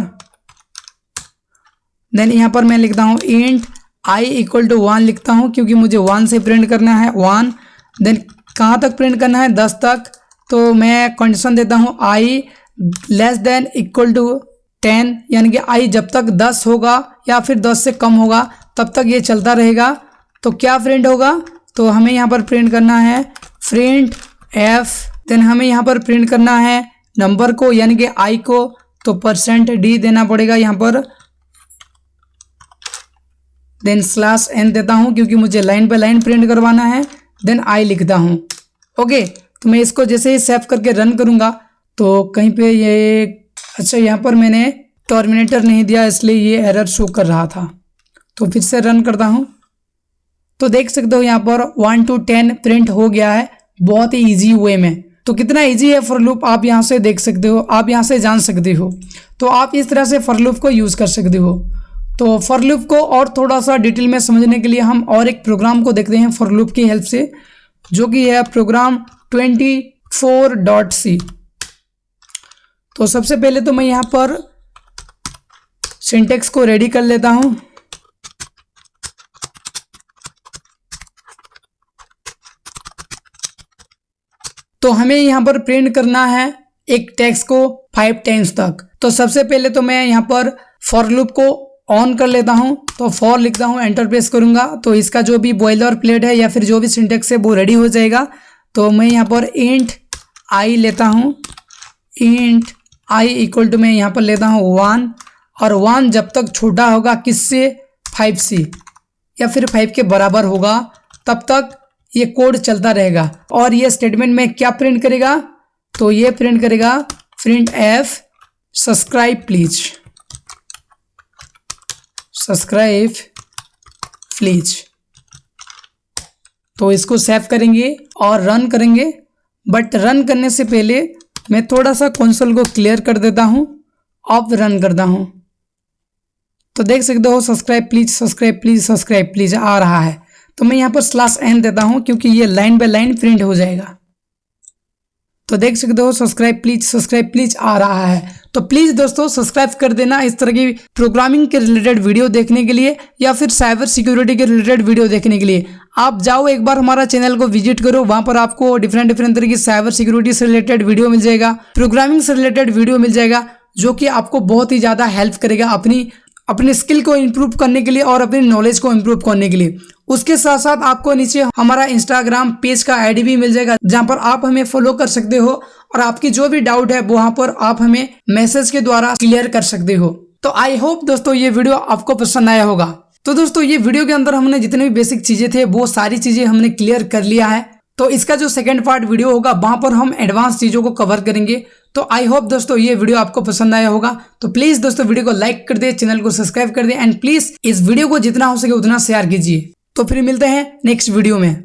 देन यहाँ पर मैं लिखता हूँ इंट i इक्वल टू 1 लिखता हूँ क्योंकि मुझे 1 से प्रिंट करना है 1। देन कहाँ तक प्रिंट करना है 10 तक। तो मैं कंडीशन देता हूँ i less than equal to 10, यानी कि i जब तक 10 होगा या फिर 10 से कम होगा तब तक ये चलता रहेगा। तो क्या प्रिंट होगा, तो हमें यहाँ पर प्रिंट करना है प्रिंट f। देन हमें यहाँ पर प्रिंट करना है नंबर को यानी कि i को, तो %d देना पड़ेगा यहाँ पर। देन /n देता हूँ क्योंकि मुझे लाइन बाय लाइन प्रिंट करवाना है। देन आई लिखता हूँ। ओके, तो मैं इसको जैसे ही सेव करके रन करूँगा तो कहीं पे ये, अच्छा यहाँ पर मैंने टर्मिनेटर नहीं दिया इसलिए ये एरर शो कर रहा था। तो फिर से रन करता हूँ तो देख सकते हो यहाँ पर 1 to 10 प्रिंट हो गया है बहुत ही ईजी वे में। तो कितना इजी है फॉर लूप आप यहाँ से देख सकते हो, आप यहाँ से जान सकते हो। तो आप इस तरह से फॉर लूप को यूज़ कर सकते हो। तो फॉर लूप को और थोड़ा सा डिटेल में समझने के लिए हम और एक प्रोग्राम को देखते हैं फॉर लूप की हेल्प से, जो कि है प्रोग्राम 24.c। तो सबसे पहले तो मैं यहाँ पर सिंटेक्स को रेडी कर लेता हूँ। तो हमें यहाँ पर प्रिंट करना है एक टेक्स्ट को 5 टाइम्स तक। तो सबसे पहले तो मैं यहाँ पर फॉर लूप को ऑन कर लेता हूँ। तो फॉर लिखता हूँ, एंटर प्रेस करूँगा तो इसका जो भी बॉयलर प्लेट है या फिर जो भी सिंटेक्स है वो रेडी हो जाएगा। तो मैं यहाँ पर इंट आई लेता हूँ, इंट आई इक्वल टू मैं यहाँ पर लेता हूँ 1, और 1 जब तक छोटा होगा किससे, 5 या फिर 5 के बराबर होगा तब तक ये कोड चलता रहेगा। और ये स्टेटमेंट में क्या प्रिंट करेगा, तो ये प्रिंट करेगा print F subscribe please, subscribe please. तो इसको सेव करेंगे और रन करेंगे। बट रन करने से पहले मैं थोड़ा सा कंसोल को क्लियर कर देता हूँ, अब रन करता हूँ। तो देख सकते हो subscribe please, subscribe please, subscribe please आ रहा है। तो मैं यहाँ पर /n देता हूँ क्योंकि ये लाइन बाय लाइन प्रिंट हो जाएगा। तो देख सकते हो सब्सक्राइब प्लीज आ रहा है। तो प्लीज दोस्तों सब्सक्राइब कर देना इस तरह की प्रोग्रामिंग के रिलेटेड वीडियो देखने के लिए या फिर साइबर सिक्योरिटी के रिलेटेड वीडियो देखने के लिए। आप जाओ एक बार हमारा चैनल को विजिट करो, वहां पर आपको डिफरेंट तरह की साइबर सिक्योरिटी से रिलेटेड वीडियो मिल जाएगा, प्रोग्रामिंग से रिलेटेड वीडियो मिल जाएगा, जो कि आपको बहुत ही ज़्यादा हेल्प करेगा अपनी स्किल को इम्प्रूव करने के लिए और अपनी नॉलेज को इम्प्रूव करने के लिए। उसके साथ साथ आपको नीचे हमारा इंस्टाग्राम पेज का आईडी भी मिल जाएगा, जहां पर आप हमें फॉलो कर सकते हो और आपकी जो भी डाउट है वहां पर आप हमें मैसेज के द्वारा क्लियर कर सकते हो। तो आई होप दोस्तों ये वीडियो आपको पसंद आया होगा। तो दोस्तों ये वीडियो के अंदर हमने जितने भी बेसिक चीजें थे वो सारी चीजें हमने क्लियर कर लिया है। तो इसका जो सेकंड पार्ट वीडियो होगा वहां पर हम एडवांस चीजों को कवर करेंगे। तो आई होप दोस्तों ये वीडियो आपको पसंद आया होगा। तो प्लीज दोस्तों वीडियो को लाइक कर दे, चैनल को सब्सक्राइब कर दे एंड प्लीज इस वीडियो को जितना हो सके उतना शेयर कीजिए। तो फिर मिलते हैं नेक्स्ट वीडियो में।